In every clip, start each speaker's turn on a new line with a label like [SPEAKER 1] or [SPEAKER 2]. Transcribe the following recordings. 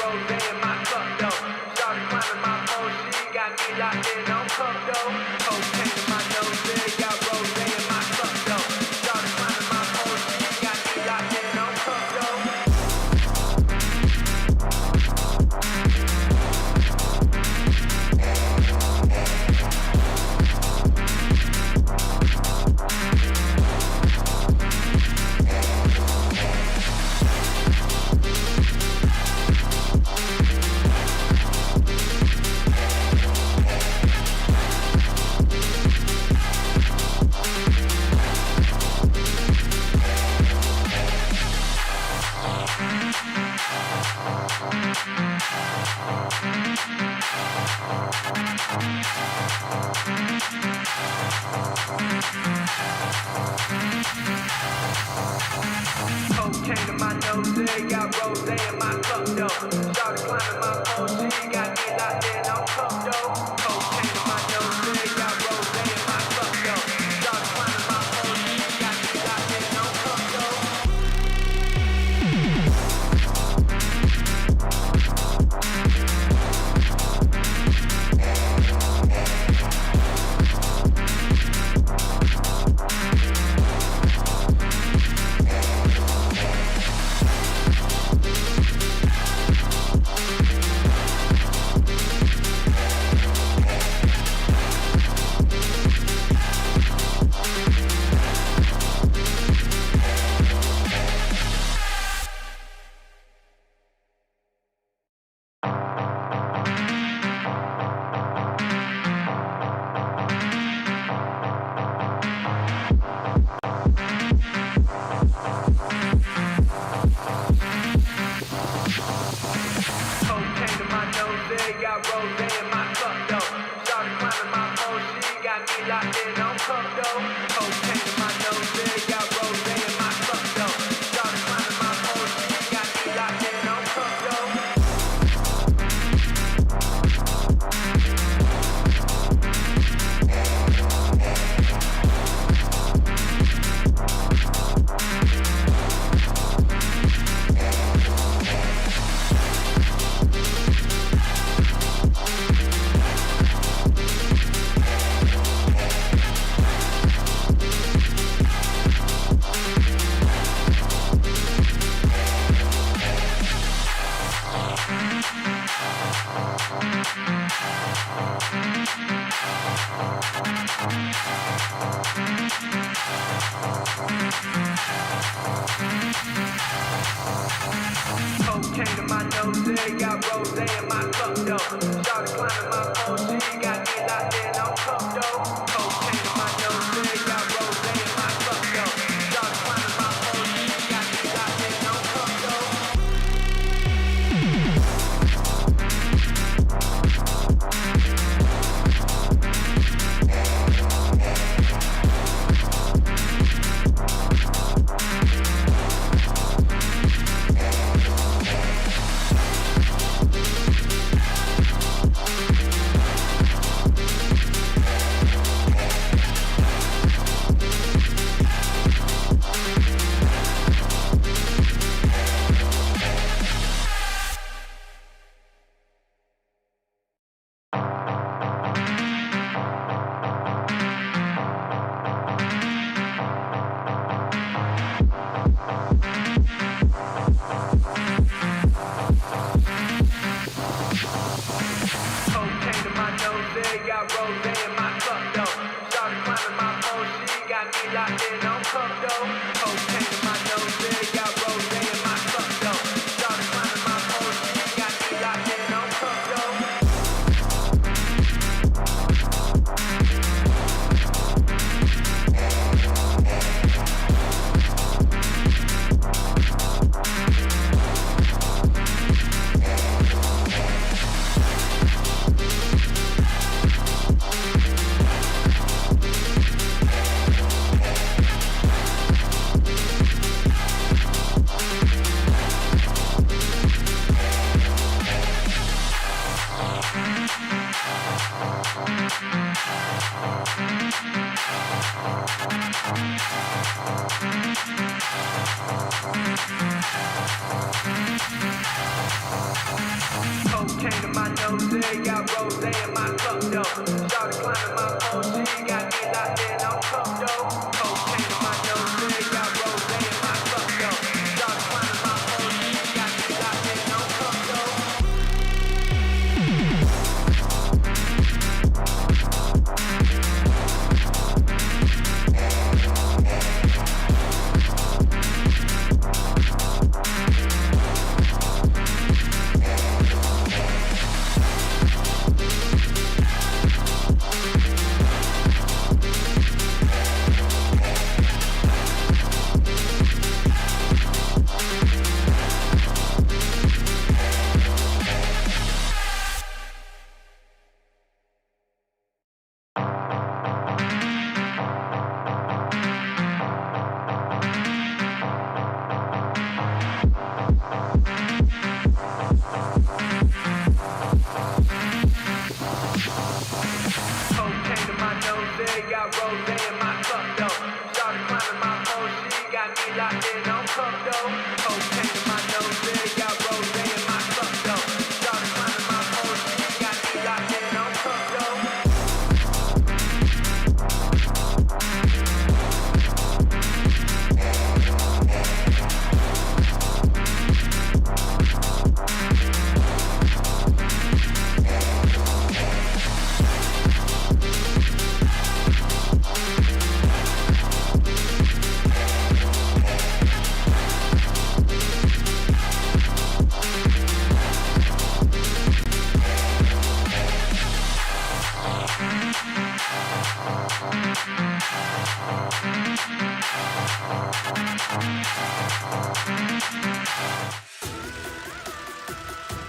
[SPEAKER 1] rose in my cup though. Started climbing my pole, she got me locked in on cup though. Cocaine in my nose, yeah, got rose in my cup though. Started climbing my pole, she got me locked in on cup though. Cocaine in my nose, yeah, got rose in my cup though. Started climbing my pole, she got me locked in on cup though. Cocaine in my nose, yeah, got rose in my cup though. Started climbing my pole, she got me locked in on cup though. Cocaine in my nose, yeah, got rose in my cup though. Started climbing my pole, she got me locked in on cup though. Cocaine in my nose, yeah, got rose in my cup though. Started climbing my pole, she got me locked in on cup though. Cocaine in my nose, yeah, got rose in my cup though. Started climbing my pole, she got me locked in on cup though. Cocaine in my nose, yeah, got rose in my cup though. Started climbing my pole, she got me locked in on cup though. Cocaine in my nose, yeah, got rose in my cup though. Started climbing my pole, she got me locked in on cup though. Cocaine in my nose, yeah, got rose in my cup though. Started climbing my pole, she got me locked in on cup though. Cocaine in my nose, yeah, got rose in my cup, though. Started climbing my phone, she got me locked in on cup, though. Cocaine in my nose, yeah, got rose in my cup, though. Started climbing my phone, she got me locked in on cup, though. Cocaine in my nose, yeah, got rose in my cup, though. Started climbing my phone, she got me locked in on cup, though. Cocaine in my nose, yeah, got rose in my cup, though. Started climbing my phone, she got me locked in on cup, though.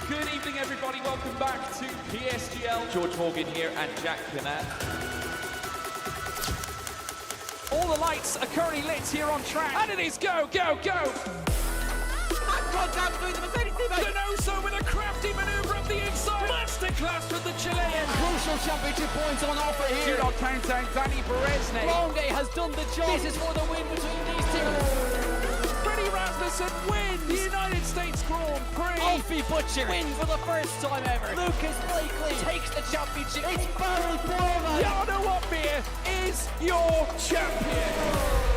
[SPEAKER 2] Good evening, everybody. Welcome back to PSGL. George Morgan here and Jack Pinnett. All the lights are currently lit here on track, and it is go, go, go!
[SPEAKER 3] Contact between the Mercedes teammates.
[SPEAKER 2] Denoso with a crafty maneuver up the inside. Masterclass from the Chilean.
[SPEAKER 3] Crucial championship points on offer
[SPEAKER 2] Do
[SPEAKER 3] here.
[SPEAKER 2] not count out Danny Beresne.
[SPEAKER 3] Longe has done the job. This is for the win between these two.
[SPEAKER 2] Freddie Rasmussen wins the United States Grand Prix.
[SPEAKER 3] Alfie Butcher wins for the first time ever. Lucas Blakely takes the championship. It's Barry Borman.
[SPEAKER 2] Jarno Opmeer is your champion.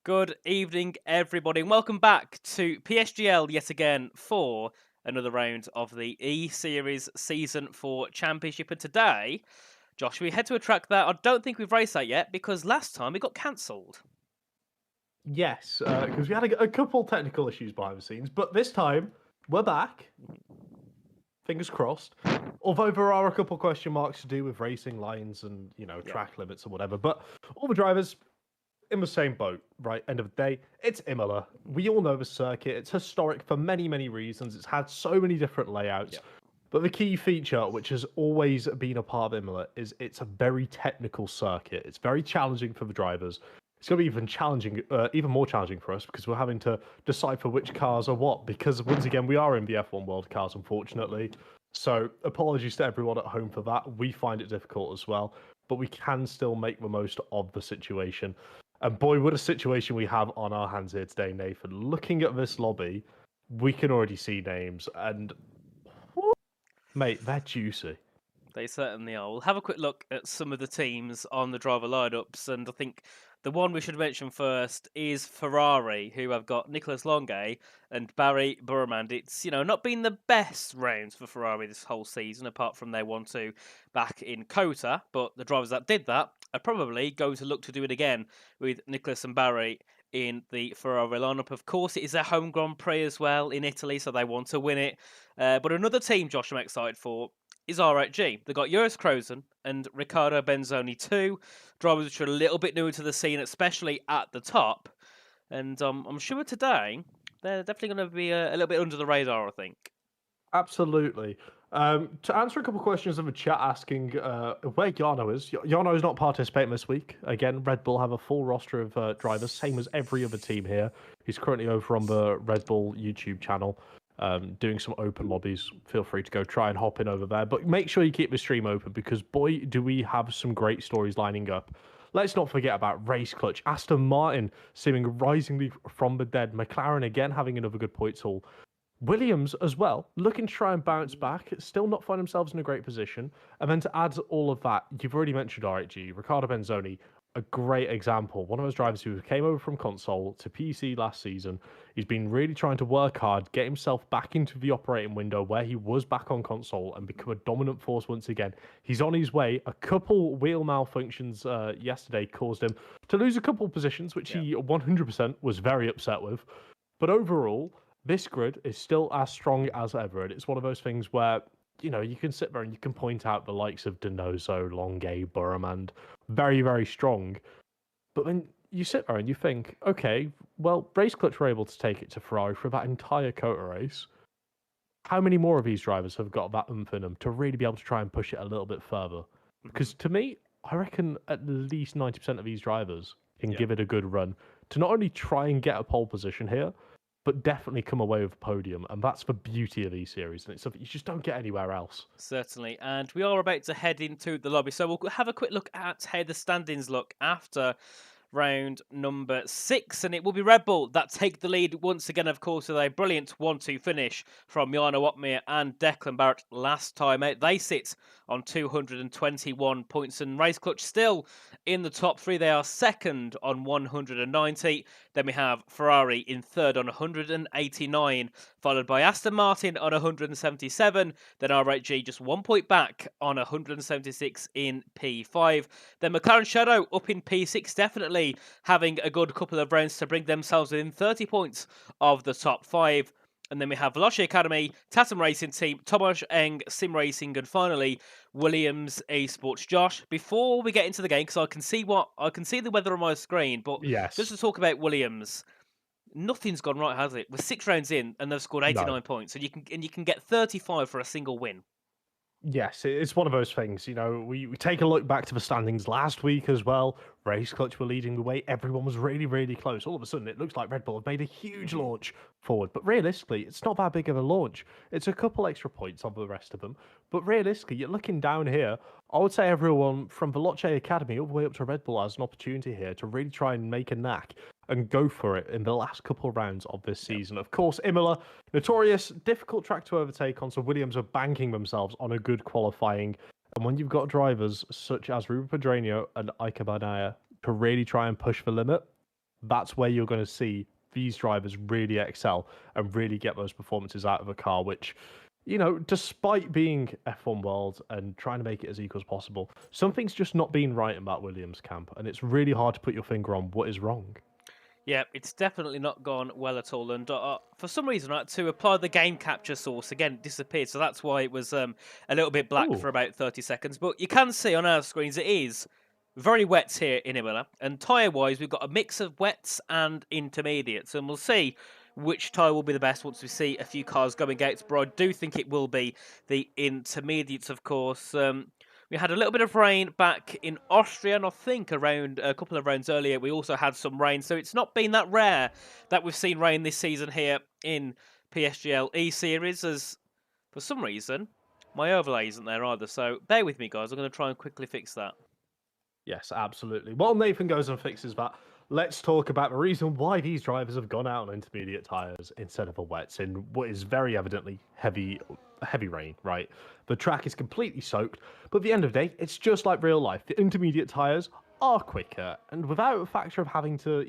[SPEAKER 4] Good evening, everybody, and welcome back to PSGL yet again for another round of the E-Series Season 4 Championship. And today, Josh, we head to a track that I don't think we've raced at yet because last time it got cancelled.
[SPEAKER 5] Yes, because we had a couple technical issues behind the scenes, but this time we're back. Fingers crossed. Although there are a couple question marks to do with racing lines and, track limits or whatever, but all the drivers in the same boat, right? End of the day, it's Imola. We all know the circuit. It's historic for many, many reasons. It's had so many different layouts.
[SPEAKER 4] Yeah.
[SPEAKER 5] But the key feature, which has always been a part of Imola, is it's a very technical circuit. It's very challenging for the drivers. it's going to be even more challenging for us because we're having to decipher which cars are what. Because once again, we are in the F1 World Cars, unfortunately. So apologies to everyone at home for that. We find it difficult as well, but we can still make the most of the situation. And boy, what a situation we have on our hands here today, Nathan. Looking at this lobby, we can already see names, and mate, they're juicy.
[SPEAKER 4] They certainly are. We'll have a quick look at some of the teams on the driver lineups, and I think the one we should mention first is Ferrari, who have got Nicholas Longe and Barry Burmand. It's, not been the best rounds for Ferrari this whole season, apart from their 1-2 back in Kota, but the drivers that did that are probably going to look to do it again with Nicholas and Barry in the Ferrari lineup. Of course, it is their home Grand Prix as well in Italy, so they want to win it. But another team, Josh, I'm excited for is R8G. They've got Joris Krozen and Riccardo Benzoni too, drivers which are a little bit newer to the scene, especially at the top. And I'm sure today they're definitely going to be a little bit under the radar, I think.
[SPEAKER 5] Absolutely. To answer a couple of questions in the chat asking where Jarno is. Jarno is not participating this week. Again, Red Bull have a full roster of drivers, same as every other team here. He's currently over on the Red Bull YouTube channel. Doing some open lobbies. Feel free to go try and hop in over there. But make sure you keep the stream open because, boy, do we have some great stories lining up. Let's not forget about Race Clutch. Aston Martin seeming risingly from the dead. McLaren again having another good points haul. Williams as well, looking to try and bounce back, still not find themselves in a great position. And then to add all of that, you've already mentioned R8G, Riccardo Benzoni, a great example. One of those drivers who came over from console to PC last season. He's been really trying to work hard, get himself back into the operating window where he was back on console and become a dominant force once again. He's on his way. A couple wheel malfunctions yesterday caused him to lose a couple positions, which he 100% was very upset with. But overall, this grid is still as strong as ever. And it's one of those things where, you can sit there and you can point out the likes of Donoso, Longe, Burmand, very, very strong. But then you sit there and you think, okay, well, Race Clutch were able to take it to Ferrari for that entire Kota race. How many more of these drivers have got that oomph in them to really be able to try and push it a little bit further? Because to me, I reckon at least 90% of these drivers can give it a good run to not only try and get a pole position here, but definitely come away with a podium. And that's the beauty of E-Series. And it's something you just don't get anywhere else.
[SPEAKER 4] Certainly. And we are about to head into the lobby. So we'll have a quick look at how the standings look after round number 6, and it will be Red Bull that take the lead once again, of course, with a brilliant 1-2 finish from Jarno Opmeer and Declan Barrett last time out. They sit on 221 points, and Race Clutch still in the top 3. They are second on 190. Then we have Ferrari in third on 189, followed by Aston Martin on 177. Then R8G just 1 point back on 176 in P5. Then McLaren Shadow up in P6, definitely having a good couple of rounds to bring themselves within 30 points of the top 5. And then we have Veloci Academy, Tatum Racing Team, Tomasz Eng Sim Racing, and finally Williams Esports. Josh, before we get into the game, because I can see the weather on my screen, but just to talk about Williams, nothing's gone right, has it? We're 6 rounds in, and they've scored 89 points, and you can get 35 for a single win.
[SPEAKER 5] Yes, it's one of those things. We take a look back to the standings last week as well. Race Clutch were leading the way. Everyone was really, really close. All of a sudden, it looks like Red Bull have made a huge launch forward. But realistically, it's not that big of a launch. It's a couple extra points on the rest of them. But realistically, you're looking down here. I would say everyone from Veloci Academy all the way up to Red Bull has an opportunity here to really try and make a knack and go for it in the last couple of rounds of this season. Of course, Imola, notorious, difficult track to overtake on, so Williams are banking themselves on a good qualifying. And when you've got drivers such as Ruben Pedreño and Iker Banaya to really try and push the limit, that's where you're going to see these drivers really excel and really get those performances out of a car, which, despite being F1 World and trying to make it as equal as possible, something's just not been right in that Williams camp, and it's really hard to put your finger on what is wrong.
[SPEAKER 4] Yeah, it's definitely not gone well at all. And for some reason, to apply the game capture source, again, it disappeared. So that's why it was a little bit black for about 30 seconds. But you can see on our screens, it is very wet here in Imola. And tyre-wise, we've got a mix of wets and intermediates. And we'll see which tyre will be the best once we see a few cars going out. But I do think it will be the intermediates, of course. We had a little bit of rain back in Austria, and I think around a couple of rounds earlier we also had some rain. So it's not been that rare that we've seen rain this season here in PSGL E-Series, as for some reason my overlay isn't there either. So bear with me, guys. I'm going to try and quickly fix that.
[SPEAKER 5] Yes, absolutely. While Nathan goes and fixes that, let's talk about the reason why these drivers have gone out on intermediate tyres instead of a wets in what is very evidently heavy rain, right? The track is completely soaked, but at the end of the day, it's just like real life. The intermediate tyres are quicker, and without a factor of having to,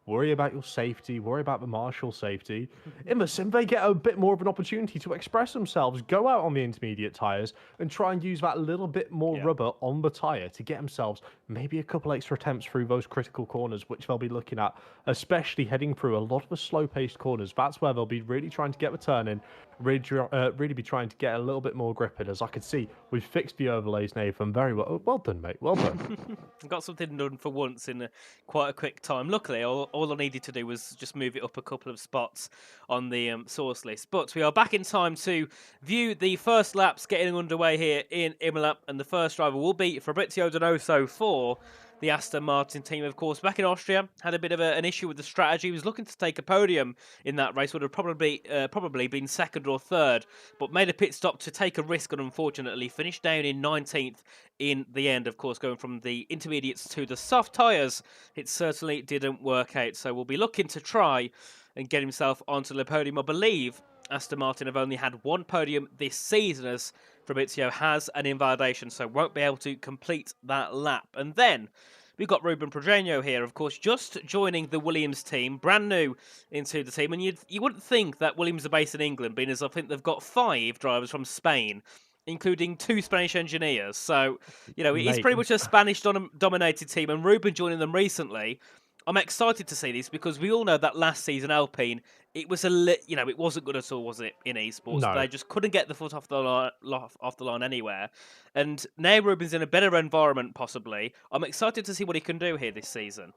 [SPEAKER 5] worry about your safety, worry about the marshal's safety, in the sim, they get a bit more of an opportunity to express themselves, go out on the intermediate tyres, and try and use that little bit more rubber on the tyre to get themselves maybe a couple extra attempts through those critical corners, which they'll be looking at, especially heading through a lot of the slow-paced corners. That's where they'll be really trying to get the turn in, really be trying to get a little bit more grip in. As I can see, we've fixed the overlays, Nathan. Very well. Well done, mate. Well done.
[SPEAKER 4] Got something done for once in quite a quick time. Luckily, all I needed to do was just move it up a couple of spots on the source list. But we are back in time to view the first laps getting underway here in Imola, and the first driver will be Fabrizio Donoso for the Aston Martin team. Of course, back in Austria, had a bit of an issue with the strategy. He was looking to take a podium in that race, would have probably been second or third, but made a pit stop to take a risk and unfortunately finished down in 19th in the end. Of course, going from the intermediates to the soft tyres, it certainly didn't work out. So we'll be looking to try and get himself onto the podium. I believe Aston Martin have only had one podium this season, as Fabrizio has an invalidation, so won't be able to complete that lap. And then we've got Ruben Pedreño here, of course, just joining the Williams team, brand new into the team. And you wouldn't think that Williams are based in England, being as I think they've got 5 drivers from Spain, including 2 Spanish engineers. So, it's pretty much a Spanish-dominated team, and Ruben joining them recently. I'm excited to see this because we all know that last season Alpine, it was it wasn't good at all, was it, in esports?
[SPEAKER 5] No.
[SPEAKER 4] They just couldn't get the foot off the line anywhere. And now Ruben's in a better environment, possibly. I'm excited to see what he can do here this season.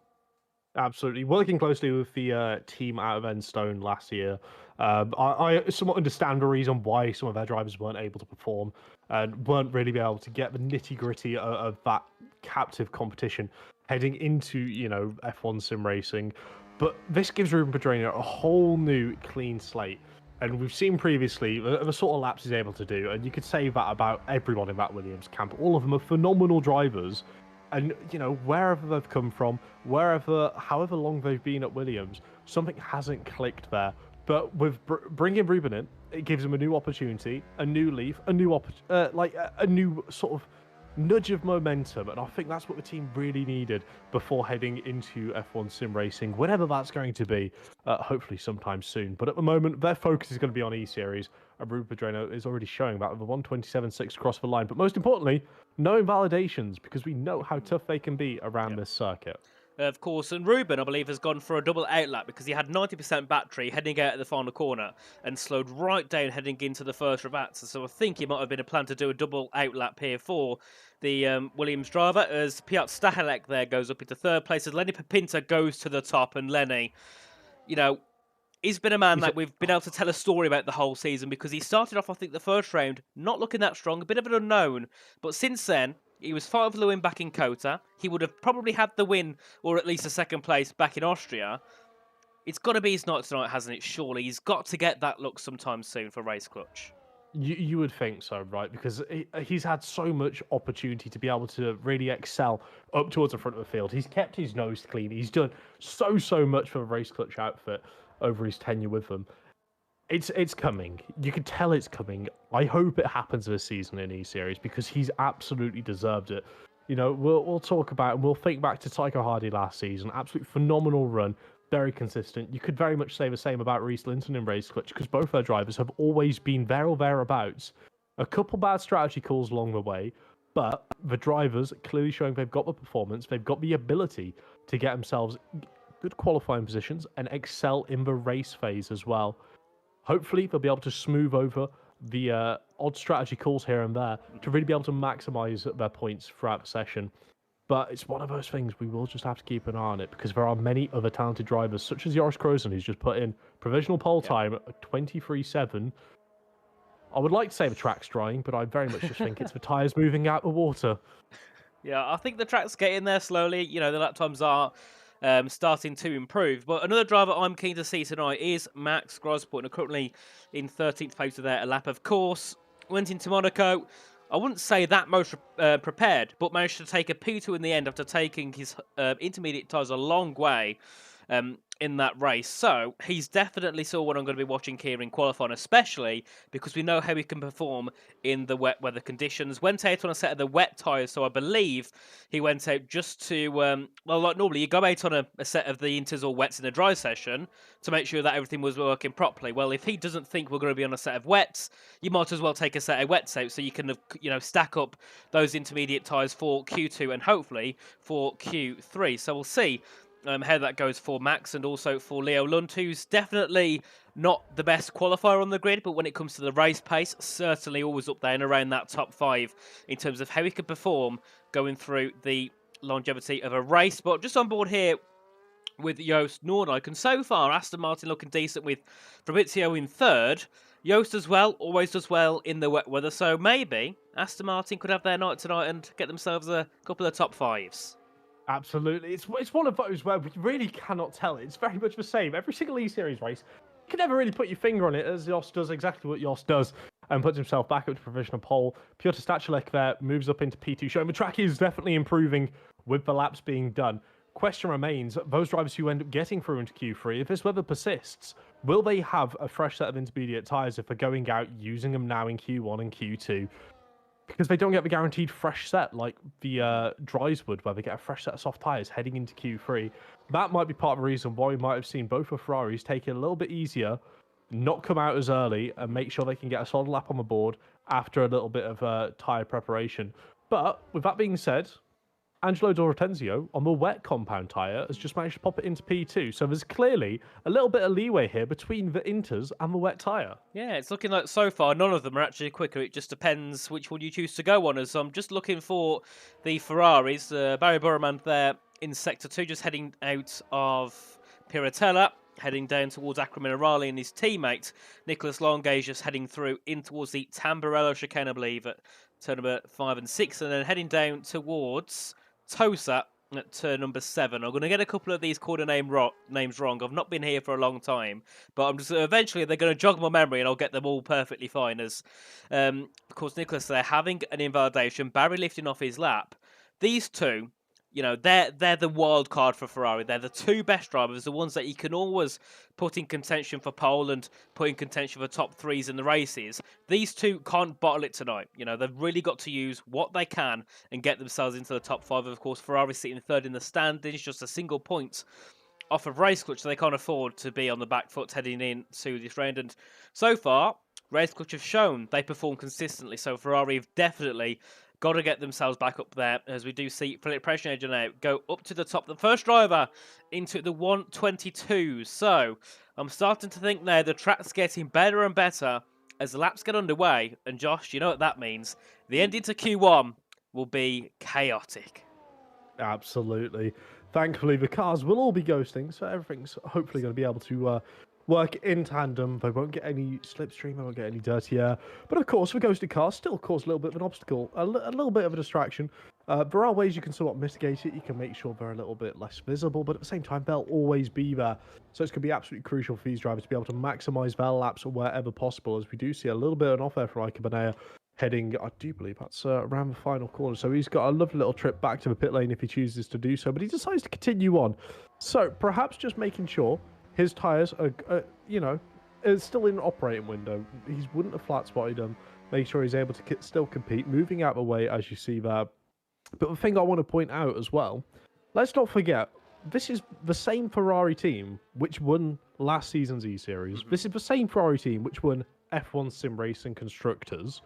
[SPEAKER 5] Absolutely. Working closely with the team out of Enstone last year, I somewhat understand the reason why some of their drivers weren't able to perform and weren't really able to get the nitty-gritty of that captive competition heading into, F1 sim racing. But this gives Ruben Pedreño a whole new clean slate. And we've seen previously the sort of laps he's able to do, and you could say that about everyone in that Williams camp. All of them are phenomenal drivers. And, wherever they've come from, however long they've been at Williams, something hasn't clicked there. But with bringing Ruben in, it gives him a new opportunity, a new leaf, a new sort of nudge of momentum. And I think that's what the team really needed before heading into F1 sim racing, whenever that's going to be, hopefully sometime soon. But at the moment, their focus is going to be on E-Series, and Ruben Pedreño is already showing that with a 1:27.6 across the line. But most importantly, no invalidations, because we know how tough they can be around this circuit.
[SPEAKER 4] Of course, and Ruben, I believe, has gone for a double outlap because he had 90% battery heading out at the final corner and slowed right down heading into the first Ravazza. So I think he might have been a plan to do a double outlap here for the Williams driver, as Piotr Stahelek there goes up into third place, as Lenny Pepinta goes to the top. And Lenny, he's been a man that we've been able to tell a story about the whole season, because he started off, I think, the first round not looking that strong, a bit of an unknown. But since then, he was fighting for the win back in Kota. He would have probably had the win, or at least a second place, back in Austria. It's got to be his night tonight, hasn't it? Surely he's got to get that look sometime soon for Race Clutch.
[SPEAKER 5] You would think so, right? Because he's had so much opportunity to be able to really excel up towards the front of the field. He's kept his nose clean. He's done so much for the Race Clutch outfit over his tenure with them. It's coming. You can tell it's coming. I hope it happens this season in E-Series, because he's absolutely deserved it. We'll talk about, and we'll think back to Tycho Hardy last season. Absolute phenomenal run, very consistent. You could very much say the same about Reese Linton in Race Clutch, because both their drivers have always been there or thereabouts. A couple bad strategy calls along the way, but the drivers clearly showing they've got the performance, they've got the ability to get themselves good qualifying positions and excel in the race phase as well. Hopefully, they'll be able to smooth over the odd strategy calls here and there to really be able to maximise their points throughout the session. But it's one of those things, we will just have to keep an eye on it, because there are many other talented drivers, such as Joris Krozen, who's just put in provisional pole time at 23.7. I would like to say the track's drying, but I very much just think it's the tyres moving out the water.
[SPEAKER 4] Yeah, I think the track's getting there slowly. You know, the lap times are starting to improve. But another driver I'm keen to see tonight is Max Grosport, currently in 13th place with a lap. Of course, went into Monaco. I wouldn't say that most prepared, but managed to take a P2 in the end after taking his intermediate tyres a long way in that race. So he's definitely someone I'm going to be watching here in qualifying, especially because we know how he can perform in the wet weather conditions. Went out on a set of the wet tyres, so I believe he went out just to, well, like normally you go out on a set of the inters or wets in a dry session to make sure that everything was working properly. Well, if he doesn't think we're going to be on a set of wets, you might as well take a set of wets out so you can, stack up those intermediate tyres for Q2 and hopefully for Q3. So we'll see how that goes for Max and also for Leo Lund, who's definitely not the best qualifier on the grid, but when it comes to the race pace, certainly always up there and around that top 5 in terms of how he could perform going through the longevity of a race. But just on board here with Joost Noordijk, and so far Aston Martin looking decent with Fabrizio in 3rd. Joost as well, always does well in the wet weather, so maybe Aston Martin could have their night tonight and get themselves a couple of top 5s.
[SPEAKER 5] Absolutely. It's one of those where we really cannot tell. It's very much the same. Every single E-Series race, you can never really put your finger on it, as Jos does exactly what Jos does and puts himself back up to provisional pole. Piotr Stachelek there moves up into P2, showing the track is definitely improving with the laps being done. Question remains, those drivers who end up getting through into Q3, if this weather persists, will they have a fresh set of intermediate tyres if they're going out using them now in Q1 and Q2? Because they don't get the guaranteed fresh set like the dries would, where they get a fresh set of soft tyres heading into Q3. That might be part of the reason why we might have seen both of Ferraris take it a little bit easier, not come out as early, and make sure they can get a solid lap on the board after a little bit of tyre preparation. But with that being said, Angelo D'Ortenzio on the wet compound tyre has just managed to pop it into P2. So there's clearly a little bit of leeway here between the inters and the wet tyre.
[SPEAKER 4] Yeah, it's looking like so far none of them are actually quicker. It just depends which one you choose to go on. As I'm just looking for the Ferraris. Barry Burman there in Sector 2, just heading out of Piratella, heading down towards Acrominerale, and his teammate Nicholas Longe just heading through in towards the Tamburello chicane, I believe, at turn number 5 and 6, and then heading down towards Tosa at turn number 7. I'm going to get a couple of these corner names wrong. I've not been here for a long time, but I'm just eventually they're going to jog my memory and I'll get them all perfectly fine. As of course, Nicholas there having an invalidation, Barry lifting off his lap. These two, they're the wild card for Ferrari. They're the two best drivers, the ones that you can always put in contention for pole and put in contention for top 3s in the races. These two can't bottle it tonight. They've really got to use what they can and get themselves into the top 5. Of course, Ferrari sitting 3rd in the standings, just a single point off of Race Clutch, so they can't afford to be on the back foot heading into this round. And so far, Race Clutch have shown they perform consistently, so Ferrari have definitely got to get themselves back up there, as we do see Philip Presneger now go up to the top. The first driver into the 122. So I'm starting to think there the track's getting better and better as the laps get underway. And Josh, you know what that means. The end into Q1 will be chaotic.
[SPEAKER 5] Absolutely. Thankfully, the cars will all be ghosting, so everything's hopefully going to be able to work in tandem. They won't get any slipstream, they won't get any dirty air. But of course, the ghosted cars still cause a little bit of an obstacle, a little bit of a distraction. There are ways you can somewhat mitigate it. You can make sure they're a little bit less visible, but at the same time, they'll always be there. So it's going to be absolutely crucial for these drivers to be able to maximise their laps wherever possible, as we do see a little bit of an off air from Ike Banea heading, I do believe that's around the final corner. So he's got a lovely little trip back to the pit lane if he chooses to do so, but he decides to continue on. So perhaps just making sure his tyres are, is still in an operating window. He wouldn't have flat spotted them. Make sure he's able to still compete, moving out of the way as you see there. But the thing I want to point out as well, let's not forget, this is the same Ferrari team which won last season's E-Series. Mm-hmm. This is the same Ferrari team which won F1 Sim Racing Constructors.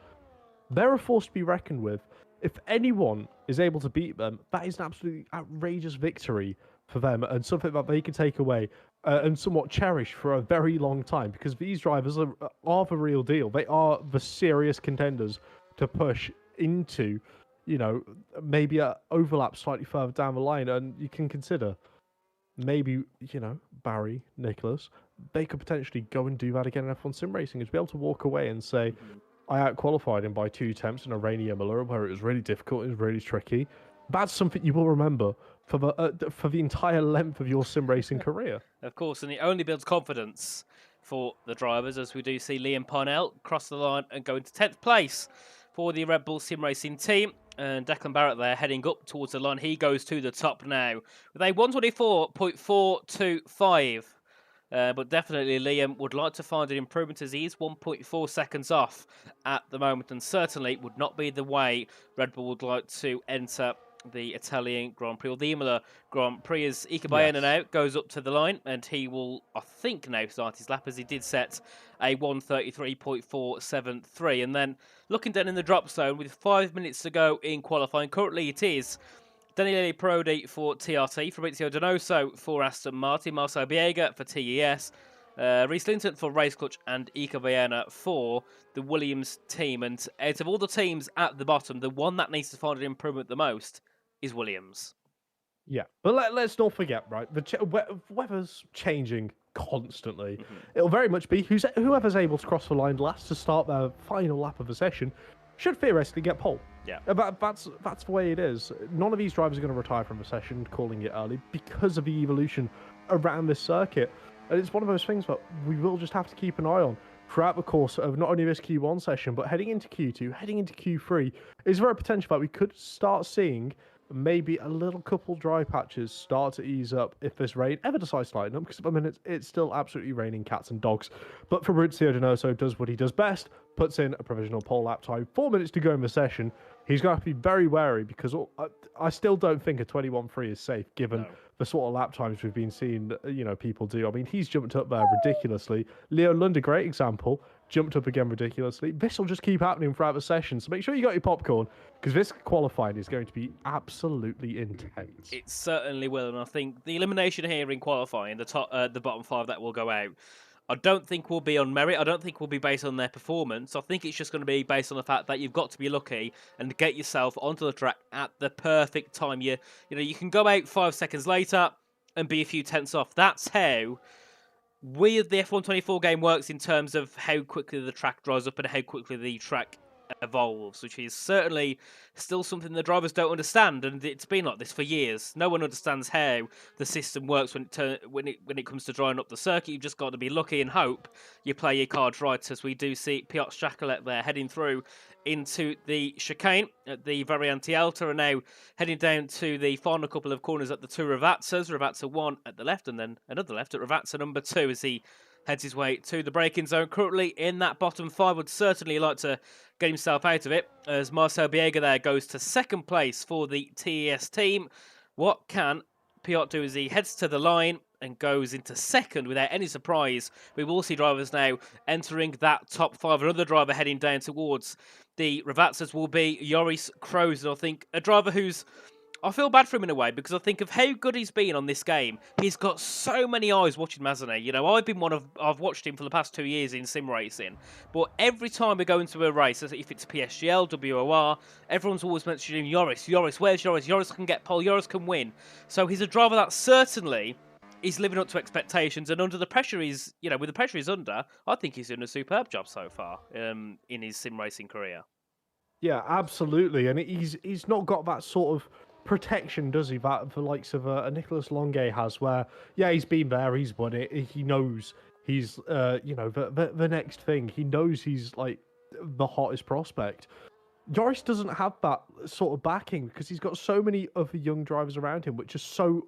[SPEAKER 5] They're a force to be reckoned with. If anyone is able to beat them, that is an absolutely outrageous victory for them and something that they can take away and somewhat cherish for a very long time, because these drivers are the real deal. They are the serious contenders to push into, maybe a overlap slightly further down the line. And you can consider maybe, Barry, Nicholas, they could potentially go and do that again in F1 Sim Racing and be able to walk away and say, I out-qualified him by 2 attempts in a rainy Imola where it was really difficult, it was really tricky. That's something you will remember for the entire length of your sim racing career.
[SPEAKER 4] Of course, and it only builds confidence for the drivers as we do see Liam Parnell cross the line and go into 10th place for the Red Bull Sim Racing team. And Declan Barrett there heading up towards the line. He goes to the top now with a 124.425. But definitely Liam would like to find an improvement as he is 1.4 seconds off at the moment, and certainly would not be the way Red Bull would like to enter the Italian Grand Prix or the Imola Grand Prix, as Ikabayana now goes up to the line, and he will, I think, now start his lap as he did set a 1:33.473. And then looking down in the drop zone with 5 minutes to go in qualifying, currently it is Daniele Prodi for TRT, Fabrizio Donoso for Aston Martin, Marcel Biega for TES, Reece Linton for Race Clutch, and Ikabayana for the Williams team. And out of all the teams at the bottom, the one that needs to find an improvement the most is Williams.
[SPEAKER 5] Yeah, but let's not forget, right? The weather's changing constantly. It'll very much be whoever's able to cross the line last to start their final lap of the session should theoretically get pole.
[SPEAKER 4] Yeah,
[SPEAKER 5] that's the way it is. None of these drivers are going to retire from the session, calling it early, because of the evolution around this circuit. And it's one of those things that we will just have to keep an eye on throughout the course of not only this Q1 session, but heading into Q2, heading into Q3. Is there a potential that we could start seeing maybe a little couple dry patches start to ease up if this rain ever decides to lighten up? Because at the minute it's still absolutely raining cats and dogs. But Fabrizio Donoso does what he does best, puts in a provisional pole lap time, 4 minutes to go in the session. He's going to have to be very wary because I still don't think a 21.3 is safe given the sort of lap times we've been seeing, people do. I mean, he's jumped up there ridiculously. Leo Lund, a great example, jumped up again ridiculously. This will just keep happening throughout the session, so make sure you got your popcorn because this qualifying is going to be absolutely intense.
[SPEAKER 4] It certainly will, and I think the elimination here in qualifying, the bottom 5 that will go out, I don't think will be on merit. I don't think will be based on their performance. I think it's just going to be based on the fact that you've got to be lucky and get yourself onto the track at the perfect time. You can go out 5 seconds later and be a few tenths off. That's how the F1 24 game works in terms of how quickly the track dries up and how quickly the track evolves, which is certainly still something the drivers don't understand, and it's been like this for years. No one understands how the system works when it comes to drying up the circuit. You've just got to be lucky and hope you play your cards right, as we do see Piotr Strakolet there heading through into the chicane at the Variante Alta, and now heading down to the final couple of corners at the two Ravazzas. Ravazza 1 at the left and then another left at Ravazza number 2 as he heads his way to the braking zone. Currently in that bottom 5, would certainly like to get himself out of it, as Marcel Biega there goes to 2nd place for the TES team. What can Piotr do as he heads to the line and goes into 2nd without any surprise? We will see drivers now entering that top 5. Another driver heading down towards the Ravazzas will be Joris Kroos, I think a driver who's, I feel bad for him in a way because I think of how good he's been on this game. He's got so many eyes watching him, hasn't he? I've watched him for the past 2 years in sim racing, but every time we go into a race, if it's PSGL, WOR, everyone's always mentioning Joris, where's Joris? Joris can get pole, Joris can win. So he's a driver that certainly is living up to expectations, and under the pressure with the pressure he's under, I think he's doing a superb job so far in his sim racing career.
[SPEAKER 5] Yeah, absolutely, and he's not got that sort of protection, does he, that the likes of a Nicholas Longuet has, where he's been there, he's won it, he knows he's the next thing, he knows he's like the hottest prospect. Joris doesn't have that sort of backing because he's got so many other young drivers around him which are so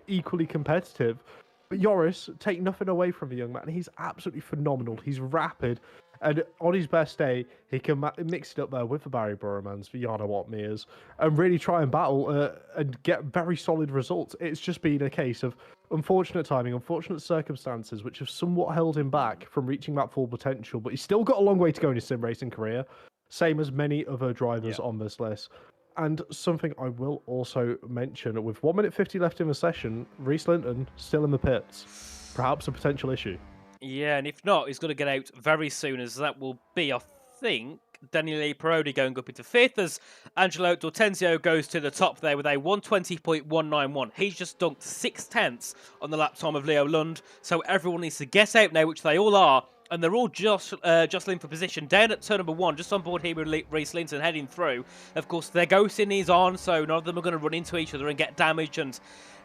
[SPEAKER 5] equally competitive. But Joris, take nothing away from the young man, he's absolutely phenomenal. He's rapid, and on his best day, he can mix it up there with the Barry Burrowmans, the Jana Watt-Mears, and really try and battle and get very solid results. It's just been a case of unfortunate timing, unfortunate circumstances, which have somewhat held him back from reaching that full potential. But he's still got a long way to go in his sim racing career, same as many other drivers on this list. And something I will also mention, with 1 minute 50 left in the session, Reece Linton still in the pits. Perhaps a potential issue.
[SPEAKER 4] Yeah, and if not, he's going to get out very soon, as that will be, I think, Daniele Parodi going up into 5th, as Angelo D'Ortenzio goes to the top there with a 120.191. He's just dunked 6 tenths on the lap time of Leo Lund, so everyone needs to get out now, which they all are, and they're all jostling for position. Down at turn number 1, just on board here with Reece Linton heading through. Of course, their ghosting is on, so none of them are going to run into each other and get damaged and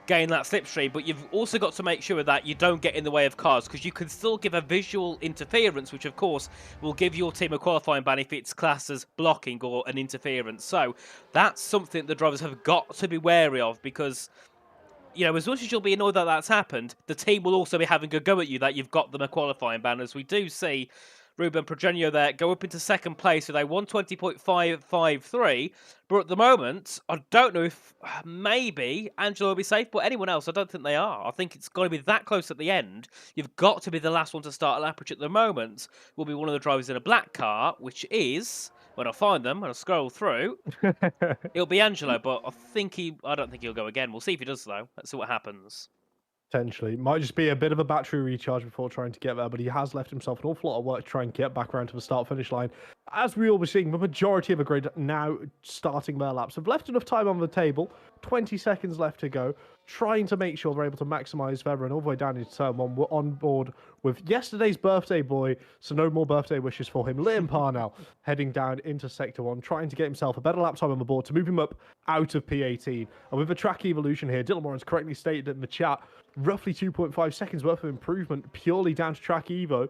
[SPEAKER 4] gain that slipstream. But you've also got to make sure that you don't get in the way of cars, because you can still give a visual interference, which of course will give your team a qualifying ban if it's classed as blocking or an interference. So that's something the drivers have got to be wary of, because as much as you'll be annoyed that that's happened, the team will also be having a go at you that you've got them a qualifying ban, as we do see Ruben Progenio there go up into second place with a 120.553. But at the moment, I don't know if maybe Angelo will be safe, but anyone else, I don't think they are. I think it's got to be that close at the end. You've got to be the last one to start a lap, which at the moment will be one of the drivers in a black car, which is, when I find them, when I scroll through, it'll be Angelo, but I don't think he'll go again. We'll see if he does, though. Let's see what happens.
[SPEAKER 5] Potentially. Might just be a bit of a battery recharge before trying to get there, but he has left himself an awful lot of work to try and get back around to the start-finish line. As we all be seeing, the majority of the grid now starting their laps have left enough time on the table. 20 seconds left to go, trying to make sure they're able to maximise their run all the way down into turn 1. We're on board with yesterday's birthday boy, so no more birthday wishes for him. Liam Parnell heading down into Sector 1, trying to get himself a better lap time on the board to move him up out of P18. And with the track evolution here, Dylan Moran's correctly stated in the chat, roughly 2.5 seconds worth of improvement purely down to track evo.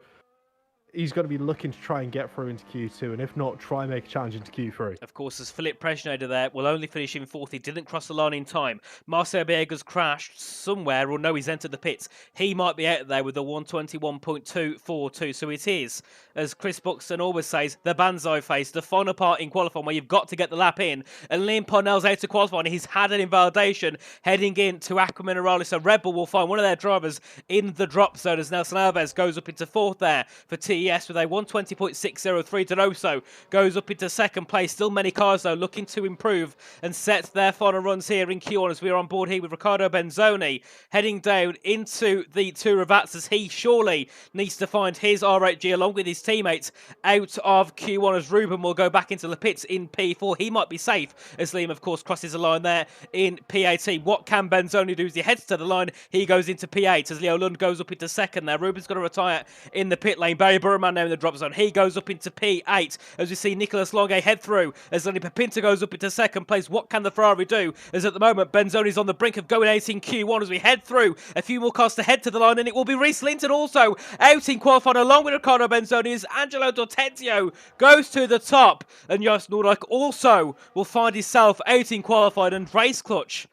[SPEAKER 5] He's going to be looking to try and get through into Q2, and if not, try and make a challenge into Q3.
[SPEAKER 4] Of course, as Philip Presnader there will only finish in 4th. He didn't cross the line in time. Marcel Biega's crashed somewhere, or no, he's entered the pits. He might be out there with a 121.242. So it is, as Chris Buxton always says, the banzai phase, the final part in qualifying where you've got to get the lap in. And Liam Parnell's out to qualify, and he's had an invalidation heading in to Aqua Minerale. So Red Bull will find one of their drivers in the drop zone as Nelson Alves goes up into 4th there for TES with a 120.603. Donoso goes up into second place. Still many cars, though, looking to improve and set their final runs here in Q1 as we are on board here with Riccardo Benzoni heading down into the Tour of Vats as he surely needs to find his R8G along with his teammates out of Q1 as Ruben will go back into the pits in P4. He might be safe as Liam, of course, crosses the line there in P18. What can Benzoni do as he heads to the line? He goes into P8 as Leo Lund goes up into second there. Ruben's going to retire in the pit lane. Barry Burman now in the drop zone. He goes up into P8 as we see Nicolas Longue head through as Lenny Pepinto goes up into second place. What can the Ferrari do? As at the moment, Benzoni's on the brink of going out in Q1 as we head through a few more cars to head to the line, and it will be Reece Linton also out in qualifying along with Riccardo Benzoni as Angelo Dortenzio goes to the top, and Jos Nordijk also will find himself out in qualifying and race clutch.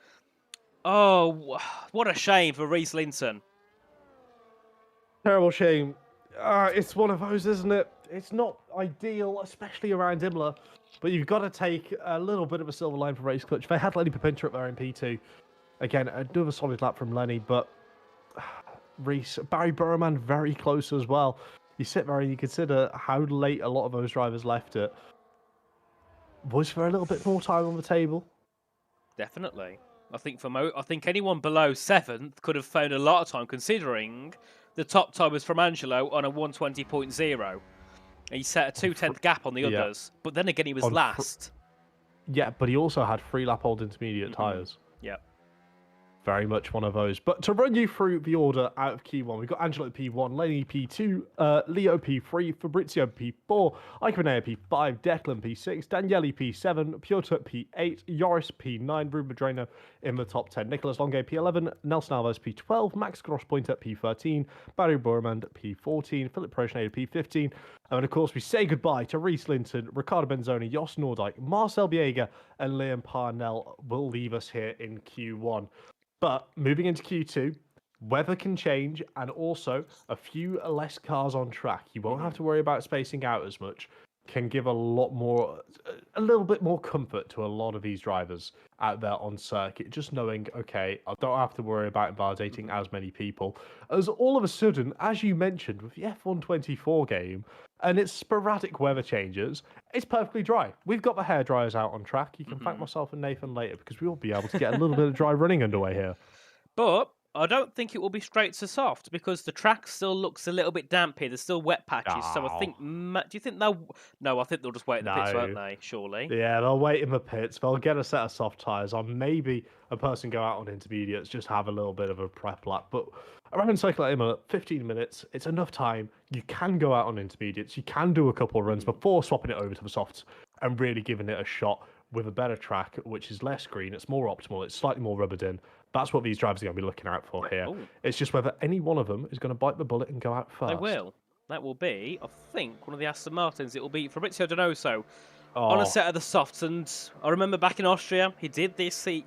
[SPEAKER 4] Oh, what a shame for Reece Linton.
[SPEAKER 5] Terrible shame. It's one of those, isn't it? It's not ideal, especially around Imola, but you've got to take a little bit of a silver line for race clutch. They had Lenny Pepinto up there in P2. Again, another solid lap from Lenny, but Reece, Barry Burman very close as well. You sit there and you consider how late a lot of those drivers left it. Was there a little bit more time on the table?
[SPEAKER 4] Definitely. I think anyone below 7th could have found a lot of time, considering the top time was from Angelo on a 120.0. He set a 2/10 gap on the others, but then again he was last.
[SPEAKER 5] Yeah, but he also had 3 lap old intermediate tyres.
[SPEAKER 4] Yeah.
[SPEAKER 5] Very much one of those. But to run you through the order out of Q1, we've got Angelo P1, Lenny P2, Leo P3, Fabrizio P4, Iconea P5, Declan P6, Daniele P7, Piotr P8, Joris P9, Ruben Drano in the top 10, Nicolas Longue P11, Nelson Alves P12, Max Grosspointer P13, Barry Bormand P14, Philip Prochnader P15, and of course we say goodbye to Reece Linton, Riccardo Benzoni, Jos Nordijk, Marcel Biega, and Liam Parnell will leave us here in Q1. But moving into Q2, weather can change and also a few less cars on track. You won't have to worry about spacing out as much. Can give a little bit more comfort to a lot of these drivers out there on circuit. Just knowing, okay, I don't have to worry about invalidating as many people. As all of a sudden, as you mentioned, with the F124 game and its sporadic weather changes, it's perfectly dry. We've got the hair dryers out on track. You can thank myself and Nathan later because we will be able to get a little bit of dry running underway here.
[SPEAKER 4] But I don't think it will be straight to soft because the track still looks a little bit damp here. There's still wet patches. So I think, do you think they'll... No, I think they'll just wait in the pits, won't
[SPEAKER 5] No.
[SPEAKER 4] they? Surely.
[SPEAKER 5] Yeah, they'll wait in the pits. They'll get a set of soft tyres on. Maybe a person go out on intermediates, just have a little bit of a prep lap. But around Cycle at Imola, 15 minutes, it's enough time. You can go out on intermediates. You can do a couple of runs before swapping it over to the softs and really giving it a shot with a better track, which is less green. It's more optimal. It's slightly more rubbered in. That's what these drivers are going to be looking out for here.
[SPEAKER 4] Ooh.
[SPEAKER 5] It's just whether any one of them is going to bite the bullet and go out first.
[SPEAKER 4] They will. That will be, I think, one of the Aston Martins. It will be Fabrizio Donoso on a set of the softs. And I remember back in Austria, he did this. He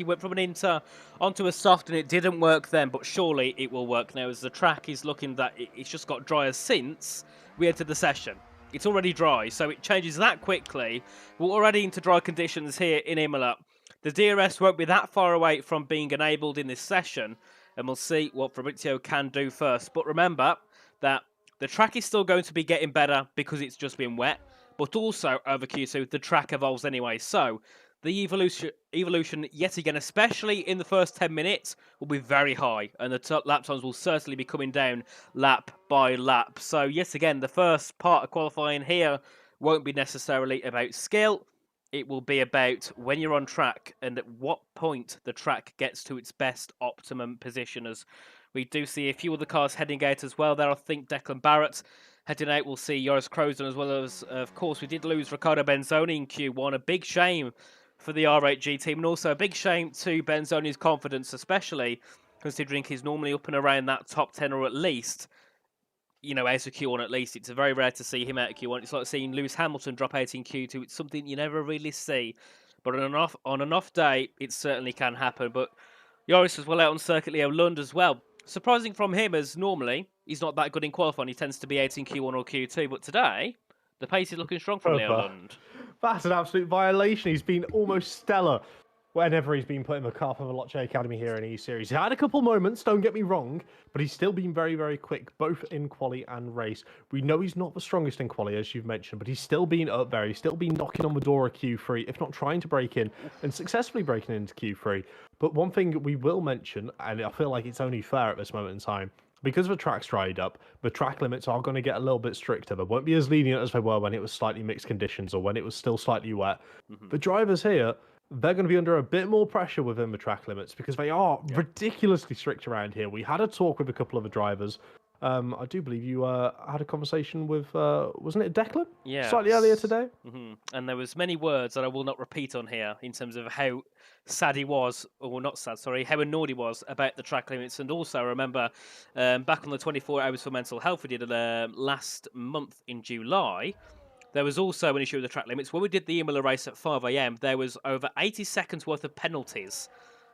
[SPEAKER 4] went from an Inter onto a soft, and it didn't work then. But surely it will work now, as the track is looking that it's just got drier since we entered the session. It's already dry, so it changes that quickly. We're already into dry conditions here in Imola. The DRS won't be that far away from being enabled in this session, and we'll see what Fabrizio can do first. But remember that the track is still going to be getting better because it's just been wet, but also over Q2, the track evolves anyway. So the evolution yet again, especially in the first 10 minutes, will be very high, and the lap times will certainly be coming down lap by lap. So yet again, the first part of qualifying here won't be necessarily about skill. It will be about when you're on track and at what point the track gets to its best optimum position. As we do see a few of the cars heading out as well there. I think Declan Barrett heading out. We'll see Joris Krozen, as well as, of course, we did lose Riccardo Benzoni in Q1. A big shame for the R8G team, and also a big shame to Benzoni's confidence, especially considering he's normally up and around that top 10 or at least, you know, out of Q1 at least. It's very rare to see him out of Q1. It's like seeing Lewis Hamilton drop out in Q2. It's something you never really see. But on an off day, it certainly can happen. But Joris was well out on circuit. Leo Lund as well. Surprising from him, as normally he's not that good in qualifying. He tends to be out in Q1 or Q2. But today, the pace is looking strong from Leo Lund.
[SPEAKER 5] That's an absolute violation. He's been almost stellar whenever he's been put in the car for the Veloce Academy here in E-Series. He had a couple moments, don't get me wrong, but he's still been very, very quick, both in quali and race. We know he's not the strongest in quali, as you've mentioned, but he's still been up there. He's still been knocking on the door of Q3, if not trying to break in, and successfully breaking into Q3. But one thing we will mention, and I feel like it's only fair at this moment in time, because the track's dried up, the track limits are going to get a little bit stricter. They won't be as lenient as they were when it was slightly mixed conditions or when it was still slightly wet. The drivers here, they're going to be under a bit more pressure within the track limits because they are ridiculously strict around here. We had a talk with a couple of the drivers. I do believe you had a conversation with, wasn't it Declan?
[SPEAKER 4] Yeah.
[SPEAKER 5] Slightly earlier today?
[SPEAKER 4] And there was many words that I will not repeat on here in terms of how sad he was, or not sad, sorry, how annoyed he was about the track limits. And also, I remember back on the 24 Hours for Mental Health we did last month in July, there was also an issue with the track limits. When we did the Imola race at 5 a.m, there was over 80 seconds worth of penalties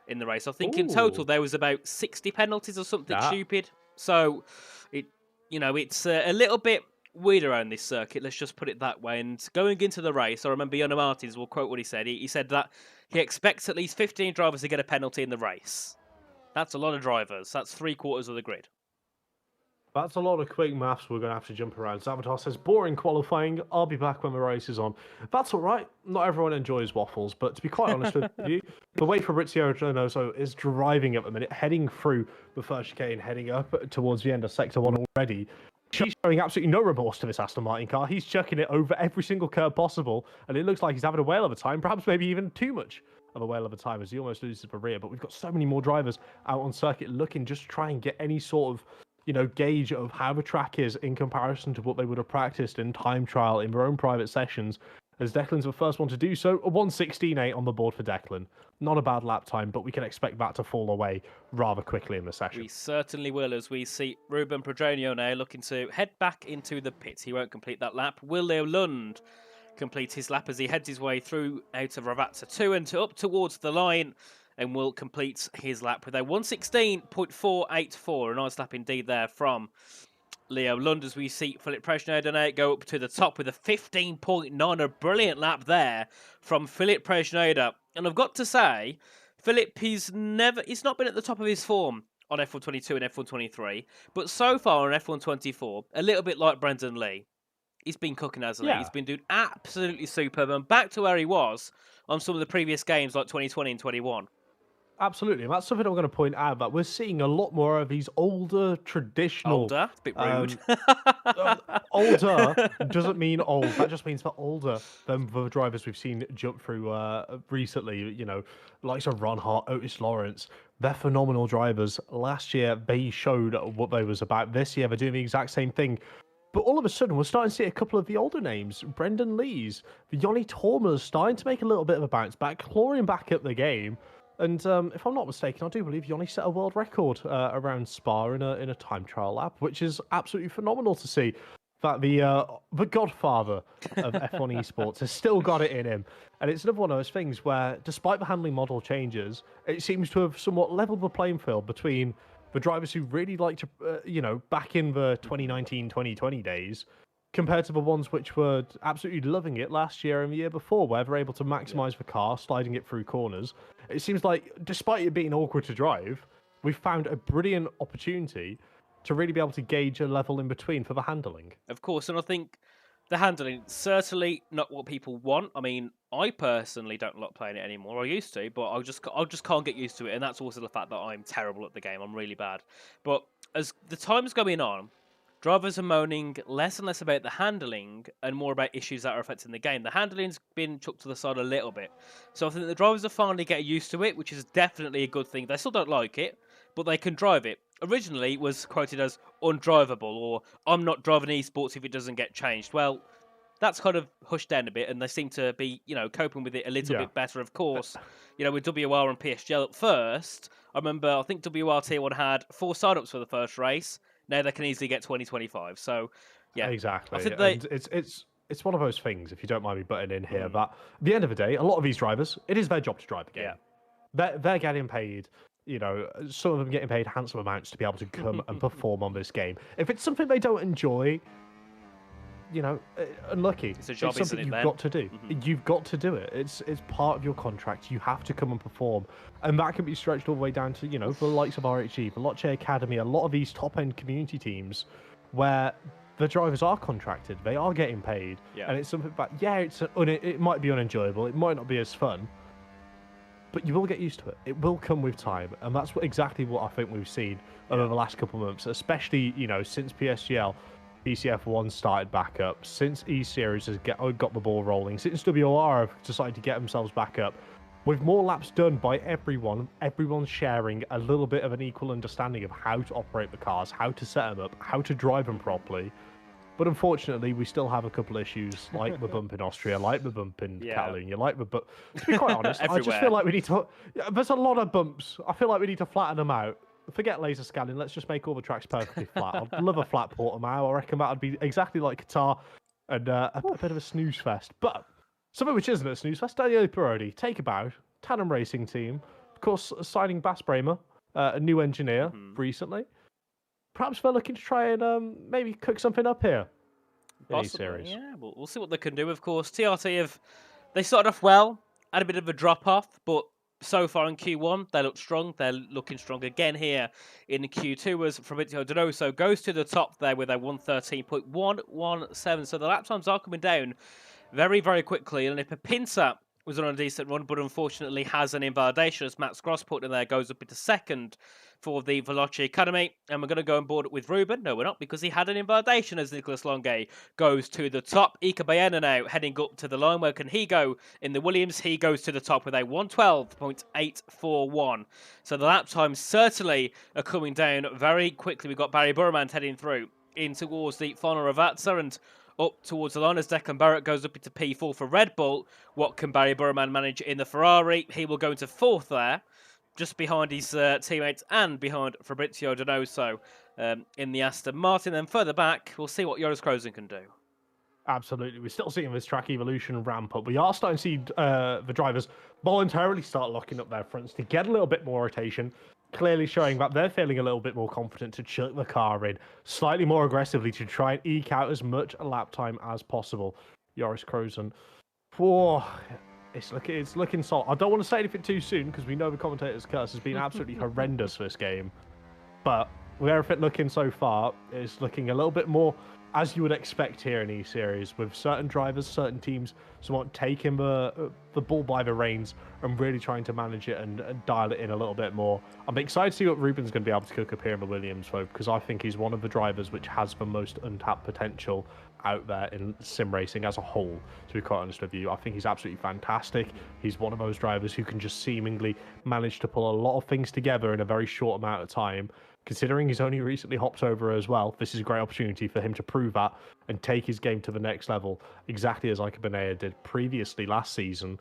[SPEAKER 4] in the race. I think in total there was about 60 penalties or something stupid. So, it's a little bit weird around this circuit, let's just put it that way. And going into the race, I remember Jono Martins will quote what he said. He said that he expects at least 15 drivers to get a penalty in the race. That's a lot of drivers. That's 3/4 of the grid.
[SPEAKER 5] That's a lot of quick maths we're going to have to jump around. Zavatar says, boring qualifying. I'll be back when the race is on. That's all right. Not everyone enjoys waffles, but to be quite honest with you, the way Fabrizio Donoso is driving at the minute, heading through the first chicane, heading up towards the end of Sector 1 already, he's showing absolutely no remorse to this Aston Martin car. He's chucking it over every single curve possible, and it looks like he's having a whale of a time, perhaps maybe even too much of a whale of a time as he almost loses the rear. But we've got so many more drivers out on circuit looking just to try and get any sort of gauge of how the track is in comparison to what they would have practiced in time trial in their own private sessions, as Declan's the first one to do so. A 1:16.8 on the board for Declan. Not a bad lap time, but we can expect that to fall away rather quickly in the session.
[SPEAKER 4] We certainly will, as we see Ruben Pedronio now looking to head back into the pits. He won't complete that lap. Will Leo Lund complete his lap as he heads his way through out of Ravazza 2 and up towards the line, and will complete his lap with a 1:16.484. A nice lap indeed there from Leo Lund, as we see Philip Presnauder go up to the top with a 15.9. A brilliant lap there from Philip Presnauder. And I've got to say, Philip, he's not been at the top of his form on F122 and F123, but so far on F124, a little bit like Brendan Lee. He's been cooking, hasn't he? He's been doing absolutely superb, and back to where he was on some of the previous games like 2020 and 21.
[SPEAKER 5] Absolutely, and that's something I'm going to point out, that we're seeing a lot more of these older, traditional...
[SPEAKER 4] Older, it's a bit rude.
[SPEAKER 5] Older doesn't mean old. That just means they're older than the drivers we've seen jump through recently. You know, likes of Ron Hart, Otis Lawrence. They're phenomenal drivers. Last year, they showed what they was about. This year, they're doing the exact same thing. But all of a sudden, we're starting to see a couple of the older names. Brendan Lees, Yoni Torma's starting to make a little bit of a bounce back, clawing back up the game. And if I'm not mistaken, I do believe Yoni set a world record around Spa in a time trial lap, which is absolutely phenomenal to see. That the godfather of F1 esports has still got it in him. And it's another one of those things where, despite the handling model changes, it seems to have somewhat leveled the playing field between the drivers who really like to, back in the 2019, 2020 days, compared to the ones which were absolutely loving it last year and the year before, where they're able to maximize the car, sliding it through corners. It seems like, despite it being awkward to drive, we've found a brilliant opportunity to really be able to gauge a level in between for the handling.
[SPEAKER 4] Of course, and I think the handling, certainly not what people want. I mean, I personally don't like playing it anymore. I used to, but I just can't get used to it, and that's also the fact that I'm terrible at the game. I'm really bad. But as the time's going on, drivers are moaning less and less about the handling and more about issues that are affecting the game. The handling's been chucked to the side a little bit. So I think the drivers are finally getting used to it, which is definitely a good thing. They still don't like it, but they can drive it. Originally, it was quoted as undrivable, or I'm not driving esports if it doesn't get changed. Well, that's kind of hushed down a bit, and they seem to be, coping with it a little bit better. Of course, with WR and PSGL at first, I remember, I think WR Tier 1 had 4 sign-ups for the first race. Now they can easily get 20-25. So, yeah.
[SPEAKER 5] Exactly.
[SPEAKER 4] I think
[SPEAKER 5] and it's one of those things, if you don't mind me butting in here, that at the end of the day, a lot of these drivers, it is their job to drive the game. Yeah. They're getting paid, some of them getting paid handsome amounts to be able to come and perform on this game. If it's something they don't enjoy, unlucky.
[SPEAKER 4] It's a job,
[SPEAKER 5] it's something
[SPEAKER 4] isn't it,
[SPEAKER 5] you've
[SPEAKER 4] then?
[SPEAKER 5] got to do. You've got to do it. It's part of your contract. You have to come and perform. And that can be stretched all the way down to, the likes of RHE, the Lotche Academy, a lot of these top-end community teams where the drivers are contracted. They are getting paid.
[SPEAKER 4] Yeah.
[SPEAKER 5] And it's something that, it might be unenjoyable. It might not be as fun. But you will get used to it. It will come with time. And that's exactly what I think we've seen over the last couple of months, especially, since PSGL. PCF1 started back up, since E-Series has got the ball rolling, since WR have decided to get themselves back up, with more laps done by everyone's sharing a little bit of an equal understanding of how to operate the cars, how to set them up, how to drive them properly. But unfortunately, we still have a couple issues, like the bump in Austria, like the bump in Catalonia, but to be quite honest, I just feel like we need to... There's a lot of bumps. I feel like we need to flatten them out. Forget laser scanning. Let's just make all the tracks perfectly flat. I'd love a flat Portimao. I reckon that would be exactly like Qatar and a bit of a snooze fest. But something which isn't a snooze fest, Daniele Parodi, take a bow, Tandem Racing Team, of course, signing Bas Bremer, a new engineer recently. Perhaps they're looking to try and maybe cook something up here.
[SPEAKER 4] Possibly, yeah. We'll see what they can do. Of course, TRT they started off well, had a bit of a drop off, but so far in Q1, they look strong. They're looking strong again here in Q2 as Fabrizio Donoso goes to the top there with a 113.117. So the lap times are coming down very, very quickly. And if Pinsa was on a decent run, but unfortunately has an invalidation as Max Gross put in there, goes up into second for the Veloce Academy. And we're going to go on board with Ruben. No, we're not, because he had an invalidation as Nicolas Longue goes to the top. Ika Baena now heading up to the line. Where can he go in the Williams? He goes to the top with a 112.841. So the lap times certainly are coming down very quickly. We've got Barry Burman heading through in towards the final Ravazza and up towards the line as Declan Barrett goes up into P4 for Red Bull. What can Barry Burman manage in the Ferrari? He will go into fourth there, just behind his teammates and behind Fabrizio Donoso in the Aston Martin. Then further back, we'll see what Joris Krozen can do.
[SPEAKER 5] Absolutely. We're still seeing this track evolution ramp up. We are starting to see the drivers voluntarily start locking up their fronts to get a little bit more rotation, clearly showing that they're feeling a little bit more confident to chuck the car in slightly more aggressively to try and eke out as much lap time as possible. Joris Krozen. It's looking solid. I don't want to say anything too soon because we know the commentator's curse has been absolutely horrendous for this game. But with everything looking so far, it's looking a little bit more as you would expect here in E-Series, with certain drivers, certain teams, somewhat taking the bull by the reins and really trying to manage it and dial it in a little bit more. I'm excited to see what Ruben's going to be able to cook up here in the Williams, though, because I think he's one of the drivers which has the most untapped potential out there in sim racing as a whole, to be quite honest with you. I think he's absolutely fantastic. He's one of those drivers who can just seemingly manage to pull a lot of things together in a very short amount of time. Considering he's only recently hopped over as well, this is a great opportunity for him to prove that and take his game to the next level, exactly as Iker Benea did previously last season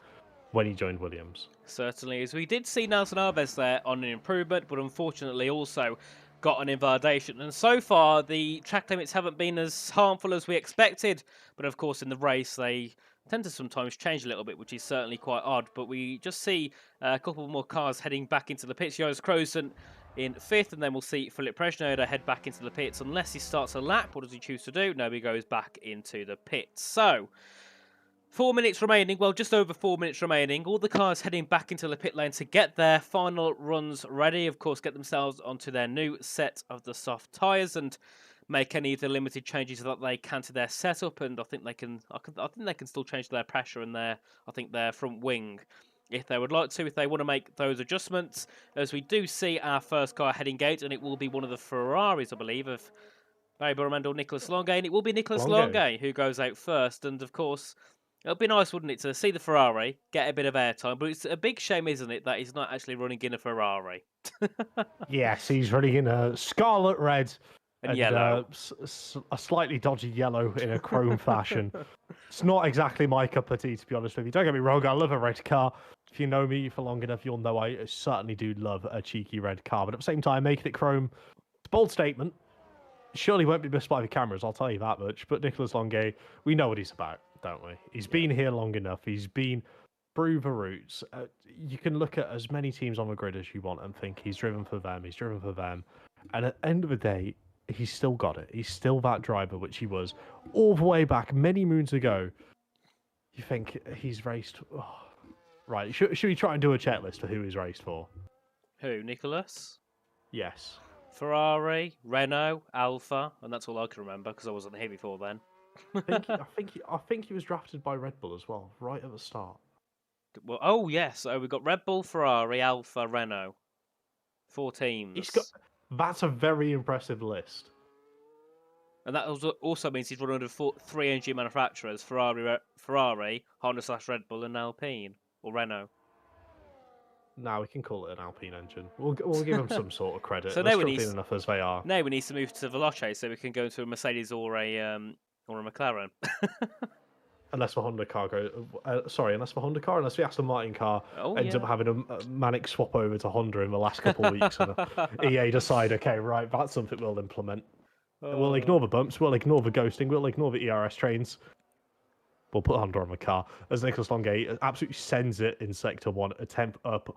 [SPEAKER 5] when he joined Williams.
[SPEAKER 4] Certainly, as we did see Nelson Alves there on an improvement, but unfortunately also got an invalidation. And so far, the track limits haven't been as harmful as we expected. But of course, in the race, they tend to sometimes change a little bit, which is certainly quite odd. But we just see a couple more cars heading back into the pits. Jonas Kroesen in 5th, and then we'll see Philip Presnoda head back into the pits. Unless he starts a lap, what does he choose to do? No, he goes back into the pits. So 4 minutes remaining, well, just over 4 minutes remaining. All the cars heading back into the pit lane to get their final runs ready. Of course, get themselves onto their new set of the soft tyres and make any of the limited changes that they can to their setup. And I think they can still change their pressure and their front wing if they would like to, if they want to make those adjustments. As we do see our first car heading gate, and it will be one of the Ferraris, I believe, of Barry Borromando or Nicolas Longuet, and it will be Nicolas Longuet who goes out first. And of course, it would be nice, wouldn't it, to see the Ferrari get a bit of airtime, but it's a big shame, isn't it, that he's not actually running in a Ferrari.
[SPEAKER 5] Yes, he's running in a scarlet red
[SPEAKER 4] and yellow.
[SPEAKER 5] A slightly dodgy yellow in a chrome fashion. It's not exactly my cup of tea, to be honest with you. Don't get me wrong, I love a red car. If you know me for long enough, you'll know I certainly do love a cheeky red car. But at the same time, making it chrome, it's a bold statement. Surely won't be missed by the cameras, I'll tell you that much. But Nicolas Longuet, we know what he's about, don't we? He's been here long enough. He's been through the routes. You can look at as many teams on the grid as you want and think he's driven for them, he's driven for them. And at the end of the day, he's still got it. He's still that driver, which he was all the way back many moons ago. You think he's raced... Oh. Right, should we try and do a checklist for who he's raced for?
[SPEAKER 4] Who, Nicolas?
[SPEAKER 5] Yes.
[SPEAKER 4] Ferrari, Renault, Alfa, and that's all I can remember because I wasn't here before then.
[SPEAKER 5] I think he was drafted by Red Bull as well, right at the start.
[SPEAKER 4] Well, oh yes, so we've got Red Bull, Ferrari, Alfa, Renault. 4 teams.
[SPEAKER 5] That's a very impressive list.
[SPEAKER 4] And that also means he's run under 3 engine manufacturers: Ferrari, Honda/Red Bull, and Alpine or Renault.
[SPEAKER 5] Now we can call it an Alpine engine. We'll give them some sort of credit.
[SPEAKER 4] So
[SPEAKER 5] they're
[SPEAKER 4] now
[SPEAKER 5] struggling enough as they are.
[SPEAKER 4] Now we need to move to Veloce so we can go into a Mercedes or a McLaren.
[SPEAKER 5] Unless the Honda car unless the Aston Martin car ends up having a manic swap over to Honda in the last couple of weeks, and EA decide, okay, right, that's something we'll implement. We'll ignore the bumps, we'll ignore the ghosting, we'll ignore the ERS trains. We'll put Honda on the car. As Nicolas Longuet absolutely sends it in Sector 1, a temp up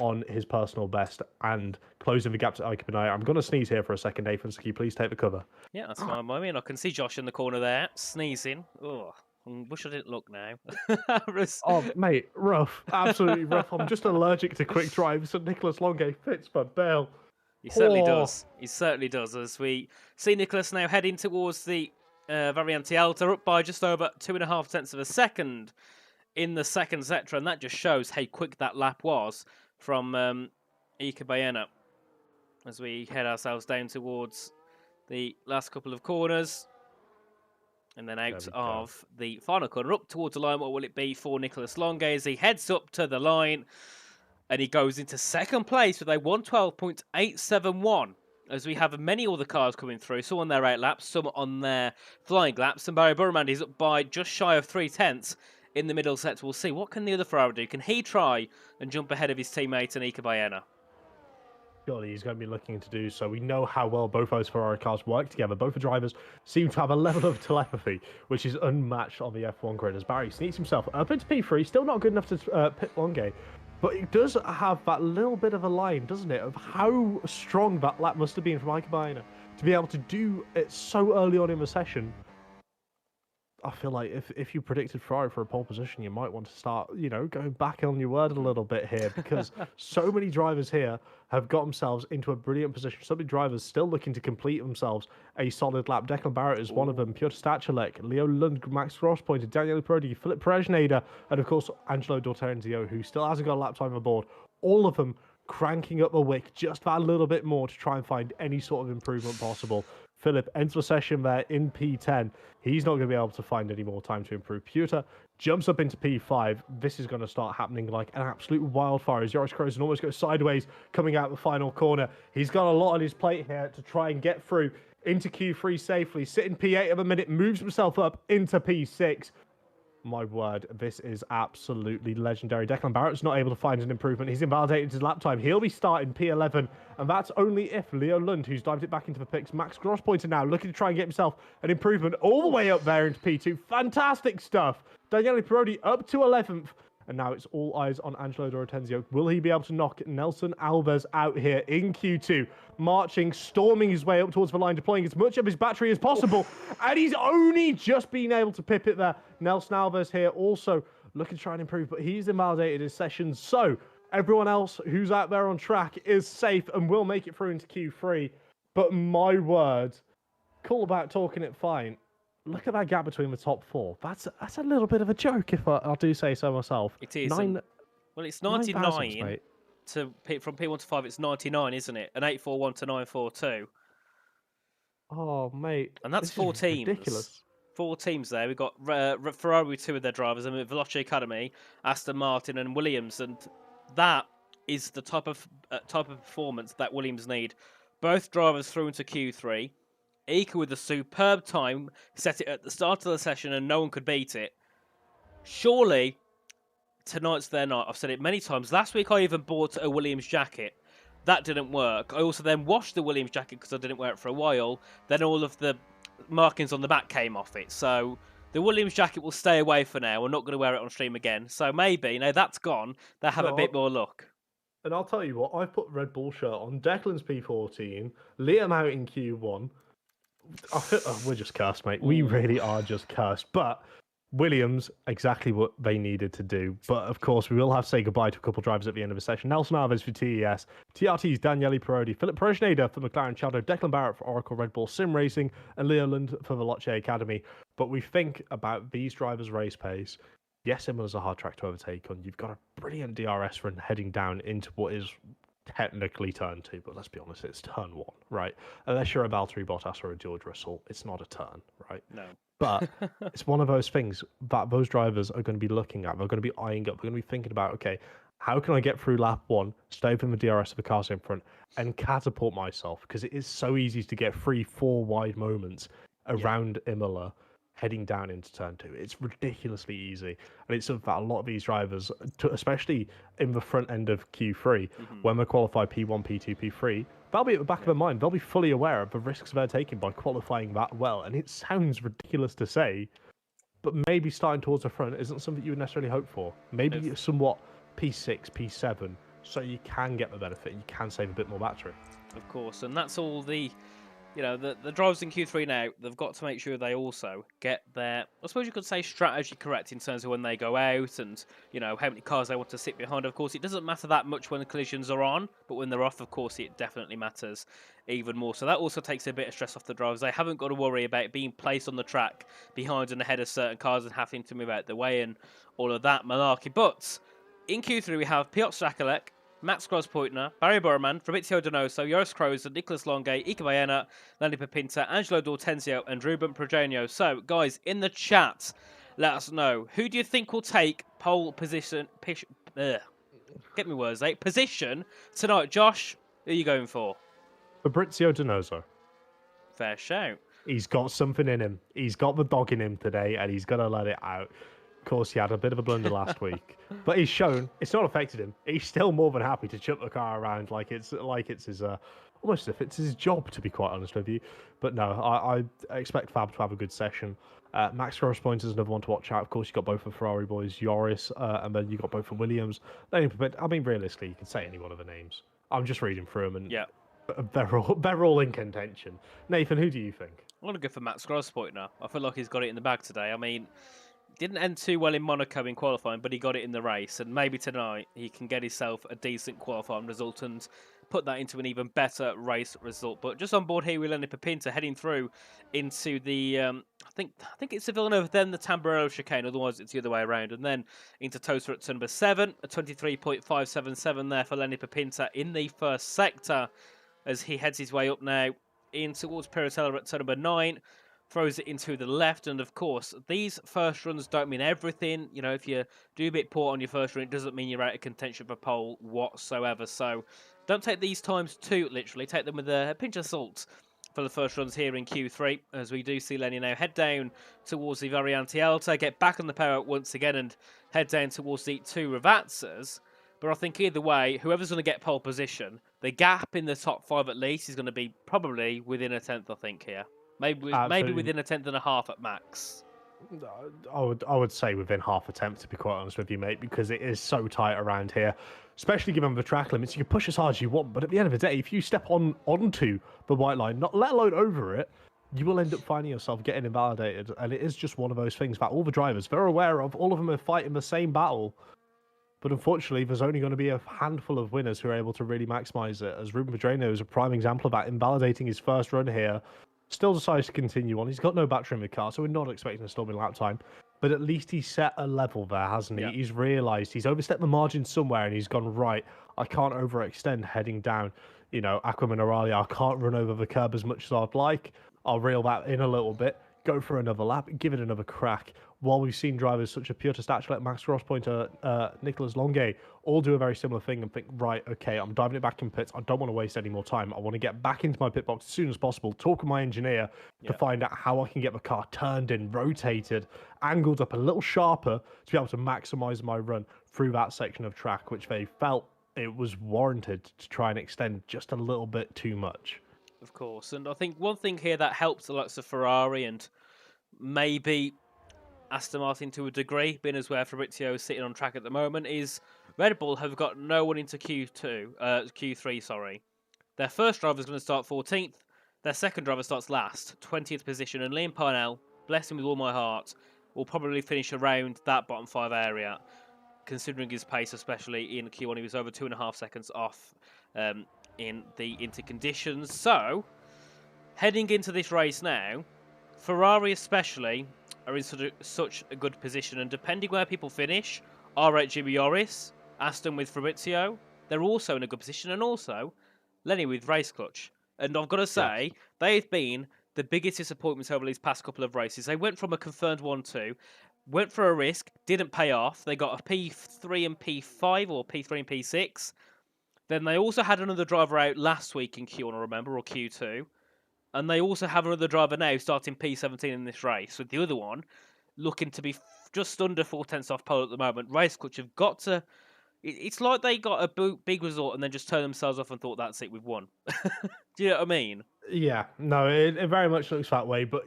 [SPEAKER 5] on his personal best and closing the gap to Iker Benea. I'm going to sneeze here for a second, Nathan, so can you please take the cover?
[SPEAKER 4] Yeah, that's fine by me. And I can see Josh in the corner there, sneezing. Oh, I wish I didn't look now.
[SPEAKER 5] Oh, mate, rough. Absolutely rough. I'm just allergic to quick drives, so Nicolas Longuet fits my bill.
[SPEAKER 4] He certainly does. He certainly does. As we see Nicolas now heading towards the Variante Alta, up by just over 2.5 tenths of a second in the second sector, and that just shows how quick that lap was from Iker Benea. As we head ourselves down towards the last couple of corners, and then out of the final corner, up towards the line. What will it be for Nicolas Longuet as he heads up to the line, and he goes into second place with a 112.871. As we have many other cars coming through, some on their 8 laps, some on their flying laps, and Barry Burman is up by just shy of 3 tenths in the middle sector. We'll see, what can the other Ferrari do? Can he try and jump ahead of his teammate Iker Benea?
[SPEAKER 5] Surely he's going to be looking to do so. We know how well both those Ferrari cars work together. Both the drivers seem to have a level of telepathy which is unmatched on the F1 grid, as Barry sneaks himself up into P3. Still not good enough to pit Longuet. But it does have that little bit of a line, doesn't it, of how strong that lap must have been from Iker Benea to be able to do it so early on in the session. I feel like if you predicted Ferrari for a pole position, you might want to start, going back on your word a little bit here, because so many drivers here have got themselves into a brilliant position. So many drivers still looking to complete themselves a solid lap. Declan Barrett is one of them. Piotr Stachelek, Leo Lund, Max Grosspointer, Daniel Prodi, Philip Prezneda, and of course Angelo Dortenzio, who still hasn't got a lap time aboard. All of them cranking up the wick just that little bit more to try and find any sort of improvement possible. Philip enters the session there in P10. He's not going to be able to find any more time to improve. Pewter jumps up into P5. This is going to start happening like an absolute wildfire as Joris Krozen almost goes sideways coming out the final corner. He's got a lot on his plate here to try and get through into Q3 safely. Sitting P8 at the minute, moves himself up into P6. My word, this is absolutely legendary. Declan Barrett's not able to find an improvement. He's invalidated his lap time. He'll be starting P11, and that's only if Leo Lund, who's dived it back into the picks. Max Grosspointer now looking to try and get himself an improvement all the way up there into P2. Fantastic stuff. Daniele Parodi up to 11th. And now it's all eyes on Angelo Dorotenzio. Will he be able to knock Nelson Alves out here in Q2? Marching, storming his way up towards the line, deploying as much of his battery as possible. And he's only just been able to pip it there. Nelson Alves here also looking to try and improve, but he's invalidated his session. So everyone else who's out there on track is safe and will make it through into Q3. But my word, cool about talking it fine. Look at that gap between the top four. That's a little bit of a joke, if I do say so myself.
[SPEAKER 4] It is. Well, it's
[SPEAKER 5] 99
[SPEAKER 4] 99 from P1 to 5. It's 99, isn't it? And 841 to 942.
[SPEAKER 5] Oh, mate.
[SPEAKER 4] And that's 4 teams.
[SPEAKER 5] Ridiculous.
[SPEAKER 4] 4 teams there. We've got Ferrari with 2 of their drivers, and Veloce Academy, Aston Martin, and Williams. And that is the type of performance that Williams need. Both drivers through into Q3. Ika with a superb time, set it at the start of the session and no one could beat it. Surely, tonight's their night. I've said it many times. Last week I even bought a Williams jacket. That didn't work. I also then washed the Williams jacket because I didn't wear it for a while. Then all of the markings on the back came off it. So the Williams jacket will stay away for now. We're not going to wear it on stream again. So maybe, that's gone. They'll have a bit more luck.
[SPEAKER 5] And I'll tell you what, I've put Red Bull shirt on. Declan's P14. Liam out in Q1. We're just cursed, mate. We really are just cursed. But Williams, exactly what they needed to do. But of course, we will have to say goodbye to a couple of drivers at the end of the session. Nelson Alves for TES, TRT's Daniele Parodi, Philip Prezneda for McLaren Shadow, Declan Barrett for Oracle Red Bull Sim Racing, and Leo Lund for Veloce Academy. But we think about these drivers' race pace. Yes, Imola's a hard track to overtake on. You've got a brilliant DRS run heading down into what is technically turn 2, but let's be honest, it's turn 1, right? Unless you're a Valtteri Bottas or a George Russell, it's not a turn, right?
[SPEAKER 4] No.
[SPEAKER 5] But it's one of those things that those drivers are going to be looking at. They're going to be eyeing up. They're going to be thinking about, okay, how can I get through lap 1, stay within the DRS of the cars in front, and catapult myself? Because it is so easy to get 3-4 wide moments around Imola heading down into turn 2. It's ridiculously easy. And it's something that a lot of these drivers, especially in the front end of Q3, when they qualify P1, P2, P3, they'll be at the back of their mind. They'll be fully aware of the risks they're taking by qualifying that well. And it sounds ridiculous to say, but maybe starting towards the front isn't something you would necessarily hope for. Maybe somewhat P6, P7, so you can get the benefit. You can save a bit more battery.
[SPEAKER 4] Of course, and that's all the drivers in Q3 now, they've got to make sure they also get their, I suppose you could say, strategy correct in terms of when they go out and, how many cars they want to sit behind. Of course, it doesn't matter that much when the collisions are on, but when they're off, of course, it definitely matters even more. So that also takes a bit of stress off the drivers. They haven't got to worry about being placed on the track behind and ahead of certain cars and having to move out the way and all of that malarkey. But in Q3, we have Piotr Strakelek, Max Grosspointner, Barry Burman, Fabrizio Donoso, Joris Kroes, Nicholas Longe, Ika Baena, Landy Pepinta, Angelo Dortenzio, and Ruben Progenio. So, guys, in the chat, let us know, who do you think will take pole position, get me words, position tonight? Josh, who are you going for?
[SPEAKER 5] Fabrizio Donoso.
[SPEAKER 4] Fair shout.
[SPEAKER 5] He's got something in him. He's got the dog in him today, and he's going to let it out. Of course, he had a bit of a blunder last week, but he's shown it's not affected him. He's still more than happy to chuck the car around like it's his almost as if it's his job, to be quite honest with you. But no, I expect Fab to have a good session. Max Grosspoint is another one to watch out. Of course, you got both the Ferrari boys, Joris, and then you got both the Williams. I mean, realistically, you can say any one of the names. I'm just reading through them, and they're all in contention. Nathan, who do you think?
[SPEAKER 4] I want to go for Max Grossport now. I feel like he's got it in the bag today. I mean, didn't end too well in Monaco in qualifying, but he got it in the race. And maybe tonight he can get himself a decent qualifying result and put that into an even better race result. But just on board here with Lenny Papinta heading through into the, I think it's the Villeneuve, then the Tamburello chicane. Otherwise, it's the other way around. And then into Tosa at turn number 7, a 23.577 there for Lenny Papinta in the first sector as he heads his way up now in towards Piratella at turn number 9, throws it into the left, and of course, these first runs don't mean everything. You know, if you do a bit poor on your first run, it doesn't mean you're out of contention for pole whatsoever. So don't take these times too literally. Take them with a pinch of salt for the first runs here in Q3, as we do see Lenny now head down towards the Variante Alta, get back on the power once again, and head down towards the 2 Ravazzas. But I think either way, whoever's going to get pole position, the gap in the top 5 at least is going to be probably within a tenth, I think, here. Maybe within a tenth and a half at max.
[SPEAKER 5] I would say within half a tenth, to be quite honest with you, mate, because it is so tight around here, especially given the track limits. You can push as hard as you want, but at the end of the day, if you step onto the white line, not let alone over it, you will end up finding yourself getting invalidated. And it is just one of those things that all the drivers, they're aware of. All of them are fighting the same battle. But unfortunately, there's only going to be a handful of winners who are able to really maximise it, as Ruben Pedreno is a prime example of that, invalidating his first run here. Still decides to continue on. He's got no battery in the car, so we're not expecting a storming lap time. But at least he's set a level there, hasn't he? Yeah. He's realised he's overstepped the margin somewhere, and he's gone, right, I can't overextend heading down, Aqua Mineralia. I can't run over the curb as much as I'd like. I'll reel that in a little bit, go for another lap, give it another crack. While we've seen drivers such as Piotr Stachel, like Max Grossport, Nicolas Longuet, all do a very similar thing and think, right, okay, I'm driving it back in pits. I don't want to waste any more time. I want to get back into my pit box as soon as possible, talk with my engineer to find out how I can get the car turned in, rotated, angled up a little sharper to be able to maximise my run through that section of track, which they felt it was warranted to try and extend just a little bit too much.
[SPEAKER 4] Of course, and I think one thing here that helps the likes of Ferrari and maybe Aston Martin to a degree, being as where Fabrizio is sitting on track at the moment, is Red Bull have got no one into Q3, sorry. Their first driver is going to start 14th. Their second driver starts last, 20th position, and Liam Parnell, bless him with all my heart, will probably finish around that bottom 5 area, considering his pace, especially in Q1. He was over 2.5 seconds off in the interconditions. So, heading into this race now, Ferrari especially are in such a good position, and depending where people finish, R8 Jimmy Yoris, Aston with Fabrizio, they're also in a good position, and also Lenny with Race Clutch. And I've got to say, they've been the biggest disappointments over these past couple of races. They went from a confirmed 1-2, went for a risk, didn't pay off. They got a P3 and P5, or P3 and P6. Then they also had another driver out last week in Q1, I remember, or Q2. And they also have another driver now starting P17 in this race, with the other one looking to be just under 4 tenths off pole at the moment. Race Clutch have got to... It's like they got a big result and then just turned themselves off and thought, that's it, we've won. Do you know what I mean?
[SPEAKER 5] Yeah, no, it very much looks that way, but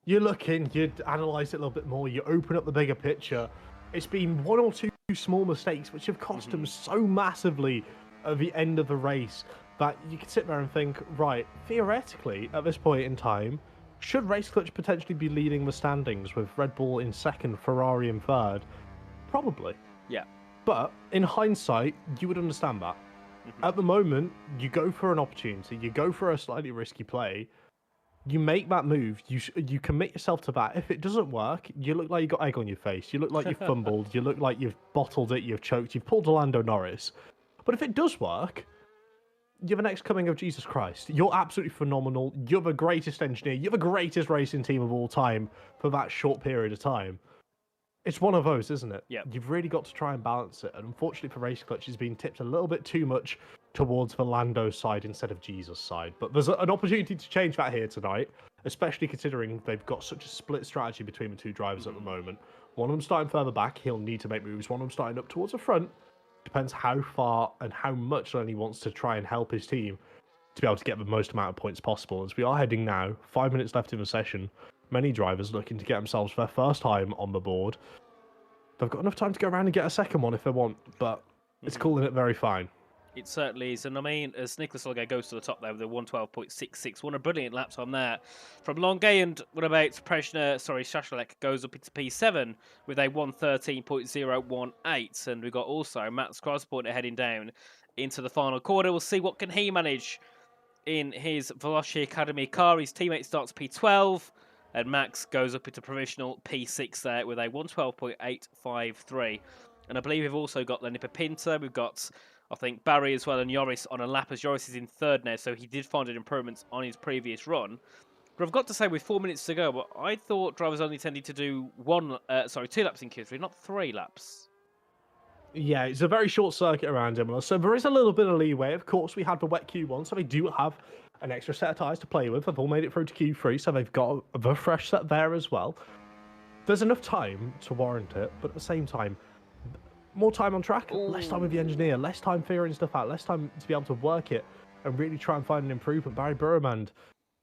[SPEAKER 5] you look in, you analyse it a little bit more, you open up the bigger picture. It's been 1 or 2 small mistakes which have cost them so massively at the end of the race, that you could sit there and think, right, theoretically, at this point in time, should Race Clutch potentially be leading the standings with Red Bull in second, Ferrari in third? Probably.
[SPEAKER 4] Yeah.
[SPEAKER 5] But in hindsight, you would understand that. At the moment, you go for an opportunity, you go for a slightly risky play, you make that move, you commit yourself to that. If it doesn't work, you look like you got egg on your face, you look like you've fumbled, you look like you've bottled it, you've choked, you've pulled a Lando Norris. But if it does work, you're the next coming of Jesus Christ. You're absolutely phenomenal. You're the greatest engineer. You're the greatest racing team of all time for that short period of time. It's one of those, isn't it?
[SPEAKER 4] Yeah.
[SPEAKER 5] You've really got to try and balance it. And unfortunately for Race Clutch, it's been tipped a little bit too much towards the Lando side instead of Jesus' side. But there's an opportunity to change that here tonight, especially considering they've got such a split strategy between the 2 drivers at the moment. One of them starting further back, he'll need to make moves. One of them starting up towards the front. Depends how far and how much Lenny wants to try and help his team to be able to get the most amount of points possible. As we are heading now, 5 minutes left in the session, many drivers looking to get themselves their first time on the board. They've got enough time to go around and get a second one if they want, but it's calling it very fine.
[SPEAKER 4] It certainly is. And I mean, as Nicholas Olgay goes to the top there with a 112.66, won a brilliant lap time there from Longay. And what about Shashalek goes up into P7 with a 113.018. And we've got also Matt's Crosspointer heading down into the final quarter. We'll see what can he manage in his Velocity Academy car. His teammate starts P12. And Max goes up into provisional P6 there with a 112.853. And I believe we've also got Lenipa Pinto. We've got, I think, Barry as well and Joris on a lap, as Joris is in third now, so he did find an improvement on his previous run. But I've got to say, with 4 minutes to go, but I thought drivers only tended to do 2 laps in Q3, not 3 laps.
[SPEAKER 5] Yeah, it's a very short circuit around Imola, so there is a little bit of leeway. Of course, we had the wet Q1, so they do have an extra set of tyres to play with. They've all made it through to Q3, so they've got the fresh set there as well. There's enough time to warrant it, but at the same time, more time on track, less time with the engineer, less time figuring stuff out, less time to be able to work it and really try and find an improvement. Barry Burrowman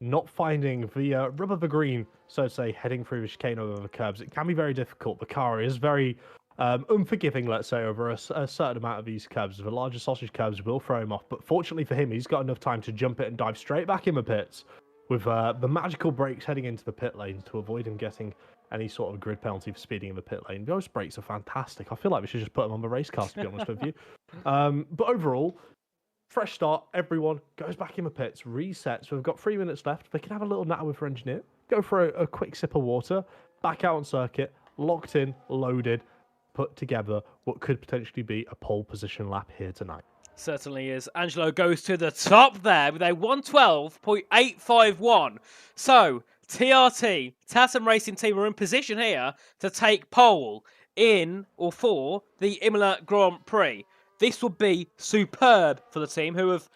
[SPEAKER 5] not finding the rub of the green, so to say, heading through the chicane over the curbs. It can be very difficult. The car is very unforgiving, let's say, over a certain amount of these curbs. The larger sausage curbs will throw him off, but fortunately for him, he's got enough time to jump it and dive straight back in the pits with the magical brakes heading into the pit lanes to avoid him getting any sort of grid penalty for speeding in the pit lane. Those brakes are fantastic. I feel like we should just put them on the race car, to be honest with you. But overall, fresh start. Everyone goes back in the pits, resets. We've got 3 minutes left. They can have a little natter with their engineer, go for a quick sip of water, back out on circuit, locked in, loaded, put together what could potentially be a pole position lap here tonight.
[SPEAKER 4] Certainly is. Angelo goes to the top there with a 112.851. So, TRT, Tassim Racing Team, are in position here to take pole in or for the Imola Grand Prix. This would be superb for the team, who have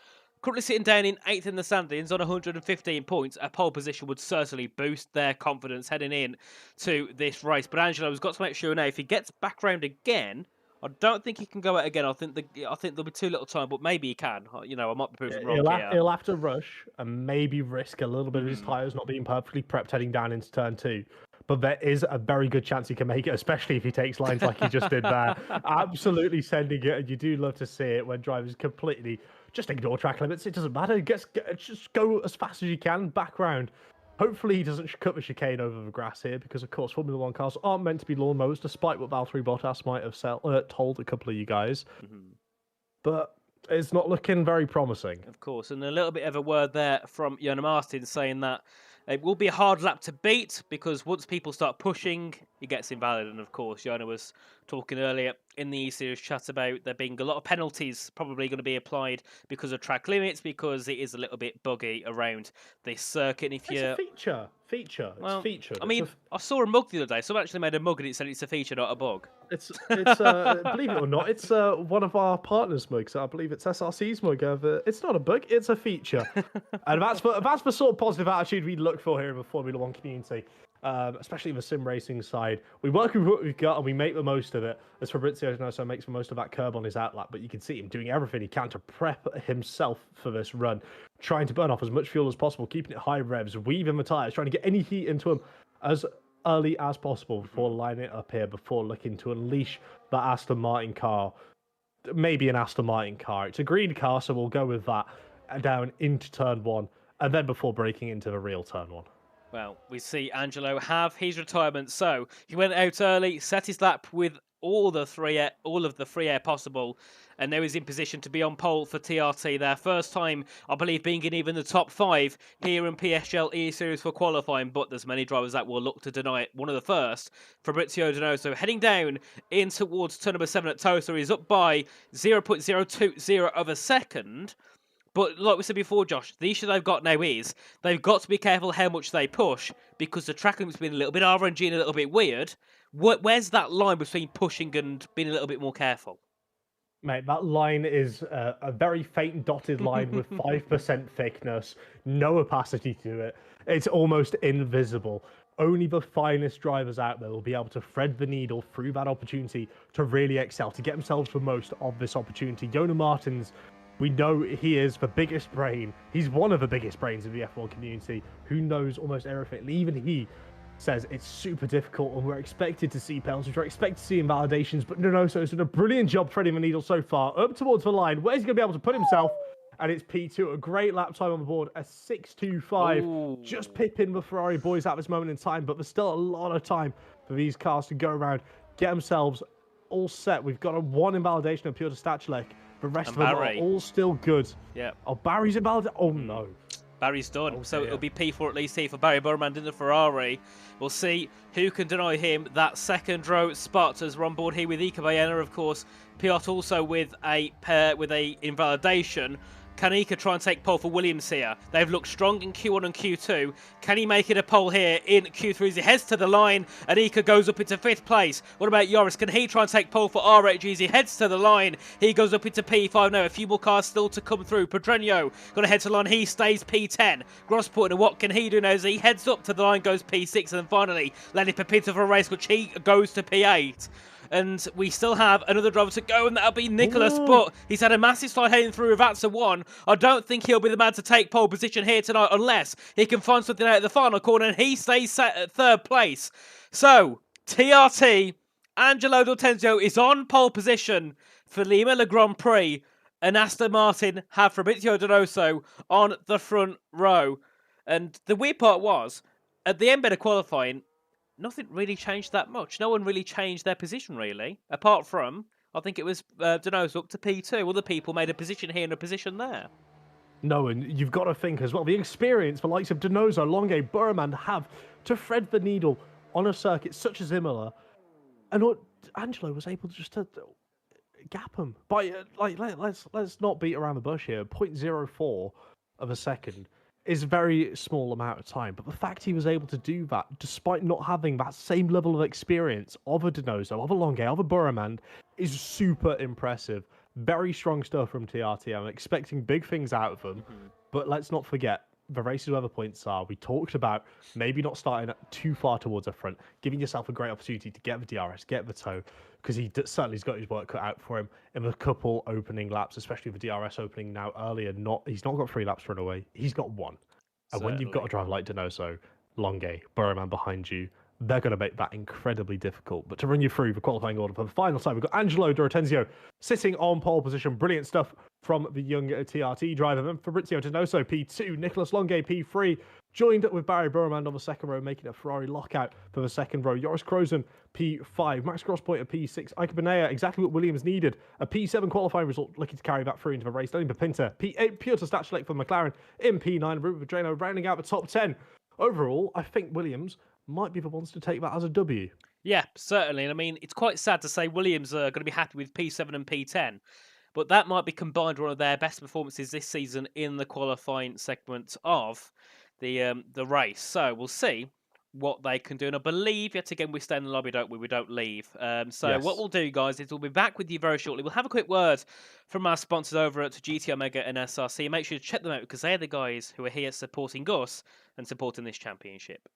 [SPEAKER 4] currently sitting down in 8th in the standings on 115 points. A pole position would certainly boost their confidence heading in to this race. But Angelo has got to make sure now, if he gets back round again, I don't think he can go out again. I think there'll be too little time, but maybe he can. You know, I might be proven wrong here.
[SPEAKER 5] He'll have to rush and maybe risk a little bit of his tyres not being perfectly prepped heading down into turn 2. But there is a very good chance he can make it, especially if he takes lines like he just did there. Absolutely sending it, and you do love to see it when drivers completely just ignore track limits. It doesn't matter. Just go as fast as you can, back round. Hopefully he doesn't cut the chicane over the grass here, because of course Formula 1 cars aren't meant to be lawnmowers, despite what Valtteri Bottas might have told a couple of you guys. But it's not looking very promising.
[SPEAKER 4] Of course, and a little bit of a word there from Jona Martin saying that it will be a hard lap to beat, because once people start pushing, it gets invalid. And of course, Jona was talking earlier in the E-Series chat about there being a lot of penalties probably going to be applied because of track limits, because it is a little bit buggy around this circuit. And if
[SPEAKER 5] It's a feature. It's featured.
[SPEAKER 4] I mean, I saw a mug the other day. Someone actually made a mug and it said it's a feature, not a bug.
[SPEAKER 5] It's believe it or not, it's one of our partners' mugs. I believe it's SRC's mug. It's not a bug, it's a feature. And that's the sort of positive attitude we look for here in the Formula 1 community. Especially in the sim racing side. We work with what we've got and we make the most of it. As Fabrizio Donoso makes the most of that curb on his outlap, but you can see him doing everything he can to prep himself for this run, trying to burn off as much fuel as possible, keeping it high revs, weaving the tyres, trying to get any heat into him as early as possible before lining it up here, before looking to unleash that Aston Martin car. Maybe an Aston Martin car. It's a green car, so we'll go with that, down into turn 1, and then before breaking into the real turn 1.
[SPEAKER 4] Well, we see Angelo have his retirement. So he went out early, set his lap with all of the free air possible, and now he's in position to be on pole for TRT. Their first time, I believe, being in even the top 5 here in PSGL E-Series for qualifying, but there's many drivers that will look to deny it. One of the first, Fabrizio Donoso, heading down in towards turn number 7 at Tosa. He's up by 0.020 of a second. But like we said before, Josh, the issue they've got now is they've got to be careful how much they push, because the track limit's been a little bit RNG and a little bit weird. Where's that line between pushing and being a little bit more careful?
[SPEAKER 5] Mate, that line is a very faint dotted line with 5% thickness, no opacity to it. It's almost invisible. Only the finest drivers out there will be able to thread the needle through that opportunity to really excel, to get themselves the most of this opportunity. Jona Martins, we know he is the biggest brain. He's one of the biggest brains in the F1 community who knows almost everything. And even he says it's super difficult and we're expected to see penalties, we're expected to see invalidations, but Donoso's done a brilliant job threading the needle so far, up towards the line. Where's he going to be able to put himself? And it's P2, a great lap time on the board, a 6.25.
[SPEAKER 4] Ooh.
[SPEAKER 5] Just pipping the Ferrari boys at this moment in time, but there's still a lot of time for these cars to go around, get themselves all set. We've got a one invalidation of Piotr Stachelek. The rest
[SPEAKER 4] And
[SPEAKER 5] of them
[SPEAKER 4] Barry.
[SPEAKER 5] are all still good.
[SPEAKER 4] Yeah.
[SPEAKER 5] Oh, Barry's invalidated. Oh, no.
[SPEAKER 4] Barry's done,
[SPEAKER 5] Oh,
[SPEAKER 4] so
[SPEAKER 5] dear.
[SPEAKER 4] it'll be P4 at least here for Barry Burman in the Ferrari. We'll see who can deny him that second row spot as we're on board here with Ika Bayena, of course. Piotr also with a invalidation. Can Ika try and take pole for Williams here? They've looked strong in Q1 and Q2. Can he make it a pole here in Q3 as he heads to the line and Ika goes up into 5th place? What about Joris? Can he try and take pole for RHG as he heads to the line? He goes up into P5 now. A few more cars still to come through. Pedreño got to head to the line. He stays P10. Grossport, and what can he do now as he heads up to the line, goes P6, and then finally Lenny Pepito for a race, which he goes to P8. And we still have another driver to go, and that'll be Nicholas. But he's had a massive slide heading through Vatsa 1. I don't think he'll be the man to take pole position here tonight unless he can find something out at the final corner, and he stays set at 3rd place. So, TRT, Angelo D'Ortenzio is on pole position for the Imola Grand Prix, and Aston Martin have Fabrizio Donoso on the front row. And the weird part was, at the end bit of qualifying, nothing really changed that much. No one really changed their position, really. Apart from, I think it was Donoso up to P2. Other people made a position here and a position there.
[SPEAKER 5] No, and you've got to think as well, the experience the likes of Donoso, Longe, Burman have to thread the needle on a circuit such as Imola. And what Angelo was able to just to gap him. By, let's not beat around the bush here. 0.04 of a second is a very small amount of time, but the fact he was able to do that despite not having that same level of experience of a Donoso, of a Longe, of a Burman is super impressive. Very strong stuff from TRT. I'm expecting big things out of them, but let's not forget the races where the points are. We talked about maybe not starting too far towards the front, giving yourself a great opportunity to get the DRS, get the toe, because he certainly has got his work cut out for him in a couple opening laps, especially the DRS opening now earlier. He's not got 3 laps run away. He's got 1. And when you've got a driver like Donoso, Longe, Burman behind you, they're going to make that incredibly difficult. But to run you through the qualifying order for the final time, we've got Angelo D'Ortenzio sitting on pole position. Brilliant stuff from the young TRT driver. Then Fabrizio Donoso, P2. Nicholas Longe, P3. Joined up with Barry Burman on the second row, making a Ferrari lockout for the second row. Joris Krozen, P5. Max Grossport, a P6. Ika Benea, exactly what Williams needed. A P7 qualifying result, looking to carry that through into the race. Lenny Pepinta, P8. Piotr Stachelek for McLaren in P9. Ruben Pedreño rounding out the top 10. Overall, I think Williams might be the ones to take that as a W.
[SPEAKER 4] Yeah, certainly. And I mean, it's quite sad to say Williams are going to be happy with P7 and P10, but that might be combined one of their best performances this season in the qualifying segment of the race. So we'll see what they can do. And I believe, yet again, we stay in the lobby, don't we? We don't leave. So
[SPEAKER 5] Yes.
[SPEAKER 4] what we'll do, guys, is we'll be back with you very shortly. We'll have a quick word from our sponsors over at GT Omega and SRC. Make sure to check them out because they're the guys who are here supporting us and supporting this championship.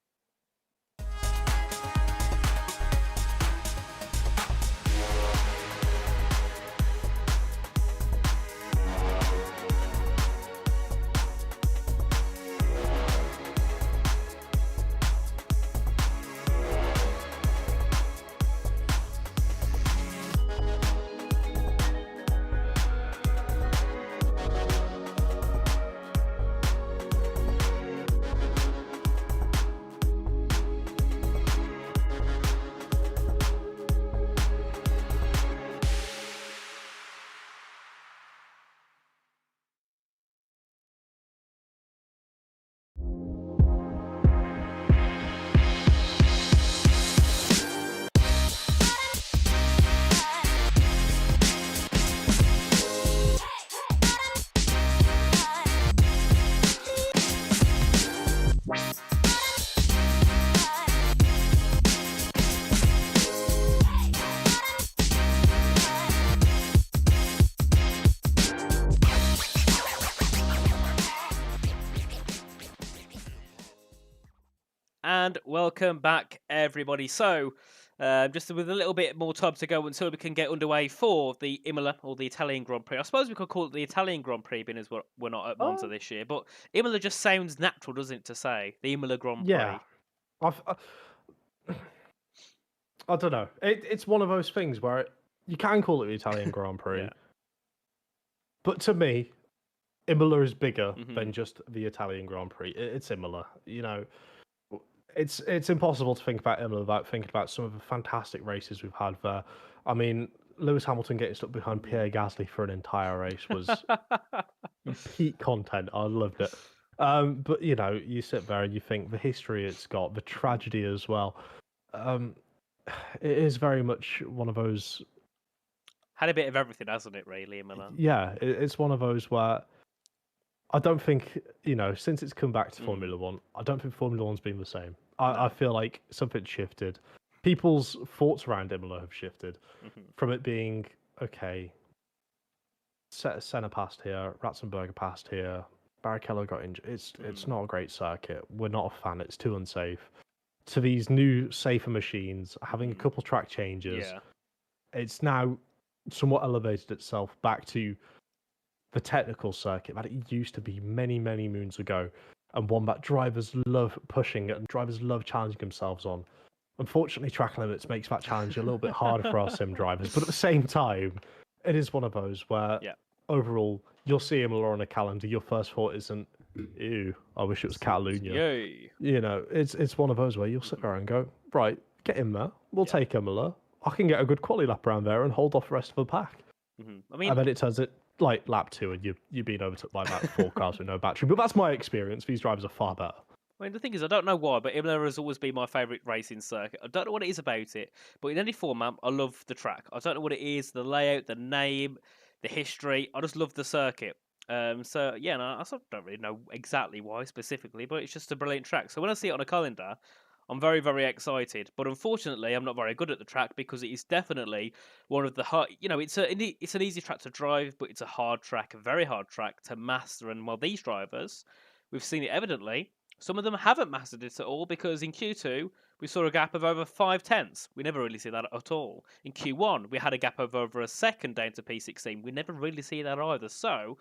[SPEAKER 4] And welcome back, everybody. So, just with a little bit more time to go until we can get underway for the Imola or the Italian Grand Prix. I suppose we could call it the Italian Grand Prix, being as we're not at Monza this year. But Imola just sounds natural, doesn't it, to say the Imola Grand Prix?
[SPEAKER 5] Yeah. I don't know. It's one of those things where you can call it the Italian Grand Prix,
[SPEAKER 4] Yeah.
[SPEAKER 5] but to me, Imola is bigger
[SPEAKER 4] Mhm.
[SPEAKER 5] than just the Italian Grand Prix. It's Imola. You know, it's impossible to think about Imola without thinking about some of the fantastic races we've had there. I mean, Lewis Hamilton getting stuck behind Pierre Gasly for an entire race was peak content. I loved it. But you know, you sit there and you think the history it's got, the tragedy as well. It is very much one of those.
[SPEAKER 4] Had a bit of everything, hasn't it? Really, Imola.
[SPEAKER 5] Yeah, it's one of those where I don't think, you know, since it's come back to Formula One, I don't think Formula One's been the same. I feel like something shifted. People's thoughts around Imola have shifted from it being okay. Senna passed here, Ratzenberger passed here, Barrichello got injured. It's not a great circuit. We're not a fan. It's too unsafe. To these new safer machines, having a couple track changes,
[SPEAKER 4] Yeah.
[SPEAKER 5] it's now somewhat elevated itself back to the technical circuit that it used to be many, many moons ago, and one that drivers love pushing and drivers love challenging themselves on. Unfortunately, track limits makes that challenge a little bit harder for our sim drivers, but at the same time, it is one of those where overall you'll see Imola on a calendar. Your first thought isn't, "Ew, I wish it was Catalunya."
[SPEAKER 4] Yay.
[SPEAKER 5] You know, it's one of those where you'll sit there and go, "Right, get in there. We'll take Imola. I can get a good quality lap around there and hold off the rest of the pack."
[SPEAKER 4] I mean,
[SPEAKER 5] And then it turns it like lap 2 and you're being overtook by about 4 cars with no battery. But that's my experience. These drivers are far better.
[SPEAKER 4] I mean, the thing is, I don't know why, but Imola has always been my favourite racing circuit. I don't know what it is about it, but in any format, I love the track. I don't know what it is, the layout, the name, the history. I just love the circuit. So yeah, no, I sort of don't really know exactly why specifically, but it's just a brilliant track. So when I see it on a calendar, I'm very, very excited. But unfortunately, I'm not very good at the track because it is definitely one of the hard. You know, it's an easy track to drive, but it's a hard track, a very hard track to master. And while these drivers, we've seen it evidently. Some of them haven't mastered it at all because in Q2 we saw a gap of over 5 tenths. We never really see that at all. In Q1 we had a gap of over a second down to P16. We never really see that either. So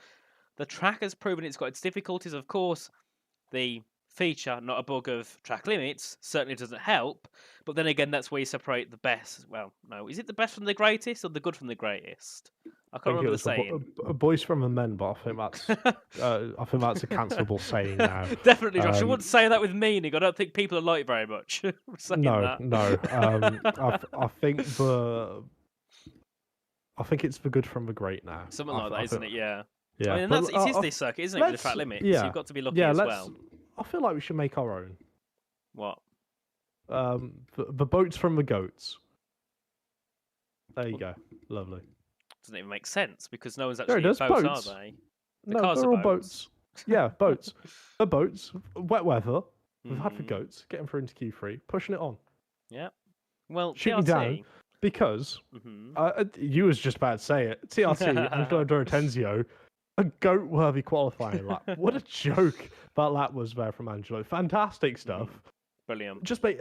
[SPEAKER 4] the track has proven it's got its difficulties. Of course, the feature, not a bug of track limits, certainly doesn't help. But then again, that's where you separate the best. Well, no, is it the best from the greatest or the good from the greatest? I can't remember the saying.
[SPEAKER 5] Boys from the men, but I think that's a cancelable saying now.
[SPEAKER 4] Definitely, Josh. I wouldn't say that with meaning. I don't think people are like it very much.
[SPEAKER 5] No. I think it's the good from the great now.
[SPEAKER 4] Something like that, isn't it? Yeah.
[SPEAKER 5] Yeah.
[SPEAKER 4] I mean, it is this circuit, isn't it? With the track limits.
[SPEAKER 5] Yeah.
[SPEAKER 4] You've got to be lucky as well.
[SPEAKER 5] I feel like we should make our own.
[SPEAKER 4] What?
[SPEAKER 5] The boats from the goats. There you go. Lovely.
[SPEAKER 4] Doesn't even make sense because no one's
[SPEAKER 5] There
[SPEAKER 4] actually
[SPEAKER 5] it is,
[SPEAKER 4] boats,
[SPEAKER 5] boats.
[SPEAKER 4] are they?
[SPEAKER 5] No,
[SPEAKER 4] cars
[SPEAKER 5] they're
[SPEAKER 4] are
[SPEAKER 5] all boats. Yeah, boats. The boats. Wet weather. We've had for
[SPEAKER 4] Mm.
[SPEAKER 5] goats. Getting through into Q3. Pushing it on.
[SPEAKER 4] Yeah. Well,
[SPEAKER 5] Shoot me down.
[SPEAKER 4] TRT.
[SPEAKER 5] Because
[SPEAKER 4] Mhm.
[SPEAKER 5] you was just about to say it. TRT, Angelo Dorotenzio, a goat-worthy qualifying lap. What a joke that lap was there from Angelo. Fantastic stuff.
[SPEAKER 4] Brilliant.
[SPEAKER 5] Just make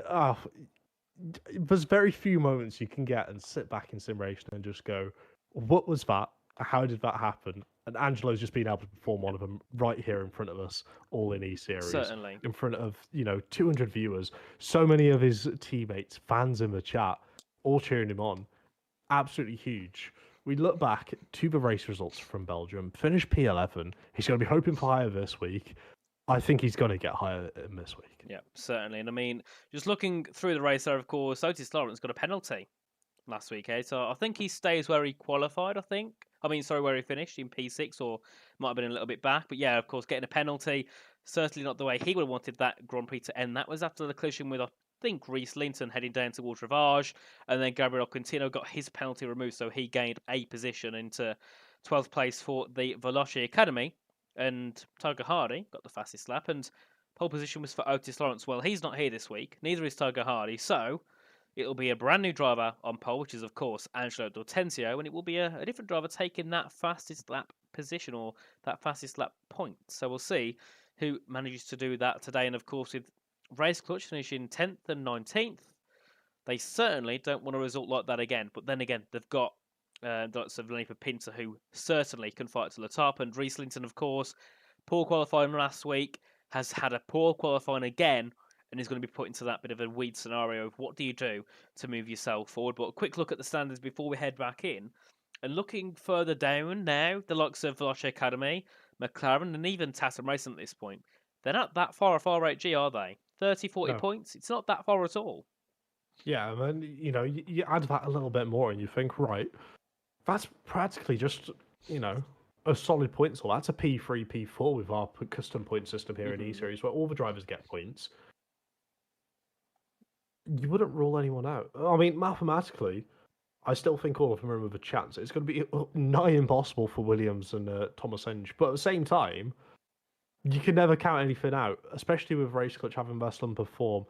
[SPEAKER 5] there's very few moments you can get and sit back in simulation and just go, what was that? How did that happen? And Angelo's just been able to perform one of them right here in front of us, all in E-Series.
[SPEAKER 4] Certainly.
[SPEAKER 5] In front of, 200 viewers. So many of his teammates, fans in the chat, all cheering him on. Absolutely huge. We look back to the race results from Belgium. Finished P11. He's going to be hoping for higher this week. I think he's going to get higher in this week.
[SPEAKER 4] Yeah, certainly. And I mean, just looking through the race there, of course, Otis Lawrence got a penalty last week, so I think he stays where he qualified, where he finished in P6, or might have been a little bit back. But yeah, of course, getting a penalty, certainly not the way he would have wanted that Grand Prix to end. That was after the collision with, I think, Reece Linton heading down towards Rivage, and then Gabriel Quintino got his penalty removed, so he gained a position into 12th place for the Veloci Academy, and Tiger Hardy got the fastest lap, and pole position was for Otis Lawrence. Well, he's not here this week, neither is Tiger Hardy, so it'll be a brand new driver on pole, which is, of course, Angelo Dortenzio, and it will be a different driver taking that fastest lap position or that fastest lap point. So we'll see who manages to do that today. And, of course, with Race Clutch finishing 10th and 19th, they certainly don't want a result like that again. But then again, they've got the likes of Lanipa Pinter, who certainly can fight to the top. And Reece Linton, of course, poor qualifying last week, has had a poor qualifying again. and is going to be put into that bit of a weed scenario of what do you do to move yourself forward. But a quick look at the standings before we head back in. And looking further down now, the likes of Veloce Academy, McLaren, and even Tatum Racing at this point, they're not that far out G, are they? 30, 40
[SPEAKER 5] No.
[SPEAKER 4] points? It's not that far at all.
[SPEAKER 5] Yeah, and then, you add that a little bit more and you think, right, that's practically just, a solid point. So that's a P3, P4 with our custom point system here in E-Series where all the drivers get points. You wouldn't rule anyone out. I mean, mathematically, I still think all of them are with a chance. It's going to be nigh impossible for Williams and Thomas Enge. But at the same time, you can never count anything out, especially with Race Clutch having Vestlund perform.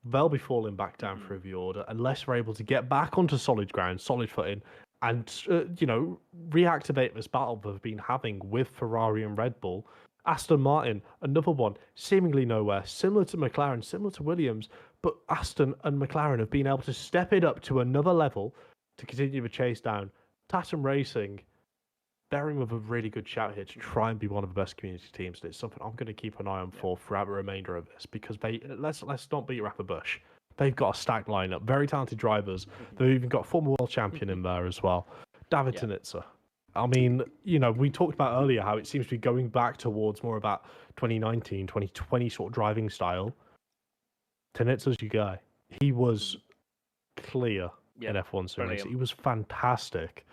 [SPEAKER 5] They'll be falling back down through the order unless we're able to get back onto solid ground, solid footing, and, reactivate this battle they've been having with Ferrari and Red Bull. Aston Martin, another one, seemingly nowhere, similar to McLaren, similar to Williams, but Aston and McLaren have been able to step it up to another level to continue the chase down. Tatum Racing, they're in with a really good shout here to try and be one of the best community teams. And it's something I'm going to keep an eye on for throughout the remainder of this because let's not beat around the bush. They've got a stacked lineup, very talented drivers. They've even got a former world champion in there as well, David Tanitsa. I mean, we talked about earlier how it seems to be going back towards more about 2019, 2020 sort of driving style. Tanitsa's your guy. He was clear in F1 series. He was fantastic.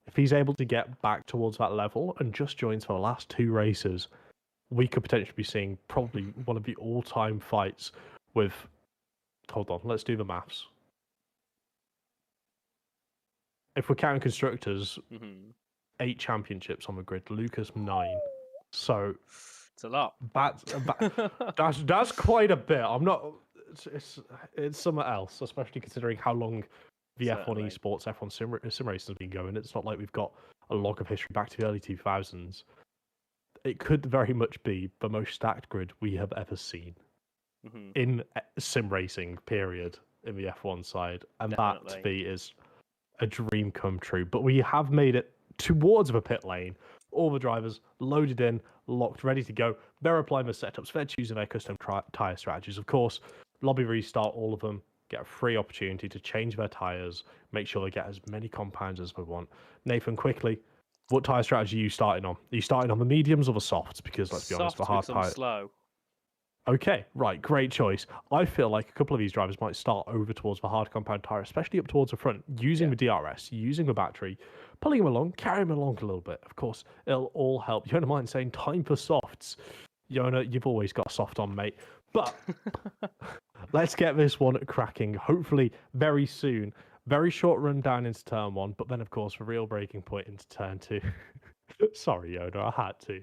[SPEAKER 5] If he's able to get back towards that level and just joins for the last 2 races, we could potentially be seeing probably one of the all-time fights with... Hold on, let's do the maths. If we're counting constructors, 8 championships on the grid, Lucas 9. So
[SPEAKER 4] it's a lot.
[SPEAKER 5] That's quite a bit. I'm not... It's somewhere else, especially considering how long the F1 esports, F1 sim racing has been going. It's not like we've got a log of history back to the early 2000s. It could very much be the most stacked grid we have ever seen in sim racing, period, in the F1 side. And that, to me, is a dream come true. But we have made it towards the pit lane. All the drivers loaded in, locked, ready to go. They're applying the setups. They're choosing their custom tyre strategies. Of course, lobby restart, all of them get a free opportunity to change their tyres, make sure they get as many compounds as they want. Nathan, quickly, what tyre strategy are you starting on? Are you starting on the mediums or the softs? Because let's be honest, the hard tyre...
[SPEAKER 4] slow.
[SPEAKER 5] Okay, right, great choice. I feel like a couple of these drivers might start over towards the hard compound tyre, especially up towards the front, using the DRS, using the battery, pulling them along, carrying them along a little bit. Of course, it'll all help. You don't mind saying time for softs. Yona, you've always got a soft on, mate. But let's get this one cracking, hopefully very soon. Very short run down into turn 1, but then, of course, the real breaking point into turn 2. Sorry, Yoda, I had to.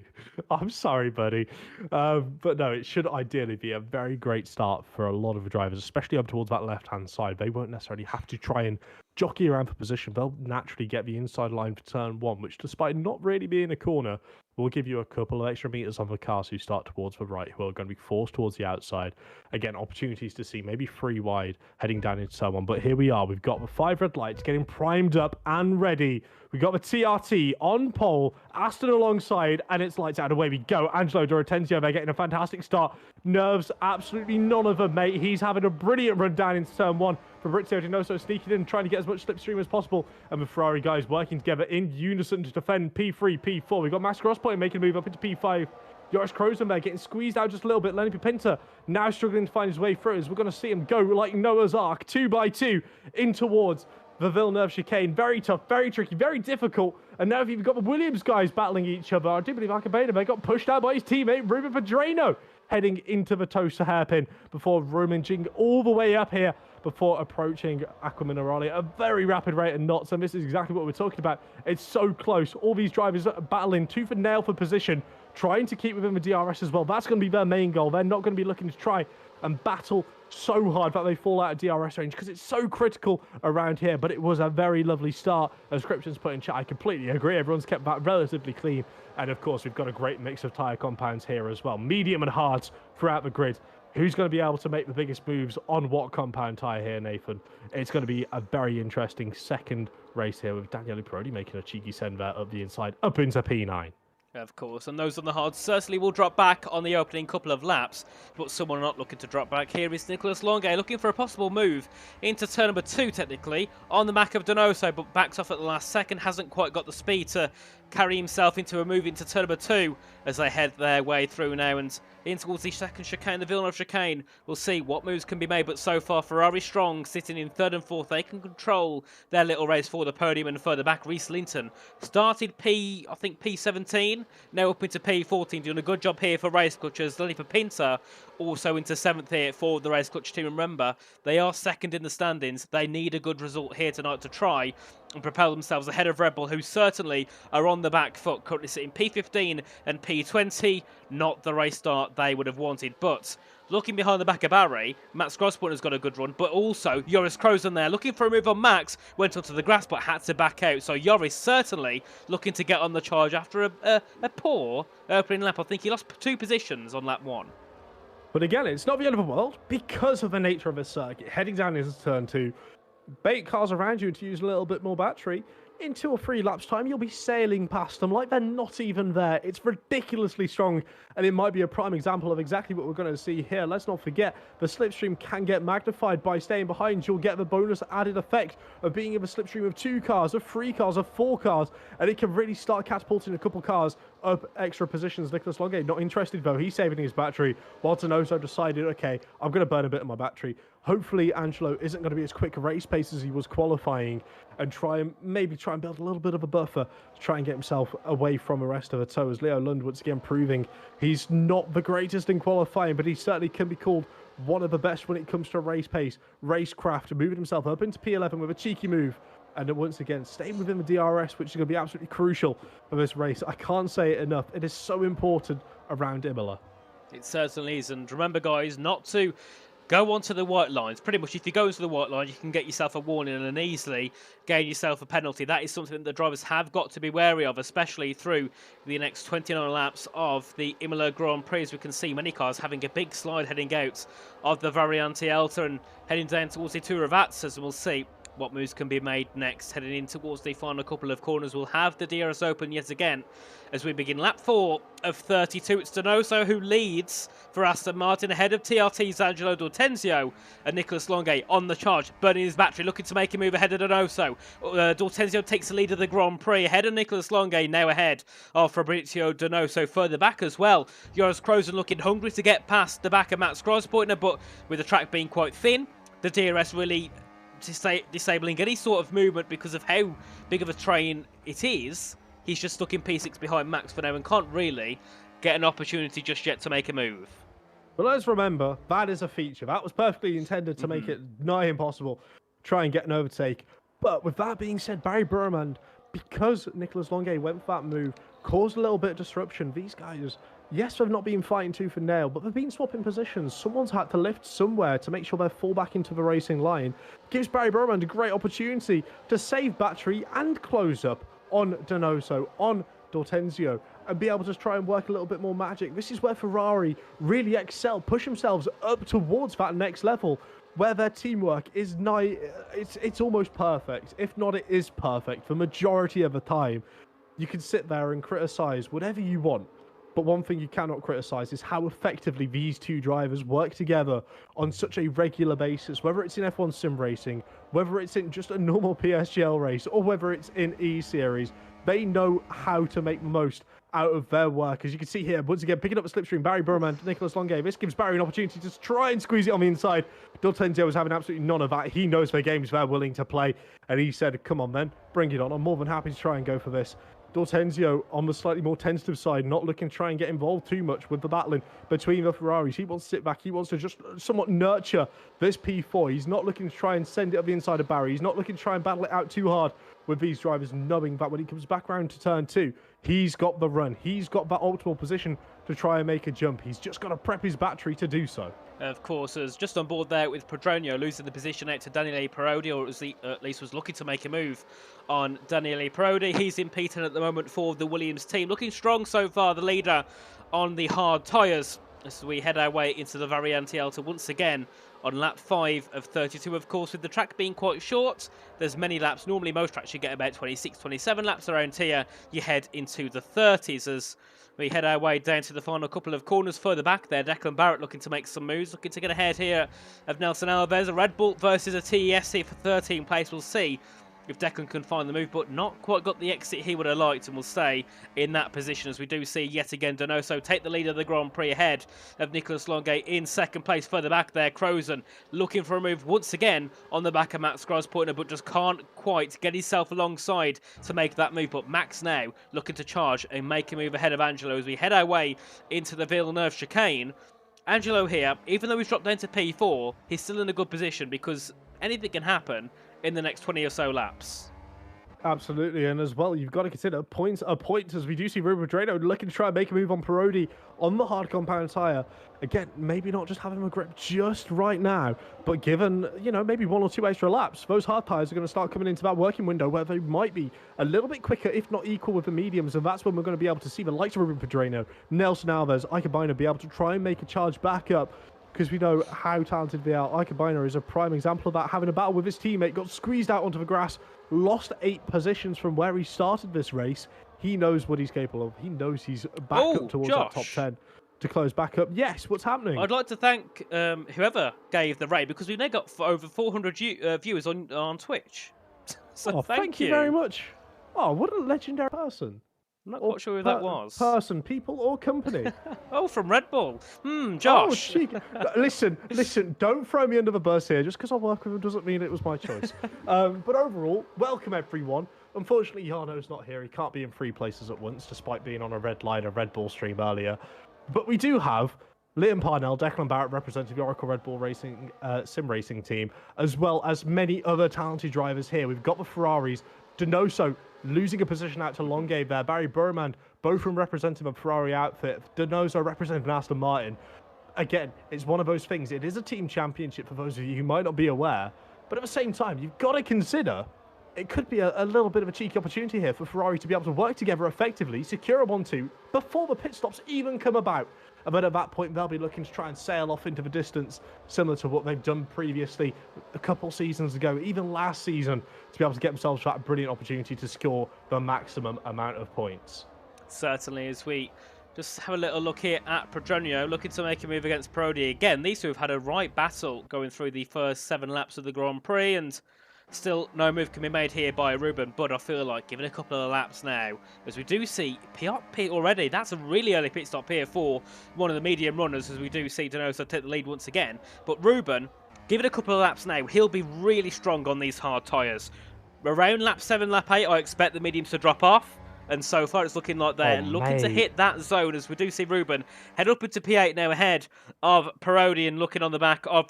[SPEAKER 5] I'm sorry, buddy. But no, it should ideally be a very great start for a lot of the drivers, especially up towards that left-hand side. They won't necessarily have to try and jockey around for position. They'll naturally get the inside line for turn 1, which, despite not really being a corner, will give you a couple of extra meters on the cars who start towards the right, who are going to be forced towards the outside. Again, opportunities to see maybe 3 wide heading down into turn 1. But here we are. We've got the 5 red lights getting primed up and ready. We've got the TRT on pole, Aston alongside, and it's lights out. Away we go. Angelo Dorotenzio, they're getting a fantastic start. Nerves, absolutely none of them, mate. He's having a brilliant run down into turn 1. Fabrizio Dinoso sneaking in, trying to get as much slipstream as possible. And the Ferrari guys working together in unison to defend P3, P4. We've got Max Crosspoint making a move up into P5. Joris Krozenberg getting squeezed out just a little bit. Lenny Pipinta now struggling to find his way through as we're going to see him go like Noah's Ark, 2 by 2 in towards the Villeneuve chicane. Very tough, very tricky, very difficult. And now you've got the Williams guys battling each other. I do believe Acabeda got pushed out by his teammate Ruben Pedrano heading into the toaster hairpin before Roman Jing all the way up here before approaching Aquaminerale at a very rapid rate of knots. And this is exactly what we're talking about. It's so close. All these drivers are battling tooth and nail for position, trying to keep within the DRS as well. That's going to be their main goal. They're not going to be looking to try and battle so hard that they fall out of DRS range because it's so critical around here. But it was a very lovely start. As Scription's put in chat, I completely agree. Everyone's kept that relatively clean. And of course, we've got a great mix of tyre compounds here as well. Medium and hards throughout the grid. Who's going to be able to make the biggest moves on what compound tyre here, Nathan? It's going to be a very interesting second race here with Daniele Parodi making a cheeky send there up the inside, up into P9.
[SPEAKER 4] Of course, and those on the hard certainly will drop back on the opening couple of laps, but someone not looking to drop back here is Nicholas Longuet, looking for a possible move into turn number 2, technically, on the back of Donoso, but backs off at the last second, hasn't quite got the speed to carry himself into a move into turn number 2 as they head their way through now and in towards the second chicane, the Villeneuve chicane. We'll see what moves can be made, but so far Ferrari strong, sitting in 3rd and 4th. They can control their little race for the podium, and further back Reece Linton started P17, now up into P14, doing a good job here for Race Clutchers. Lenny Pinter also into 7th here for the Race Clutch team. Remember, they are 2nd in the standings. They need a good result here tonight to try and propel themselves ahead of Red Bull, who certainly are on the back foot, currently sitting P15 and P20. Not the race start they would have wanted, but looking behind the back of Barry, Max Grossporn has got a good run, but also Joris Krozen there, looking for a move on Max, went onto the grass but had to back out. So Joris certainly looking to get on the charge after a poor opening lap. I think he lost 2 positions on lap 1.
[SPEAKER 5] But again, it's not the end of the world because of the nature of the circuit. Heading down into turn 2, bait cars around you to use a little bit more battery. In 2 or 3 laps time, you'll be sailing past them like they're not even there. It's ridiculously strong, and it might be a prime example of exactly what we're going to see here. Let's not forget, the slipstream can get magnified by staying behind. You'll get the bonus added effect of being in a slipstream of 2 cars, of 3 cars, of 4 cars, and it can really start catapulting a couple cars up extra positions. Nicholas Longuet not interested though. He's saving his battery, while Donoso decided, okay, I'm going to burn a bit of my battery. Hopefully Angelo isn't going to be as quick a race pace as he was qualifying, and maybe try and build a little bit of a buffer to try and get himself away from the rest of the tow, as Leo Lund once again proving he's not the greatest in qualifying, but he certainly can be called one of the best when it comes to race pace, racecraft, moving himself up into P11 with a cheeky move. And once again, staying within the DRS, which is going to be absolutely crucial for this race. I can't say it enough. It is so important around Imola.
[SPEAKER 4] It certainly is. And remember, guys, not to go onto the white lines. Pretty much, if you go into the white line, you can get yourself a warning and easily gain yourself a penalty. That is something that the drivers have got to be wary of, especially through the next 29 laps of the Imola Grand Prix. As we can see, many cars having a big slide heading out of the Variante Alta and heading down towards the Tour of Atzers, and we'll see what moves can be made next. Heading in towards the final couple of corners, we'll have the DRS open yet again as we begin lap 4 of 32. It's Donoso who leads for Aston Martin ahead of TRT's Angelo D'Ortenzio, and Nicholas Longuet on the charge, burning his battery, looking to make a move ahead of Donoso. D'Ortenzio takes the lead of the Grand Prix ahead of Nicholas Longuet, now ahead of Fabrizio Donoso. Further back as well, Joris Krozen looking hungry to get past the back of Max Grossportner, but with the track being quite thin, the DRS really disabling any sort of movement because of how big of a train it is. He's just stuck in P6 behind Max for now and can't really get an opportunity just yet to make a move.
[SPEAKER 5] But let's remember, that is a feature. That was perfectly intended to make it nigh impossible to try and get an overtake. But with that being said, Barry Burman, because Nicholas Longuet went for that move, caused a little bit of disruption. These guys, yes, they've not been fighting tooth and nail, but they've been swapping positions. Someone's had to lift somewhere to make sure they fall back into the racing line. Gives Barry Burman a great opportunity to save battery and close up on Donoso, on D'Ortenzio, and be able to try and work a little bit more magic. This is where Ferrari really excel, push themselves up towards that next level, where their teamwork is it's almost perfect. If not, it is perfect. The majority of the time, you can sit there and criticize whatever you want. But one thing you cannot criticize is how effectively these two drivers work together on such a regular basis, whether it's in F1 sim racing, whether it's in just a normal PSGL race, or whether it's in E-Series. They know how to make the most out of their work. As you can see here, once again, picking up the slipstream, Barry Burman, Nicholas Longuet. This gives Barry an opportunity to try and squeeze it on the inside. D'Ortenzio was having absolutely none of that. He knows their games they're willing to play, and he said, come on then, bring it on. I'm more than happy to try and go for this. D'Ortenzio on the slightly more tentative side, not looking to try and get involved too much with the battling between the Ferraris. He wants to sit back. He wants to just somewhat nurture this P4. He's not looking to try and send it up the inside of Barry. He's not looking to try and battle it out too hard with these drivers, knowing that when he comes back around to turn 2, he's got the run. He's got that optimal position to try and make a jump. He's just got to prep his battery to do so.
[SPEAKER 4] Of course, as just on board there with Pedronio losing the position out to Daniele Parodi, or at least was looking to make a move on Daniele Parodi. He's in P10 at the moment for the Williams team. Looking strong so far, the leader on the hard tyres. as we head our way into the Variante Alta once again on lap 5 of 32. Of course, with the track being quite short, there's many laps. Normally, most tracks you get about 26, 27 laps. Around here, you head into the 30s as we head our way down to the final couple of corners further back there. Declan Barrett looking to make some moves, looking to get ahead here of Nelson Alves. A Red Bull versus a TES here for 13th place. We'll see if Declan can find the move, but not quite got the exit he would have liked, and will stay in that position as we do see yet again Donoso take the lead of the Grand Prix ahead of Nicholas Longay in second place. Further back there, Crozen looking for a move once again on the back of Max Grospointner, but just can't quite get himself alongside to make that move. But Max now looking to charge and make a move ahead of Angelo as we head our way into the Villeneuve chicane. Angelo here, even though he's dropped down to P4, he's still in a good position because anything can happen in the next 20 or so laps.
[SPEAKER 5] Absolutely, and as well, you've got to consider points are points as we do see Ruben Pedrero looking to try and make a move on Parodi on the hard compound tyre. Again, maybe not just having a grip just right now, but given, maybe 1 or 2 extra laps, those hard tyres are going to start coming into that working window where they might be a little bit quicker, if not equal with the mediums, and that's when we're going to be able to see the likes of Ruben Pedrero, Nelson Alves, Icabina be able to try and make a charge back up, because we know how talented they are. Icabina is a prime example of that, having a battle with his teammate, got squeezed out onto the grass, lost 8 positions from where he started this race. He knows what he's capable of. He knows he's back up towards that top 10 to close back up. Yes, what's happening?
[SPEAKER 4] I'd like to thank whoever gave the raid, because we've now got over 400 viewers on Twitch. So
[SPEAKER 5] thank you very much. Oh, what a legendary person.
[SPEAKER 4] I'm not quite sure who that was.
[SPEAKER 5] Person, people, or company.
[SPEAKER 4] Oh, from Red Bull. Josh.
[SPEAKER 5] Oh, listen, don't throw me under the bus here. Just because I work with him doesn't mean it was my choice. But overall, welcome everyone. Unfortunately, Jarno's not here. He can't be in 3 places at once, despite being on a Red Bull stream earlier. But we do have Liam Parnell, Declan Barrett representing the Oracle Red Bull Racing sim racing team, as well as many other talented drivers here. We've got the Ferraris, Donoso losing a position out to Longay there, Barry Burman, both from representing a Ferrari outfit, Donoso representing Aston Martin. Again, it's one of those things. It is a team championship for those of you who might not be aware, but at the same time, you've got to consider it could be a little bit of a cheeky opportunity here for Ferrari to be able to work together effectively, secure a 1-2 before the pit stops even come about. And then at that point, they'll be looking to try and sail off into the distance, similar to what they've done previously a couple seasons ago, even last season, to be able to get themselves that brilliant opportunity to score the maximum amount of points.
[SPEAKER 4] Certainly, as we just have a little look here at Pedronio, looking to make a move against Prodi. Again, these two have had a right battle going through the first 7 laps of the Grand Prix, and still no move can be made here by Ruben, but I feel like giving a couple of laps now, as we do see pit already. That's a really early pit stop here for one of the medium runners, as we do see Donoso take the lead once again. But Ruben, give it a couple of laps now, he'll be really strong on these hard tyres. Around lap 7, lap 8, I expect the mediums to drop off. And so far, it's looking like they're looking to hit that zone, as we do see Ruben head up into P8 now ahead of Parodi and looking on the back of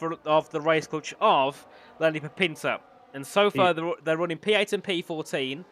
[SPEAKER 4] the race coach of Lenny Papinta. And so far, they're running P8 and P14.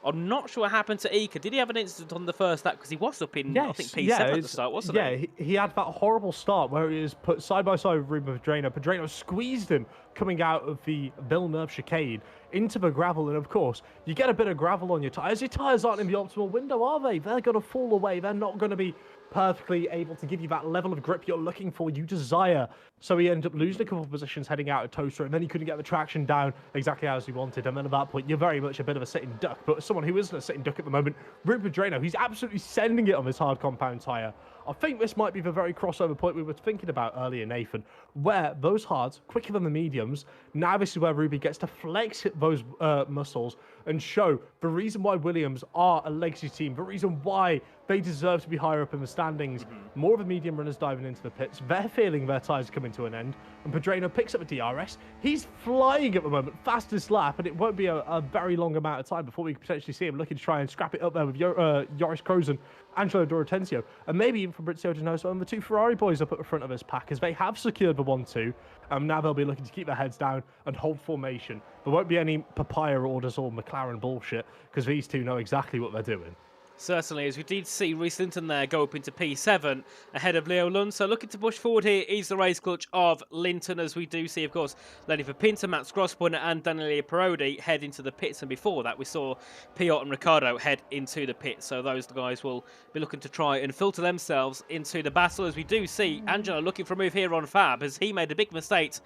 [SPEAKER 4] I'm not sure what happened to Ika. Did he have an incident on the first lap? Because he was up in, I think, P7 at the start, wasn't he?
[SPEAKER 5] Yeah, he had that horrible start where he was put side by side with Ruben Pedrero. Pedrero squeezed him coming out of the Villeneuve chicane into the gravel. And, of course, you get a bit of gravel on your tyres. Your tyres aren't in the optimal window, are they? They're going to fall away. They're not going to be perfectly able to give you that level of grip you're looking for, you desire. So he ended up losing a couple of positions heading out of Toaster, and then he couldn't get the traction down exactly as he wanted. And then at that point, you're very much a bit of a sitting duck. But someone who isn't a sitting duck at the moment, Ruben Pedrero, he's absolutely sending it on this hard compound tyre. I think this might be the very crossover point we were thinking about earlier, Nathan, where those hards, quicker than the mediums, now this is where Ruby gets to flex those muscles and show the reason why Williams are a legacy team, the reason why they deserve to be higher up in the standings. More of the medium runners diving into the pits. They're feeling their tyres coming to an end. And Pedrero picks up a DRS. He's flying at the moment, fastest lap, and it won't be a very long amount of time before we can potentially see him looking to try and scrap it up there with Joris Krozen, Angelo Dorotencio, and maybe even Fabrizio Donoso and the 2 Ferrari boys up at the front of this pack, as they have secured the 1-2. Now they'll be looking to keep their heads down and hold formation. There won't be any papaya orders or McLaren bullshit, because these two know exactly what they're doing.
[SPEAKER 4] Certainly, as we did see Reece Linton there go up into P7 ahead of Leo Lund. So looking to push forward here is the race clutch of Linton, as we do see, of course, Lenny Verpinter, Max Grosspunner and Daniele Parodi head into the pits. And before that, we saw Piot and Ricardo head into the pits. So those guys will be looking to try and filter themselves into the battle, as we do see Angelo looking for a move here on Fab, as he made a big mistake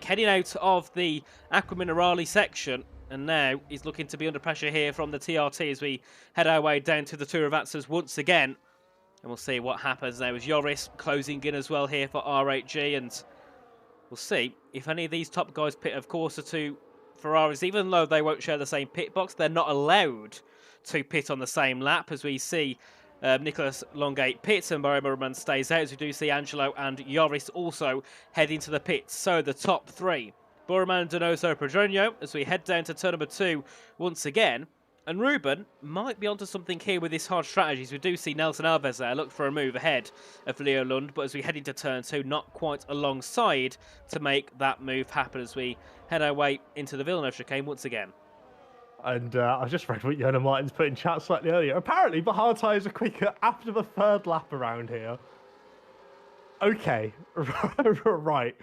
[SPEAKER 4] heading out of the Acqua Minerale section. And now he's looking to be under pressure here from the TRT as we head our way down to the Turavatsas once again. And we'll see what happens now as Joris closing in as well here for RHG. And we'll see if any of these top guys pit, of course, are two Ferraris. Even though they won't share the same pit box, they're not allowed to pit on the same lap, as we see Nicholas Longate pits and Barry Murman stays out, as we do see Angelo and Joris also head into the pits. So the top three, Borman, Donoso, Pedronio, as we head down to turn number 2 once again. And Ruben might be onto something here with this hard strategies. We do see Nelson Alves there look for a move ahead of Leo Lund, but as we head into turn 2, not quite alongside to make that move happen as we head our way into the Villeneuve chicane once again.
[SPEAKER 5] And I just read what Yona Martin's put in chat slightly earlier. Apparently, the hard tyres are quicker after the third lap around here. Okay, right.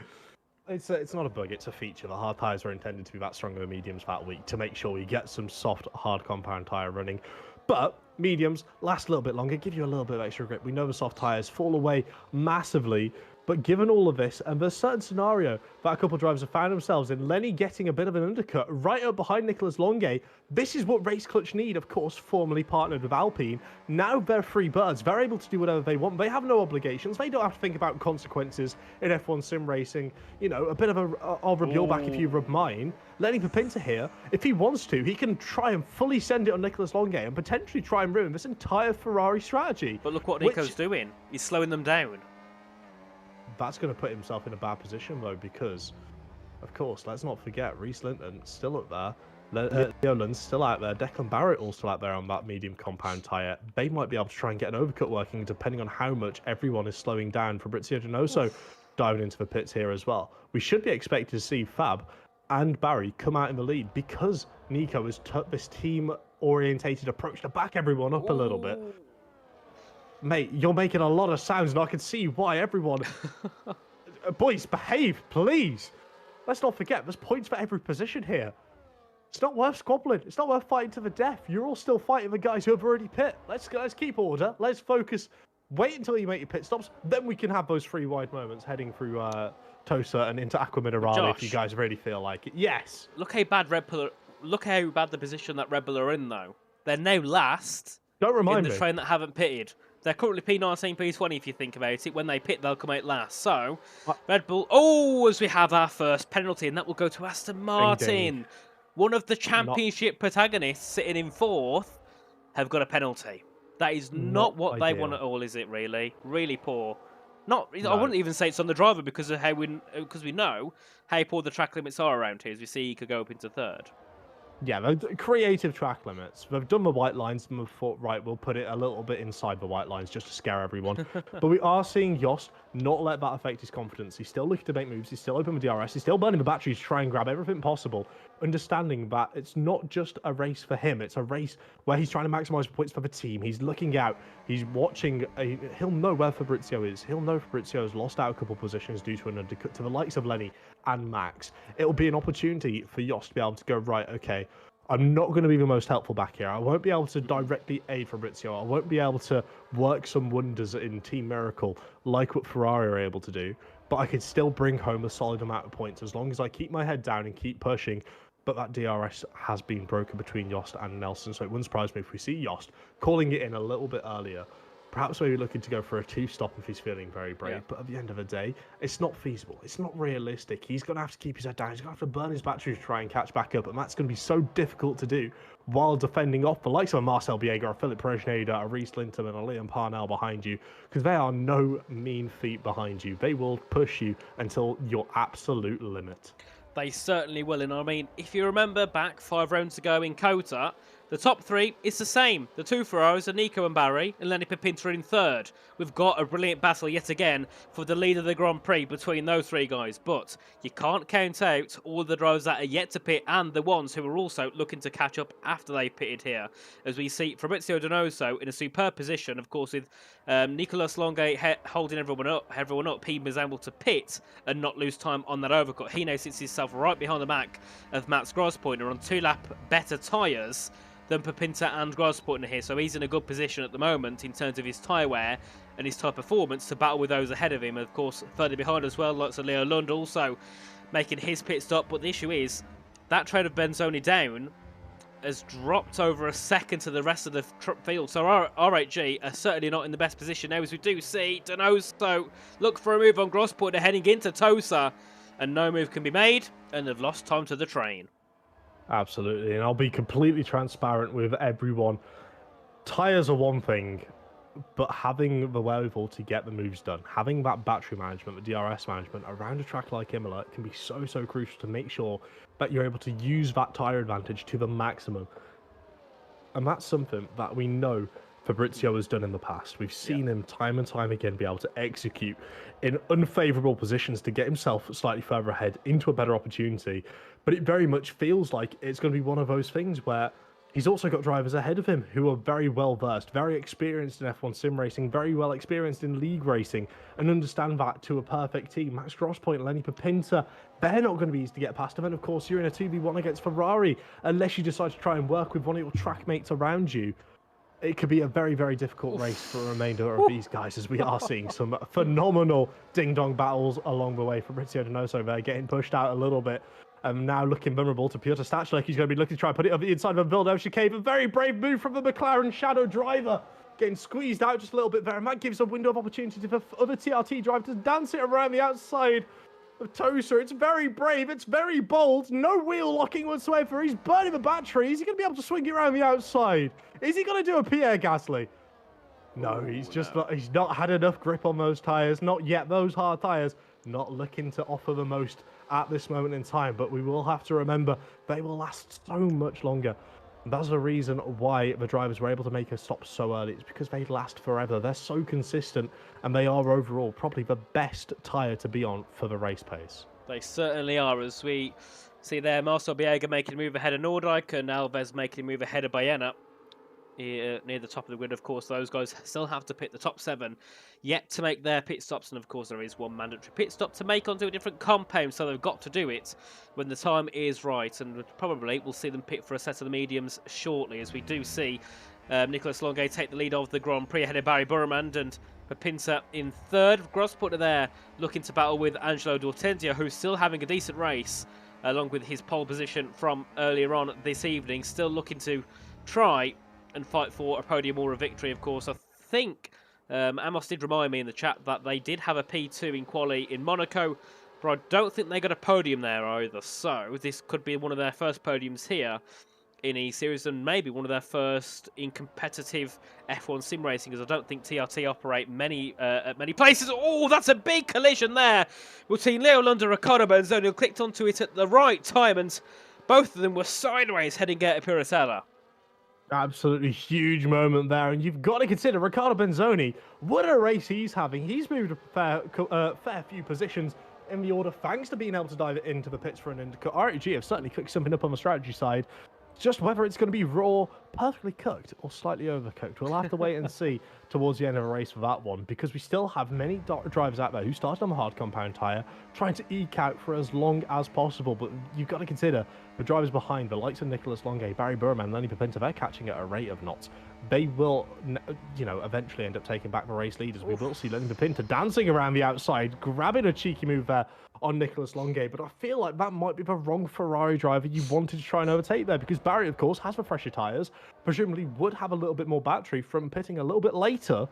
[SPEAKER 5] It's not a bug, it's a feature. The hard tyres are intended to be that strong in the mediums that week to make sure we get some soft, hard compound tyre running. But mediums last a little bit longer, give you a little bit of extra grip. We know the soft tyres fall away massively, but given all of this, and there's a certain scenario that a couple of drivers have found themselves in, Lenny getting a bit of an undercut right up behind Nicholas Longay. This is what Race Clutch need, of course, formerly partnered with Alpine. Now they're free birds. They're able to do whatever they want. They have no obligations. They don't have to think about consequences in F1 sim racing. You know, a bit of a I'll rub your back if you rub mine. Lenny Verpinter here, if he wants to, he can try and fully send it on Nicholas Longay and potentially try and ruin this entire Ferrari strategy.
[SPEAKER 4] But look what Nico's doing. He's slowing them down.
[SPEAKER 5] That's going to put himself in a bad position, though, because, of course, let's not forget, Reece Linton still up there. Leo Lund's still out there. Declan Barrett also out there on that medium compound tyre. They might be able to try and get an overcut working, depending on how much everyone is slowing down. Fabrizio Donoso diving into the pits here as well. We should be expected to see Fab and Barry come out in the lead because Nico has took this team-orientated approach to back everyone up a little bit. Mate, you're making a lot of sounds, and I can see why everyone... Boys, behave, please. Let's not forget, there's points for every position here. It's not worth squabbling. It's not worth fighting to the death. You're all still fighting the guys who have already pit. Let's keep order. Let's focus. Wait until you make your pit stops. Then we can have those free wide moments heading through Tosa and into Acqua Minerale if you guys really feel like it. Yes.
[SPEAKER 4] Look how bad the position that Red Bull are in, though. They're now last.
[SPEAKER 5] Don't remind me.
[SPEAKER 4] In the train that haven't pitted. They're currently P19, P20 if you think about it. When they pit, they'll come out last. So, Red Bull... Oh, as we have our first penalty, and that will go to Aston Martin. Ding, ding. One of the championship protagonists sitting in 4th have got a penalty. That is not what they want at all, is it, really? Really poor. No. I wouldn't even say it's on the driver because of how because we know how poor the track limits are around here, as we see he could go up into 3rd.
[SPEAKER 5] Yeah, the creative track limits. They've done the white lines and they've thought, right, we'll put it a little bit inside the white lines just to scare everyone. But we are seeing Jost not let that affect his confidence. He's still looking to make moves. He's still open with DRS. He's still burning the batteries to try and grab everything possible, understanding that it's not just a race for him. It's a race where he's trying to maximize points for the team. He's looking out. He's watching. He'll know where Fabrizio is. He'll know Fabrizio's lost out a couple positions due to an undercut to the likes of Lenny and Max. It'll be an opportunity for Jost to be able to go, right, okay, I'm not going to be the most helpful back here. I won't be able to directly aid Fabrizio. I won't be able to work some wonders in Team Miracle like what Ferrari are able to do. But I can still bring home a solid amount of points as long as I keep my head down and keep pushing. But that DRS has been broken between Jost and Nelson, so it wouldn't surprise me if we see Jost calling it in a little bit earlier. Perhaps maybe looking to go for a 2-stop if he's feeling very brave. Yeah. But at the end of the day, it's not feasible. It's not realistic. He's going to have to keep his head down. He's going to have to burn his battery to try and catch back up. And that's going to be so difficult to do while defending off the likes of a Marcel Biega, a Philip Perejneda, a Reece Linton, and a Liam Parnell behind you. Because they are no mean feat behind you. They will push you until your absolute limit.
[SPEAKER 4] They certainly will. And I mean, if you remember back 5 rounds ago in Kota, The top three is the same. The two Ferraris are Nico and Barry, and Lenny Pipinta in third. We've got a brilliant battle yet again for the lead of the Grand Prix between those three guys, but you can't count out all the drivers that are yet to pit and the ones who are also looking to catch up after they pitted here. As we see Fabrizio Donoso in a superb position, of course, with Nicolas Longue holding everyone up, he was able to pit and not lose time on that overcut. He now sits himself right behind the back of Max Grospointner on 2-lap better tyres than Pipinta and Grospointner here, so he's in a good position at the moment in terms of his tyre wear and his tyre performance to battle with those ahead of him. Of course, further behind as well, lots of Leo Lund also making his pit stop, but the issue is that train of Benzoni down has dropped over a second to the rest of the field, so RHG are certainly not in the best position now, as we do see Donoso look for a move on Grospointner heading into Tosa, and no move can be made, and they've lost time to the train.
[SPEAKER 5] Absolutely, and I'll be completely transparent with everyone. Tyres are one thing, but having the wherewithal to get the moves done, having that battery management, the DRS management around a track like Imola can be so crucial to make sure that you're able to use that tyre advantage to the maximum. And that's something that we know Fabrizio has done in the past. We've seen him time and time again be able to execute in unfavourable positions to get himself slightly further ahead into a better opportunity. But it very much feels like it's going to be one of those things where he's also got drivers ahead of him who are very well versed, very experienced in F1 sim racing, very well experienced in league racing, and understand that to a perfect team. Max Grospointner, Lenny Pipinta, they're not going to be easy to get past them. And of course, you're in a 2v1 against Ferrari, unless you decide to try and work with one of your track mates around you. It could be a very difficult race for the remainder of these guys, as we are seeing some phenomenal ding-dong battles along the way. Fabrizio Donoso there getting pushed out a little bit. Now looking vulnerable to Piotr Stachlek. He's going to be looking to try and put it on the inside of a Villeneuve chicane. A very brave move from the McLaren Shadow driver. Getting squeezed out just a little bit there. And that gives a window of opportunity for other TRT drivers to dance it around the outside of Tosa. It's very brave. It's very bold. No wheel locking whatsoever. He's burning the battery. Is he going to be able to swing it around the outside? Is he going to do a Pierre Gasly? No, he's not had enough grip on those tyres. Not yet. Those hard tyres not looking to offer the most at this moment in time, but we will have to remember they will last so much longer. That's the reason why the drivers were able to make a stop so early. It's because they last forever. They're so consistent, and they are overall probably the best tyre to be on for the race pace.
[SPEAKER 4] They certainly are, as we see there, Marcel Biega making a move ahead of Nordijk and Alves making a move ahead of Baena. Near the top of the grid, of course, those guys still have to pit the top 7 yet to make their pit stops, and of course there is one mandatory pit stop to make onto a different compound, so they've got to do it when the time is right, and probably we'll see them pit for a set of the mediums shortly, as we do see Nicolas Longue take the lead of the Grand Prix ahead of Barry Burmand and Pipinta in third. Grospointner there looking to battle with Angelo D'Ortenzio, who's still having a decent race along with his pole position from earlier on this evening, still looking to try and fight for a podium or a victory, of course. I think Amos did remind me in the chat that they did have a P2 in quali in Monaco, but I don't think they got a podium there either. So this could be one of their first podiums here in E-Series, and maybe one of their first in competitive F1 sim racing, as I don't think TRT operate at many places. Oh, that's a big collision there between Leo Lund and Riccardo Benzoni, who clicked onto it at the right time, and both of them were sideways heading out of Piratella.
[SPEAKER 5] Absolutely huge moment there, and you've got to consider Riccardo Benzoni. What a race he's having. He's moved a fair few positions in the order thanks to being able to dive into the pits for an undercut. RHG have certainly cooked something up on the strategy side. Just whether it's going to be raw, perfectly cooked, or slightly overcooked, we'll have to wait and see towards the end of the race for that one, because we still have many drivers out there who started on the hard compound tyre, trying to eke out for as long as possible. But you've got to consider the drivers behind, the likes of Nicolas Longue, Barry Burman, Lenny Pipinta, they're catching at a rate of knots. They will, eventually end up taking back the race leaders. We will see Lenny Pipinta dancing around the outside, grabbing a cheeky move there on Nicolas Longue, but I feel like that might be the wrong Ferrari driver you wanted to try and overtake there, because Barry, of course, has the fresher tyres, presumably would have a little bit more battery from pitting a little bit later.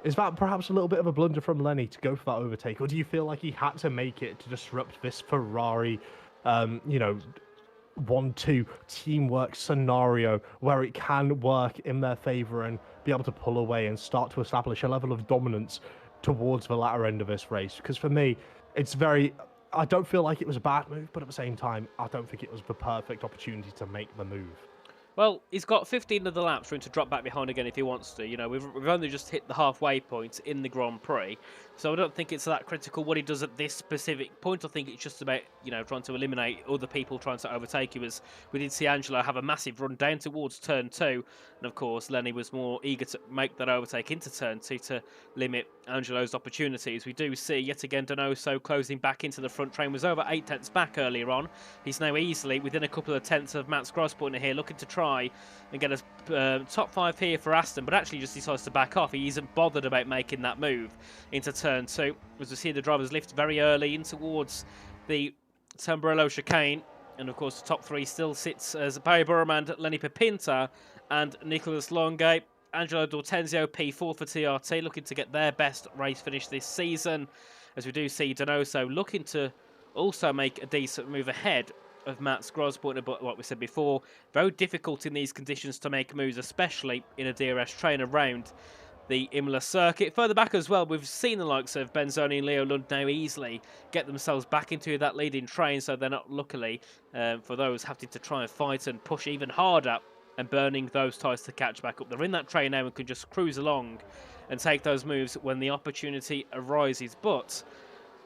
[SPEAKER 5] Is that perhaps a little bit of a blunder from Lenny to go for that overtake, or do you feel like he had to make it to disrupt this Ferrari, 1-2 teamwork scenario where it can work in their favour and be able to pull away and start to establish a level of dominance towards the latter end of this race? Because for me, I don't feel like it was a bad move, but at the same time, I don't think it was the perfect opportunity to make the move.
[SPEAKER 4] Well, he's got 15 of the laps for him to drop back behind again if he wants to. We've only just hit the halfway point in the Grand Prix, so I don't think it's that critical what he does at this specific point. I think it's just about, trying to eliminate other people trying to overtake you, as we did see Angelo have a massive run down towards turn 2, and of course Lenny was more eager to make that overtake into turn 2 to limit Angelo's opportunities. We do see yet again Donoso closing back into the front. Train was over 8 tenths back earlier on. He's now easily within a couple of tenths of Max Grosspointner here, looking to try and get a top 5 here for Aston, but actually just decides to back off. He isn't bothered about making that move into turn 2, as we see the drivers lift very early in towards the Tamburello chicane. And of course the top 3 still sits as Barry Burman, Lenny Pepinta and Nicholas Longue. Angelo D'Ortenzio P4 for TRT, looking to get their best race finish this season, as we do see Donoso looking to also make a decent move ahead of Max Grosspointner. But like we said before, very difficult in these conditions to make moves, especially in a DRS train around the Imola circuit. Further back as well, we've seen the likes of Benzoni and Leo Lund now easily get themselves back into that leading train, so they're not, luckily for those, having to try and fight and push even harder and burning those tyres to catch back up. They're in that train now and can just cruise along and take those moves when the opportunity arises. But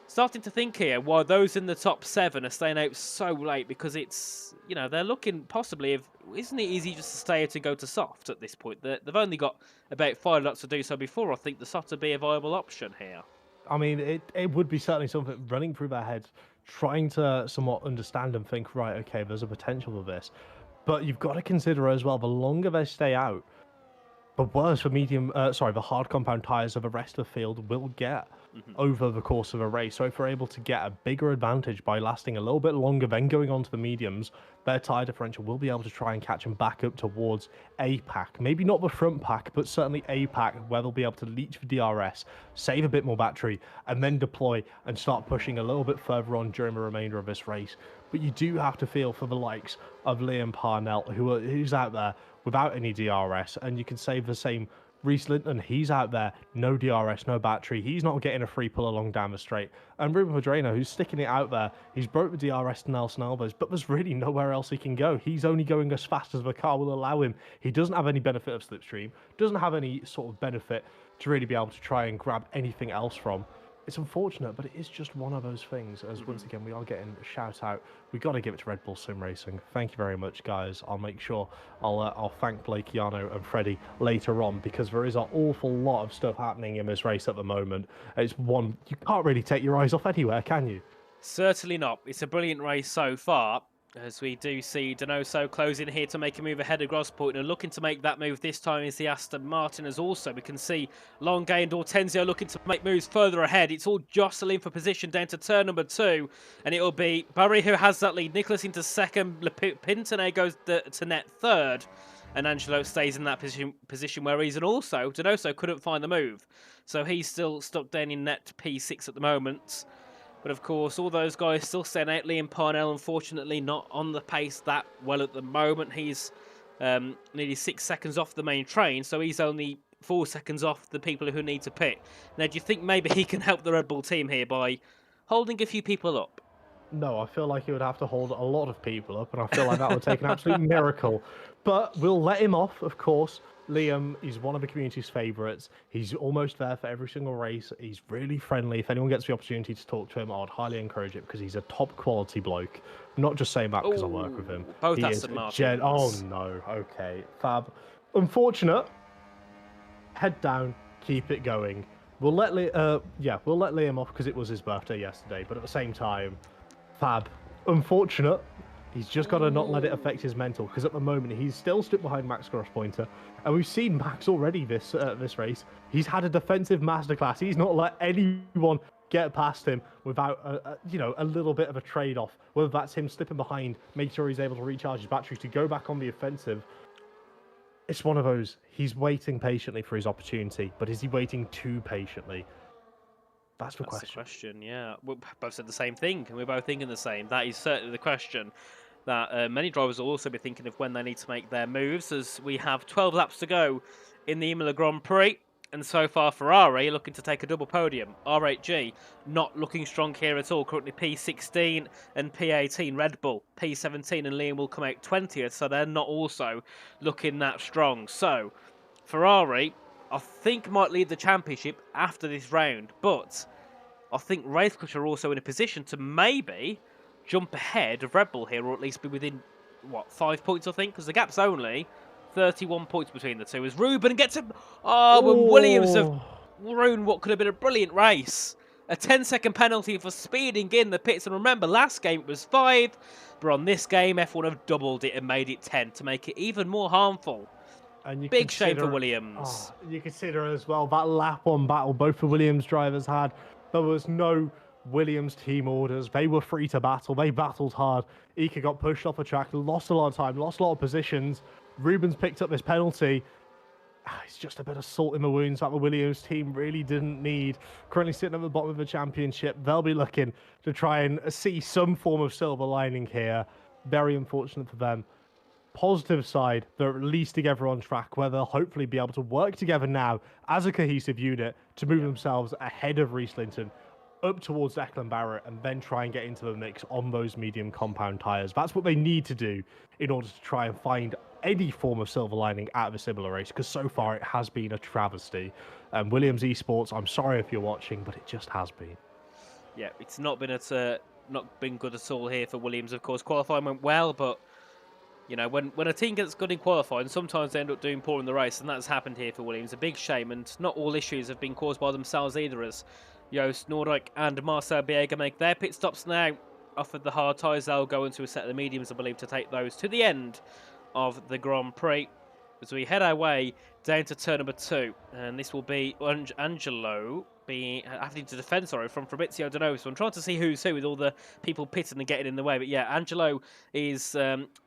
[SPEAKER 4] starting to think here why those in the top 7 are staying out so late, because it's, they're looking possibly, isn't it easy just to stay out and go to soft at this point? They've only got about 5 laps to do so before I think the soft would be a viable option here.
[SPEAKER 5] I mean, it would be certainly something running through their heads, trying to somewhat understand and think, right, okay, there's a potential for this. But you've got to consider as well, the longer they stay out, the worse the hard compound tyres of the rest of the field will get over the course of a race. So if they're able to get a bigger advantage by lasting a little bit longer, then going on to the mediums, their tyre differential will be able to try and catch them back up towards A pack. Maybe not the front pack, but certainly A pack, where they'll be able to leech for DRS, save a bit more battery, and then deploy and start pushing a little bit further on during the remainder of this race. But you do have to feel for the likes of Liam Parnell, who's out there without any DRS, and you can say the same. Reese Linton, he's out there, no DRS, no battery. He's not getting a free pull along down the straight. And Ruben Pedreno, who's sticking it out there, he's broke the DRS to Nelson Alves, but there's really nowhere else he can go. He's only going as fast as the car will allow him. He doesn't have any benefit of slipstream, doesn't have any sort of benefit to really be able to try and grab anything else from. It's unfortunate, but it is just one of those things, as once again, we are getting a shout out. We've got to give it to Red Bull Sim Racing. Thank you very much, guys. I'll make sure I'll thank Blake Yano and Freddie later on, because there is an awful lot of stuff happening in this race at the moment. It's one, you can't really take your eyes off anywhere, can you?
[SPEAKER 4] Certainly not. It's a brilliant race so far, as we do see Donoso closing here to make a move ahead of Grosspointner, and looking to make that move this time is the Aston Martin. As also we can see Longue and Hortenzio looking to make moves further ahead. It's all jostling for position down to turn number 2, and it'll be Barry who has that lead. Nicholas into second, Pintane goes to net third, and Angelo stays in that position where he's, and also Donoso couldn't find the move, so he's still stuck down in net P6 at the moment. But of course, all those guys still staying out. Liam Parnell, unfortunately, not on the pace that well at the moment. He's nearly 6 seconds off the main train, so he's only 4 seconds off the people who need to pit. Now, do you think maybe he can help the Red Bull team here by holding a few people up?
[SPEAKER 5] No, I feel like he would have to hold a lot of people up, and I feel like that would take an absolute miracle. But we'll let him off, of course. Liam, he's one of the community's favourites. He's almost there for every single race. He's really friendly. If anyone gets the opportunity to talk to him, I'd highly encourage it, because he's a top quality bloke. I'm not just saying that because I work with him.
[SPEAKER 4] Both
[SPEAKER 5] he
[SPEAKER 4] Aston Martins.
[SPEAKER 5] Oh no, okay, fab. Unfortunate. Head down, keep it going. We'll let Liam off because it was his birthday yesterday. But at the same time, fab. Unfortunate. He's just got to not let it affect his mental, because at the moment he's still stood behind Max Grosspointner, and we've seen Max already this race. He's had a defensive masterclass. He's not let anyone get past him without a little bit of a trade-off. Whether that's him slipping behind, make sure he's able to recharge his battery to go back on the offensive. It's one of those. He's waiting patiently for his opportunity, but is he waiting too patiently? That's the question.
[SPEAKER 4] Yeah. We both said the same thing, and we're both thinking the same. That is certainly the question that many drivers will also be thinking of when they need to make their moves, as we have 12 laps to go in the Imola Grand Prix. And so far, Ferrari looking to take a double podium. R8G not looking strong here at all. Currently P16 and P18. Red Bull P17 and Liam will come out 20th, so they're not also looking that strong. So Ferrari, I think, might lead the championship after this round, but I think Race Clutch are also in a position to maybe jump ahead of Red Bull here, or at least be within, 5 points, I think, because the gap's only 31 points between the two. As Ruben gets him. Oh, and Williams have ruined what could have been a brilliant race. A 10-second penalty for speeding in the pits. And remember, last game it was 5, but on this game, F1 have doubled it and made it 10 to make it even more harmful.
[SPEAKER 5] And
[SPEAKER 4] Big shame for Williams.
[SPEAKER 5] You consider as well that lap one battle both the Williams drivers had. There was no Williams team orders. They were free to battle. They battled hard. Ika got pushed off the track, lost a lot of time, lost a lot of positions. Rubens picked up this penalty. It's just a bit of salt in the wounds that the Williams team really didn't need. Currently sitting at the bottom of the championship. They'll be looking to try and see some form of silver lining here. Very unfortunate for them. Positive side, they're at least together on track, where they'll hopefully be able to work together now as a cohesive unit to move themselves ahead of Reese Linton, up towards Declan Barrett, and then try and get into the mix on those medium compound tyres. That's what they need to do in order to try and find any form of silver lining out of a similar race, because so far it has been a travesty. Williams Esports, I'm sorry if you're watching, but it just has been.
[SPEAKER 4] Yeah, it's not been good at all here for Williams. Of course, qualifying went well, but you know, when a team gets good in qualifying, sometimes they end up doing poor in the race, and that's happened here for Williams. A big shame, and not all issues have been caused by themselves either, as Joost Noordijk and Marcel Biega make their pit stops now. Offered the hard tyres, they'll go into a set of the mediums, I believe, to take those to the end of the Grand Prix. As we head our way down to turn number 2, and this will be Angelo having to defend, from Fabrizio Donoso. So I'm trying to see who's who with all the people pitting and getting in the way. But yeah, Angelo is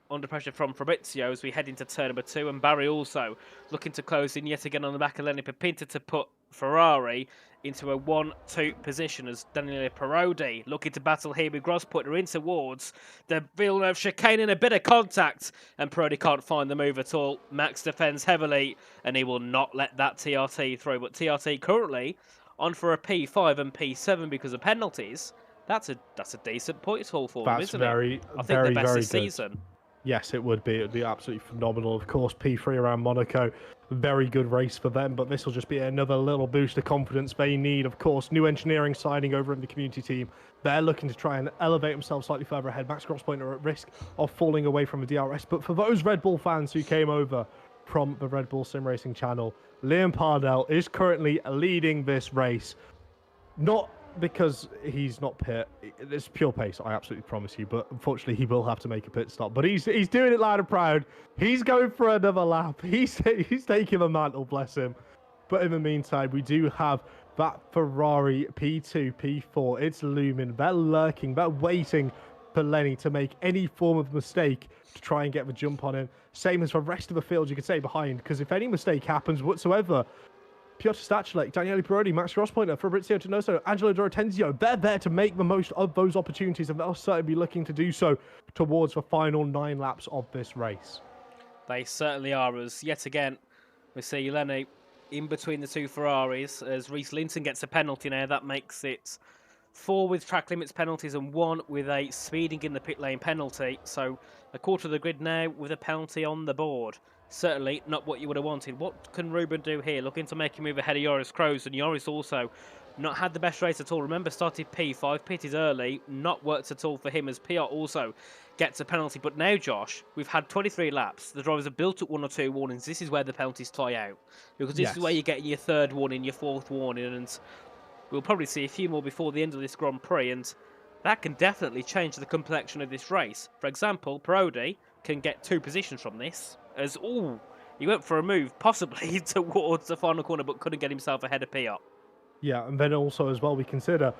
[SPEAKER 4] under pressure from Fabrizio as we head into turn number 2, and Barry also looking to close in yet again on the back of Lenny Pepinta to put Ferrari into a 1-2 position, as Daniele Parodi looking to battle here with Gross, putting her in towards the Villeneuve chicane in a bit of contact, and Parodi can't find the move at all. Max defends heavily, and he will not let that TRT through, but TRT currently on for a P5 and P7 because of penalties. That's a decent point haul for them, isn't it? I think the best this season.
[SPEAKER 5] Yes, it would be. It would be absolutely phenomenal. Of course, P3 around Monaco, very good race for them, but this will just be another little boost of confidence they need. Of course, new engineering signing over in the community team. They're looking to try and elevate themselves slightly further ahead. Max Grosspoint are at risk of falling away from the DRS, but for those Red Bull fans who came over from the Red Bull Sim Racing channel, Liam Pardell is currently leading this race. Not because he's not pit. It's pure pace, I absolutely promise you. But unfortunately, he will have to make a pit stop. But he's doing it loud and proud. He's going for another lap. He's taking the mantle, bless him. But in the meantime, we do have that Ferrari P2, P4. It's looming. They're lurking. They're waiting for Lenny to make any form of mistake to try and get the jump on him. Same as the rest of the field, you could say, behind. Because if any mistake happens whatsoever, Piotr Stachulek, Daniele Parodi, Max Grosspointer, Fabrizio Donoso, Angelo Dorotenzio, they're there to make the most of those opportunities, and they'll certainly be looking to do so towards the final 9 laps of this race.
[SPEAKER 4] They certainly are, as yet again, we see Lenny in between the two Ferraris, as Reese Linton gets a penalty now. That makes it 4 with track limits penalties and 1 with a speeding in the pit lane penalty. So a quarter of the grid now with a penalty on the board. Certainly not what you would have wanted. What can Ruben do here? Looking to make a move ahead of Joris Kroos, and Joris also not had the best race at all. Remember, started P5, pitted early, not worked at all for him, as PR also gets a penalty. But now, Josh, we've had 23 laps. The drivers have built up 1 or 2 warnings. This is where the penalties tie out, because this is where you're getting your 3rd warning, your 4th warning, and we'll probably see a few more before the end of this Grand Prix, and that can definitely change the complexion of this race. For example, Parodi can get 2 positions from this, as, he went for a move, possibly towards the final corner, but couldn't get himself ahead of PR.
[SPEAKER 5] Yeah, and then also as well, we consider,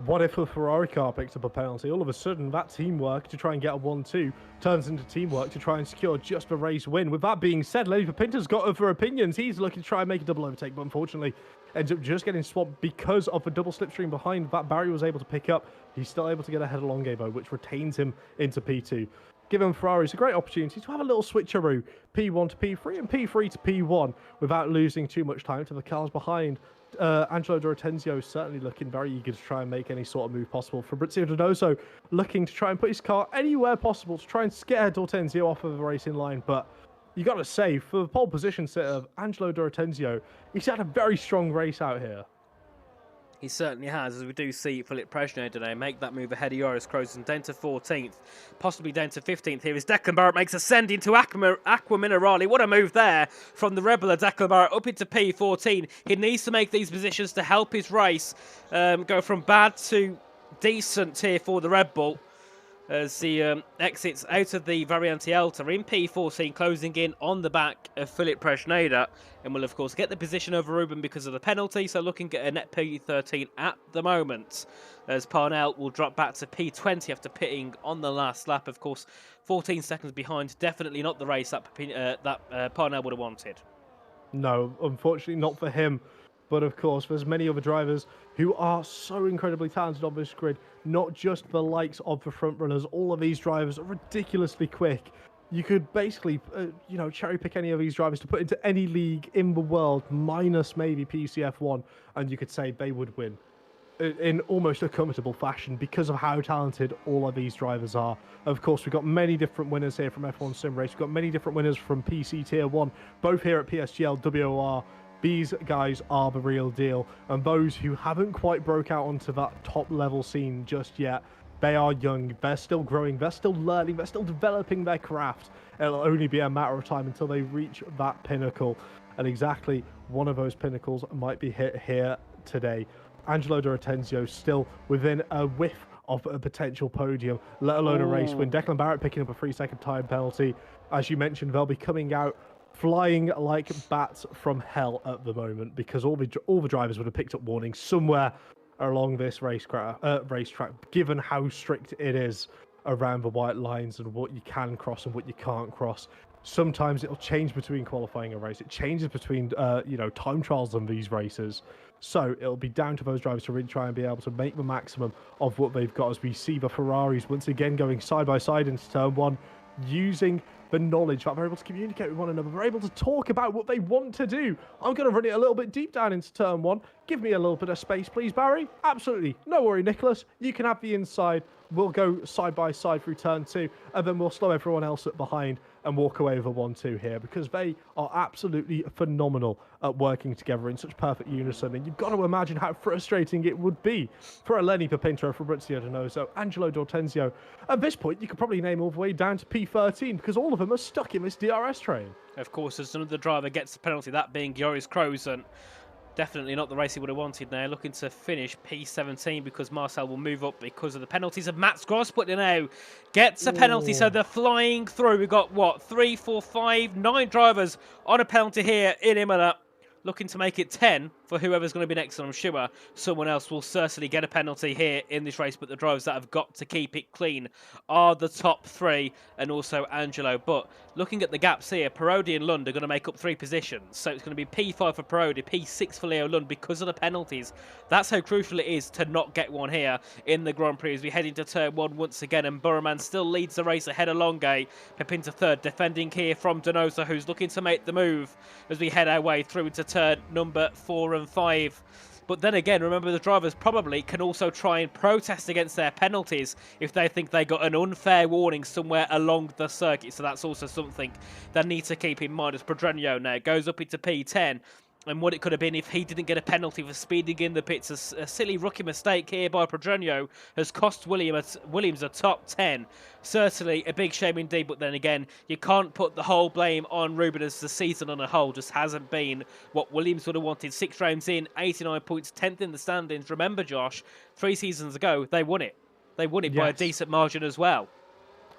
[SPEAKER 5] what if a Ferrari car picks up a penalty? All of a sudden, that teamwork to try and get a 1-2 turns into teamwork to try and secure just a race win. With that being said, Lenny Pepinta's got other opinions. He's looking to try and make a double overtake, but unfortunately ends up just getting swamped because of the double slipstream behind that Barry was able to pick up. He's still able to get ahead of Longevo, which retains him into P2. giving Ferraris a great opportunity to have a little switcheroo, P1 to P3 and P3 to P1, without losing too much time to the cars behind. Angelo D'Ortenzio is certainly looking very eager to try and make any sort of move possible. Fabrizio Donoso looking to try and put his car anywhere possible to try and scare D'Ortenzio off of the racing line. But you got to say, for the pole position sitter of Angelo D'Ortenzio, he's had a very strong race out here.
[SPEAKER 4] He certainly has, as we do see Philip Presnay today make that move ahead of Joris Krozen down to 14th, possibly down to 15th here as Declan Barrett makes a send into Aqua Minerali. What a move there from the Rebel of Declan Barrett up into P14. He needs to make these positions to help his race go from bad to decent here for the Red Bull as he exits out of the Variante Alta in P14, closing in on the back of Philip Presnay, and will of course get the position over Ruben because of the penalty, so looking at a net P13 at the moment, as Parnell will drop back to P20 after pitting on the last lap. Of course, 14 seconds behind, definitely not the race that Parnell would have wanted.
[SPEAKER 5] No, unfortunately not for him. But of course, there's many other drivers who are so incredibly talented on this grid, not just the likes of the front runners. All of these drivers are ridiculously quick. You could basically, cherry pick any of these drivers to put into any league in the world, minus maybe PCF1, and you could say they would win in almost a comfortable fashion because of how talented all of these drivers are. Of course, we've got many different winners here from F1 Sim Race. We've got many different winners from PC Tier 1, both here at PSGL, WOR. These guys are the real deal, and those who haven't quite broke out onto that top level scene just yet, they are young, they're still growing, they're still learning, they're still developing their craft. It'll only be a matter of time until they reach that pinnacle, and exactly one of those pinnacles might be hit here today. Angelo D'Ortenzio still within a whiff of a potential podium, let alone a race win. Declan Barrett picking up a 3-second time penalty. As you mentioned, they'll be coming out flying like bats from hell at the moment because all the drivers would have picked up warnings somewhere along this racetrack, given how strict it is around the white lines and what you can cross and what you can't cross. Sometimes it'll change between qualifying and race. It changes between time trials on these races. So it'll be down to those drivers to really try and be able to make the maximum of what they've got, as we see the Ferraris once again going side by side into turn one, using the knowledge that they're able to communicate with one another. They're able to talk about what they want to do. I'm going to run it a little bit deep down into turn one. Give me a little bit of space, please, Barry. Absolutely. No worry, Nicholas. You can have the inside. We'll go side by side through turn two, and then we'll slow everyone else up behind and walk away with a 1-2 here, because they are absolutely phenomenal at working together in such perfect unison. And you've got to imagine how frustrating it would be for Eleni Papinto, Fabrizio Donoso, Angelo D'Ortenzio. At this point, you could probably name all the way down to P13, because all of them are stuck in this DRS train.
[SPEAKER 4] Of course, as another driver gets the penalty, that being Joris Krozen. Definitely not the race he would have wanted now. Looking to finish P17 because Marcel will move up because of the penalties of Mats Grossput now gets a penalty. So they're flying through. We've got, 3, 4, 5, 9 drivers on a penalty here in Imola. Looking to make it 10 for whoever's going to be next, and I'm sure someone else will certainly get a penalty here in this race, but the drivers that have got to keep it clean are the top 3 and also Angelo. But looking at the gaps here, Parodi and Lund are going to make up 3 positions, so it's going to be P5 for Parodi, P6 for Leo Lund because of the penalties. That's how crucial it is to not get one here in the Grand Prix as we head into turn 1 once again, and Burman still leads the race ahead of Longue. Pepinto third, defending here from Donoso, who's looking to make the move as we head our way through into turn number 4 and 5. But then again, remember, the drivers probably can also try and protest against their penalties if they think they got an unfair warning somewhere along the circuit. So that's also something they need to keep in mind as Pedreño now goes up into P10. And what it could have been if he didn't get a penalty for speeding in the pits. A silly rookie mistake here by Pedreño has cost Williams a top 10. Certainly a big shame indeed, but then again, you can't put the whole blame on Ruben as the season on a whole just hasn't been what Williams would have wanted. 6 rounds in, 89 points, 10th in the standings. Remember, Josh, 3 seasons ago, they won it. They won it by a decent margin as well.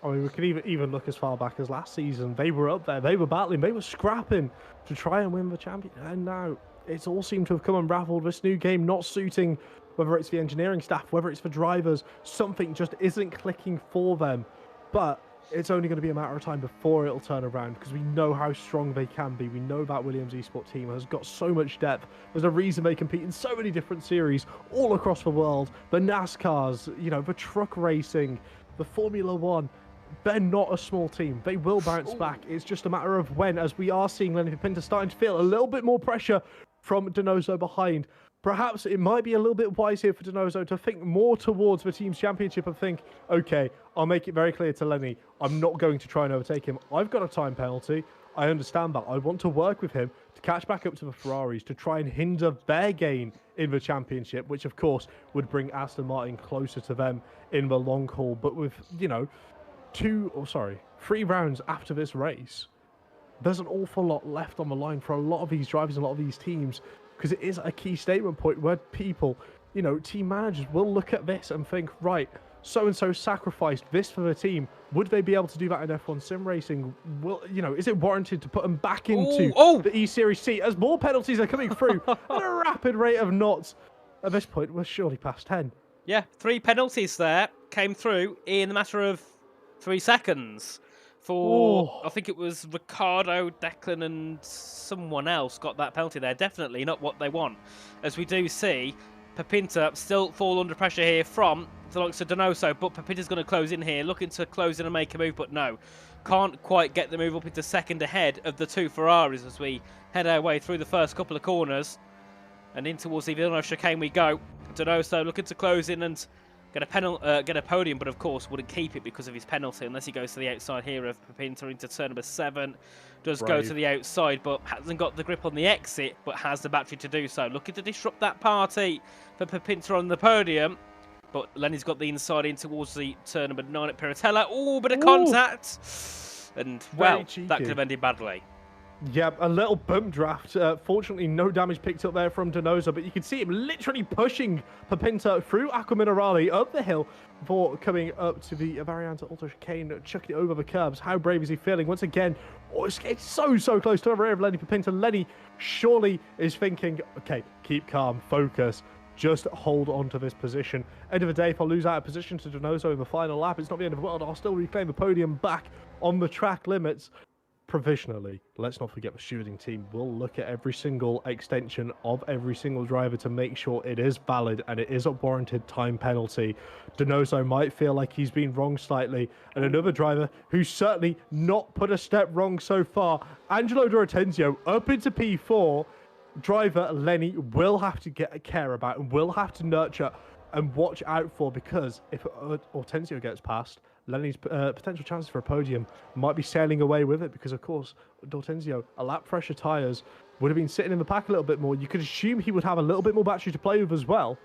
[SPEAKER 5] I mean, we could even look as far back as last season. They were up there. They were battling. They were scrapping to try and win the champion. And now it's all seemed to have come unraveled. This new game not suiting, whether it's the engineering staff, whether it's the drivers. Something just isn't clicking for them. But it's only going to be a matter of time before it'll turn around, because we know how strong they can be. We know that Williams eSport team has got so much depth. There's a reason they compete in so many different series all across the world. The NASCARs, the truck racing, the Formula One. they're not a small team. They will bounce back. It's just a matter of when, as we are seeing Lenny Pinto starting to feel a little bit more pressure from Donoso behind. Perhaps it might be a little bit wise here for Donoso to think more towards the team's championship and think, okay, I'll make it very clear to Lenny, I'm not going to try and overtake him. I've got a time penalty. I understand that. I want to work with him to catch back up to the Ferraris to try and hinder their gain in the championship, which of course would bring Aston Martin closer to them in the long haul. But with, 3 rounds after this race, there's an awful lot left on the line for a lot of these drivers and a lot of these teams, because it is a key statement point where people, team managers will look at this and think, right, so-and-so sacrificed this for the team. Would they be able to do that in F1 sim racing? Is it warranted to put them back into the E-Series C as more penalties are coming through at a rapid rate of knots? At this point, we're surely past 10.
[SPEAKER 4] Yeah, 3 penalties there came through in the matter of 3 seconds. I think it was Ricardo, Declan and someone else got that penalty there. Definitely not what they want. As we do see, Pepinta still fall under pressure here from the likes of Donoso, but Pepinta's going to close in here, looking to close in and make a move, but no. Can't quite get the move up into second ahead of the 2 Ferraris as we head our way through the first couple of corners. And in towards the Villeneuve chicane we go. Donoso looking to close in and get a podium, but of course wouldn't keep it because of his penalty unless he goes to the outside here of Pepinta into turn number 7. Does go to the outside, but hasn't got the grip on the exit, but has the battery to do so. Looking to disrupt that party for Pepinta on the podium, but Lenny's got the inside in towards the turn number 9 at Piratella. Oh, bit of contact, and well, that could have ended badly.
[SPEAKER 5] Yeah, a little bump draft. Fortunately, no damage picked up there from Donoso, but you can see him literally pushing Pepinta through Acqua Minerale up the hill before coming up to the Variante Ultra Chicane, chucking it over the curbs. How brave is he feeling? Once again, it's so close to the rear of Lenny Pepinta. Lenny surely is thinking, okay, keep calm, focus, just hold on to this position. End of the day, if I lose out of position to Donoso in the final lap, it's not the end of the world. I'll still reclaim the podium back on the track limits. Provisionally, let's not forget the shooting team will look at every single extension of every single driver to make sure it is valid and it is a warranted time penalty. Donoso might feel like he's been wrong slightly, and another driver who's certainly not put a step wrong so far, Angelo D'Ortenzio, up into P4. Driver Lenny will have to care about and will have to nurture and watch out for, because if Ortenzio gets past, Lenny's potential chances for a podium might be sailing away with it, because, of course, D'Ortenzio, a lap fresher tyres, would have been sitting in the pack a little bit more. You could assume he would have a little bit more battery to play with as well.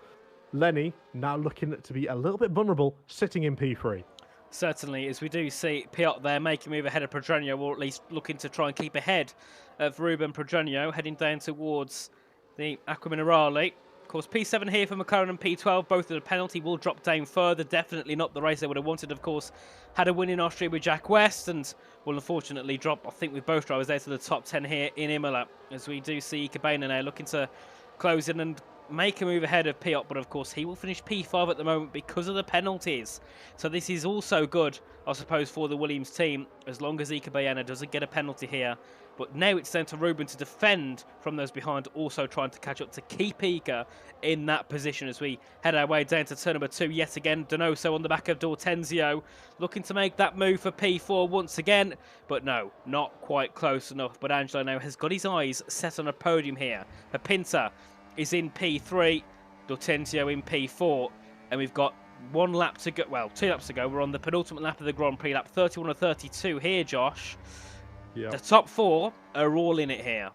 [SPEAKER 5] Lenny now looking to be a little bit vulnerable, sitting in P3.
[SPEAKER 4] Certainly, as we do see Piot there making a move ahead of Prodrenio, or at least looking to try and keep ahead of Ruben Prodrenio, heading down towards the Acqua Minerale. Of course, P7 here for McLaren and P12, both of the penalty will drop down further. Definitely not the race they would have wanted, of course. Had a win in Austria with Jack West, and will unfortunately drop, I think, with both drivers there to the top 10 here in Imola. As we do see Cabana now looking to close in and make a move ahead of Piot, but of course he will finish P5 at the moment because of the penalties. So this is also good, I suppose, for the Williams team, as long as Ika Bayana doesn't get a penalty here. But now it's down to Ruben to defend from those behind, also trying to catch up to keep Ika in that position as we head our way down to turn number 2 yet again. Donoso on the back of D'Ortenzio, looking to make that move for P4 once again, but no, not quite close enough. But Angelo now has got his eyes set on a podium here. Pepinta is in P3, D'Ortenzio in P4, and we've got 1 lap to go, well, 2 laps to go. We're on the penultimate lap of the Grand Prix, lap 31 or 32 here, Josh. Yep. The top 4 are all in it here.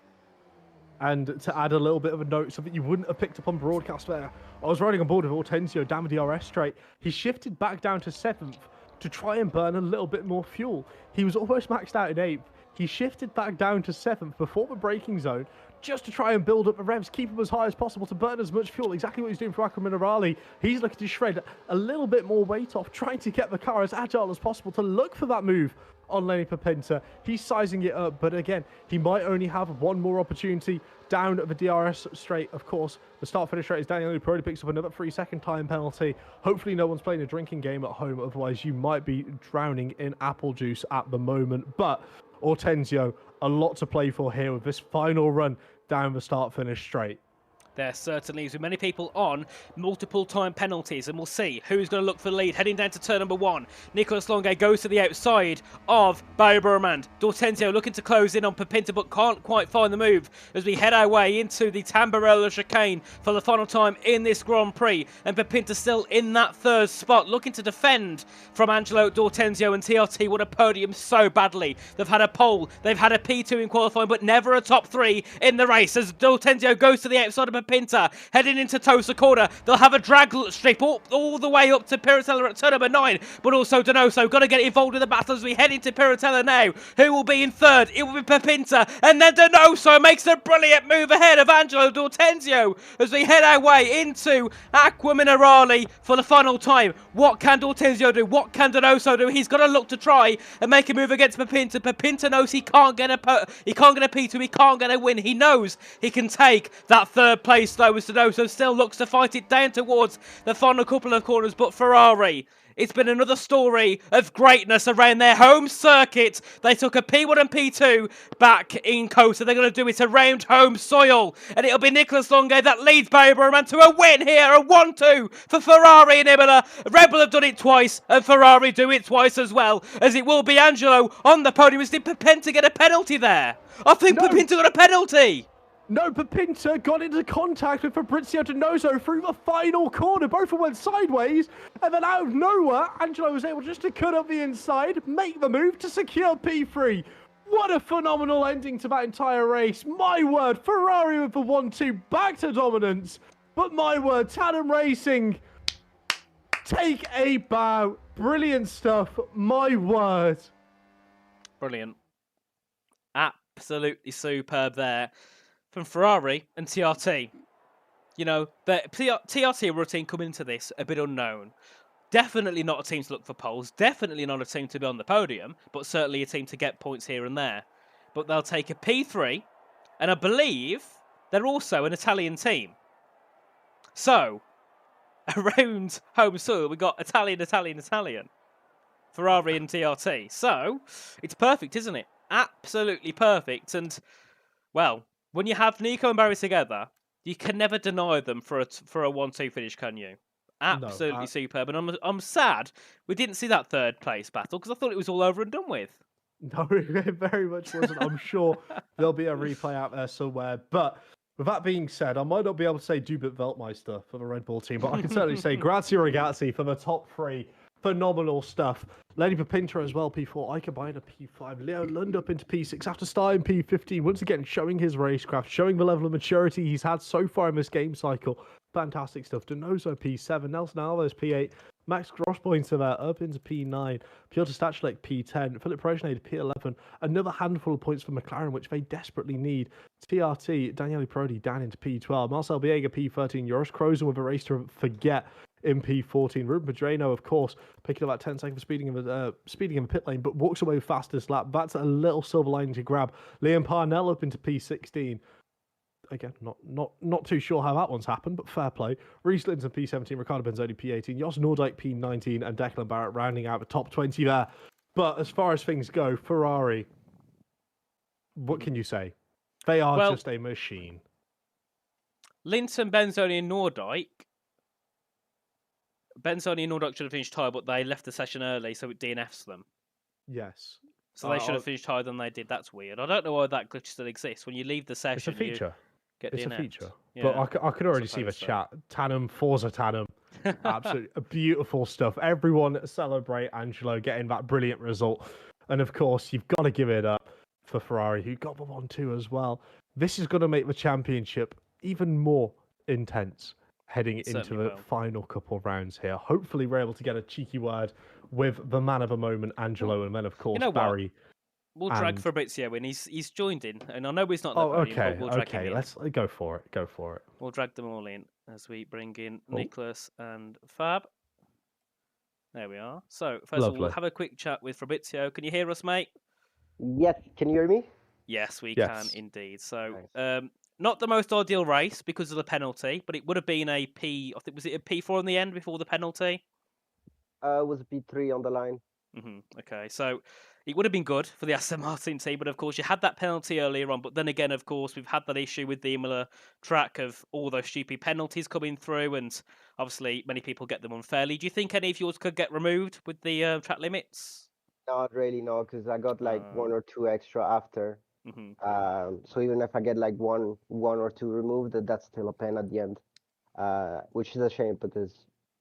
[SPEAKER 5] And to add a little bit of a note, something you wouldn't have picked up on broadcast there, I was riding on board with Ortenzio down the DRS straight. He shifted back down to 7th to try and burn a little bit more fuel. He was almost maxed out in 8th. He shifted back down to 7th before the braking zone just to try and build up the revs, keep them as high as possible to burn as much fuel. Exactly what he's doing for Acqua Minerale. He's looking to shred a little bit more weight off, trying to get the car as agile as possible to look for that move on Lenny Pepinta. He's sizing it up, but again, he might only have 1 more opportunity down at the DRS straight. Of course, the start-finish straight is Daniel Prodi picks up another 3-second time penalty. Hopefully no one's playing a drinking game at home, otherwise you might be drowning in apple juice at the moment. But Ortenzio, a lot to play for here with this final run down the start-finish straight.
[SPEAKER 4] There certainly is, with many people on multiple time penalties, and we'll see who's going to look for the lead. Heading down to turn number 1, Nicolas Longue goes to the outside of Bauberman. D'Ortenzio looking to close in on Pepinta, but can't quite find the move as we head our way into the Tamburello chicane for the final time in this Grand Prix. And Pepinta still in that third spot, looking to defend from Angelo D'Ortenzio, and TRT want a podium so badly. They've had a pole, they've had a P2 in qualifying, but never a top 3 in the race as D'Ortenzio goes to the outside of Pinta, heading into Tosa corner. They'll have a drag strip all the way up to Piratella at turn number 9, but also Donoso got to get involved in the battle as we head into Piratella now. Who will be in third? It will be Pepinta, and then Donoso makes a brilliant move ahead of Angelo D'Ortenzio as we head our way into Acqua Minerale for the final time. What can D'Ortenzio do? What can Donoso do? He's got to look to try and make a move against Pepinta. Pepinta knows he can't get a P2, he can't get a win. He knows he can take that third place though, as Donoso still looks to fight it down towards the final couple of corners, but Ferrari, it's been another story of greatness around their home circuit. They took a P1 and P2 back in Cosa. They're going to do it around home soil, and it'll be Nicolas Longue that leads Bauberman to a win here, a 1-2 for Ferrari and Imola. Red Bull have done it twice, and Ferrari do it twice as well, as it will be Angelo on the podium. Did Pepinta get a penalty there? I think Pepinta got a penalty.
[SPEAKER 5] No, Pepinta got into contact with Fabrizio Donoso through the final corner. Both of them went sideways, and then out of nowhere, Angelo was able just to cut up the inside, make the move to secure P3. What a phenomenal ending to that entire race. My word, Ferrari with the 1-2 back to dominance. But my word, Tandem Racing, take a bow. Brilliant stuff. My word.
[SPEAKER 4] Brilliant. Absolutely superb there from Ferrari and TRT. You know, the TRT were a team coming into this a bit unknown. Definitely not a team to look for poles. Definitely not a team to be on the podium, but certainly a team to get points here and there. But they'll take a P3, and I believe they're also an Italian team. So, around home soil, we've got Italian. Ferrari and TRT. So, it's perfect, isn't it? Absolutely perfect. And, well, when you have Nico and Barry together, you can never deny them for a 1-2 finish, can you? Absolutely superb. And I'm sad we didn't see that third place battle because I thought it was all over and done with.
[SPEAKER 5] No, it very much wasn't. I'm sure there'll be a replay out there somewhere. But with that being said, I might not be able to say Dubit Weltmeister for the Red Bull team, but I can certainly say grazie ragazzi for the top 3. Phenomenal stuff. Lenny Pepinta as well, P4. I combined a P5. Leo Lund up into P6 after starting P15. Once again, showing his racecraft, showing the level of maturity he's had so far in this game cycle. Fantastic stuff. Donoso P7. Nelson Alves P8. Max Grosspointer there up into P9. Piotr Stachlik P10. Philip Progenade P11. Another handful of points for McLaren, which they desperately need. TRT, Daniele Prodi down into P12. Marcel Biega P13. Joris Krozen with a race to forget in P14. Ruben Pedreno, of course, picking up that 10 seconds for speeding in the pit lane, but walks away with fastest lap. That's a little silver lining to grab. Liam Parnell up into P16. Again, not too sure how that one's happened, but fair play. Reece Linton P17, Ricardo Benzoni P18, Jos Nordijk P19, and Declan Barrett rounding out the top 20 there. But as far as things go, Ferrari, what can you say? They are just a machine.
[SPEAKER 4] Linton, Benzoni, and Nordijk. Benzoni and Nordijk should have finished higher, but they left the session early, so it DNFs them.
[SPEAKER 5] Yes.
[SPEAKER 4] So they should have finished higher than they did. That's weird. I don't know why that glitch still exists. When you leave the session,
[SPEAKER 5] it's a feature. It's
[SPEAKER 4] DNF'd.
[SPEAKER 5] a feature.
[SPEAKER 4] Yeah,
[SPEAKER 5] but I could already see the chat. Tandem, Forza Tandem. Absolutely beautiful stuff. Everyone celebrate Angelo getting that brilliant result. And of course, you've got to give it up for Ferrari, who got the 1-2 as well. This is going to make the championship even more intense heading into the final couple of rounds here. Hopefully, we're able to get a cheeky word with the man of the moment, Angelo, and then, of course, Barry.
[SPEAKER 4] We'll drag Fabrizio in. He's joined in, and I know he's not that
[SPEAKER 5] okay,
[SPEAKER 4] but we'll drag him in.
[SPEAKER 5] Let's go for it. Go for it.
[SPEAKER 4] We'll drag them all in as we bring in Nicholas and Fab. There we are. So, first of all, we'll have a quick chat with Fabrizio. Can you hear us, mate?
[SPEAKER 6] Yes. Can you hear me?
[SPEAKER 4] Yes, we can indeed. So, not the most ideal race because of the penalty, but it would have been a P. I think was it a P4 in the end before the penalty?
[SPEAKER 6] It was a P3 on the line.
[SPEAKER 4] Okay, so it would have been good for the Aston Martin team, but of course you had that penalty earlier on. But then again, of course, we've had that issue with the Imola track of all those stupid penalties coming through, and obviously many people get them unfairly. Do you think any of yours could get removed with the track limits?
[SPEAKER 6] Not really, no, because I got like one or two extra after.
[SPEAKER 4] Hmm.
[SPEAKER 6] So even if I get like one or two removed, that's still a pen at the end. Which is a shame because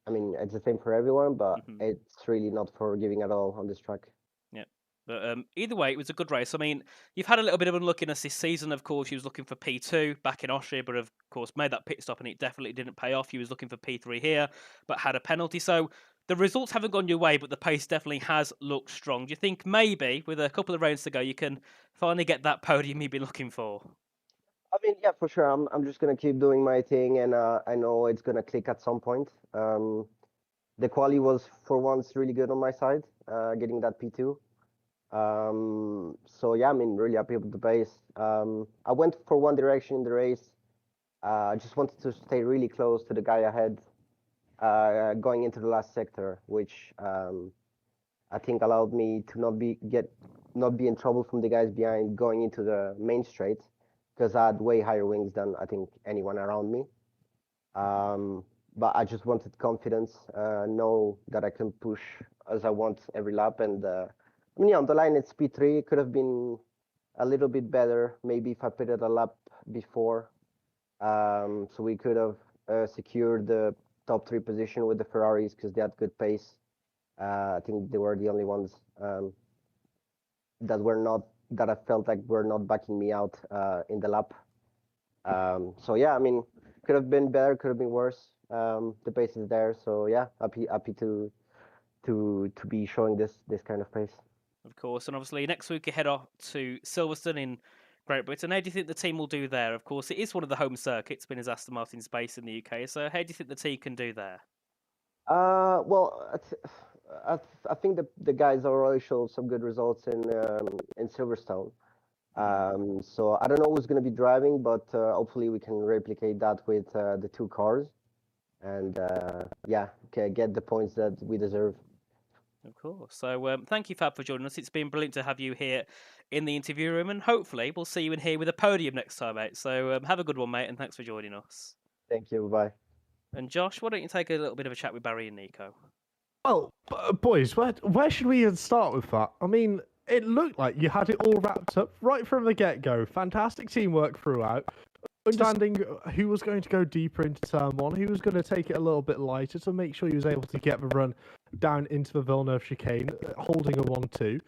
[SPEAKER 6] I mean it's the same for everyone, but
[SPEAKER 4] Hmm.
[SPEAKER 6] it's really not forgiving at all on this track.
[SPEAKER 4] Yeah. But either way, it was a good race. I mean, you've had a little bit of unluckiness this season. Of course, he was looking for P2 back in Austria, but of course made that pit stop and it definitely didn't pay off. He was looking for P3 here, but had a penalty. So the results haven't gone your way, but the pace definitely has looked strong. Do you think maybe with a couple of rounds to go, you can finally get that podium you've been looking for?
[SPEAKER 6] I mean, yeah, for sure. I'm just gonna keep doing my thing, and I know it's gonna click at some point. The quali was for once really good on my side, getting that P2. So yeah, I mean, really happy with the pace. I went for one direction in the race. I just wanted to stay really close to the guy ahead, going into the last sector, which I think allowed me to not be in trouble from the guys behind going into the main straight, because I had way higher wings than I think anyone around me. But I just wanted confidence, know that I can push as I want every lap. And I mean, yeah, on the line it's P3. It could have been a little bit better, maybe if I pitted a lap before. So we could have secured the top 3 position with the Ferraris because they had good pace. I think they were the only ones that I felt like were not backing me out in the lap. So yeah, I mean, could have been better, could have been worse. The pace is there, so yeah, happy to be showing this kind of pace.
[SPEAKER 4] Of course, and obviously next week you head off to Silverstone in Great Britain. How do you think the team will do there? Of course, it is one of the home circuits, been as Aston Martin's base in the UK. So how do you think the team can do there?
[SPEAKER 6] Well, I think the guys already showed some good results in Silverstone. So I don't know who's going to be driving, but hopefully we can replicate that with the 2 cars, and yeah, get the points that we deserve.
[SPEAKER 4] Of course. So thank you, Fab, for joining us. It's been brilliant to have you here in the interview room, and hopefully we'll see you in here with a podium next time, mate. So have a good one, mate, and thanks for joining us.
[SPEAKER 6] Thank you. Bye.
[SPEAKER 4] And Josh, why don't you take a little bit of a chat with Barry and Nico?
[SPEAKER 5] Well, boys, where should we even start with that? I mean, it looked like you had it all wrapped up right from the get-go. Fantastic teamwork throughout. Understanding who was going to go deeper into turn 1, who was going to take it a little bit lighter to make sure he was able to get the run down into the Villeneuve chicane, holding a 1-2.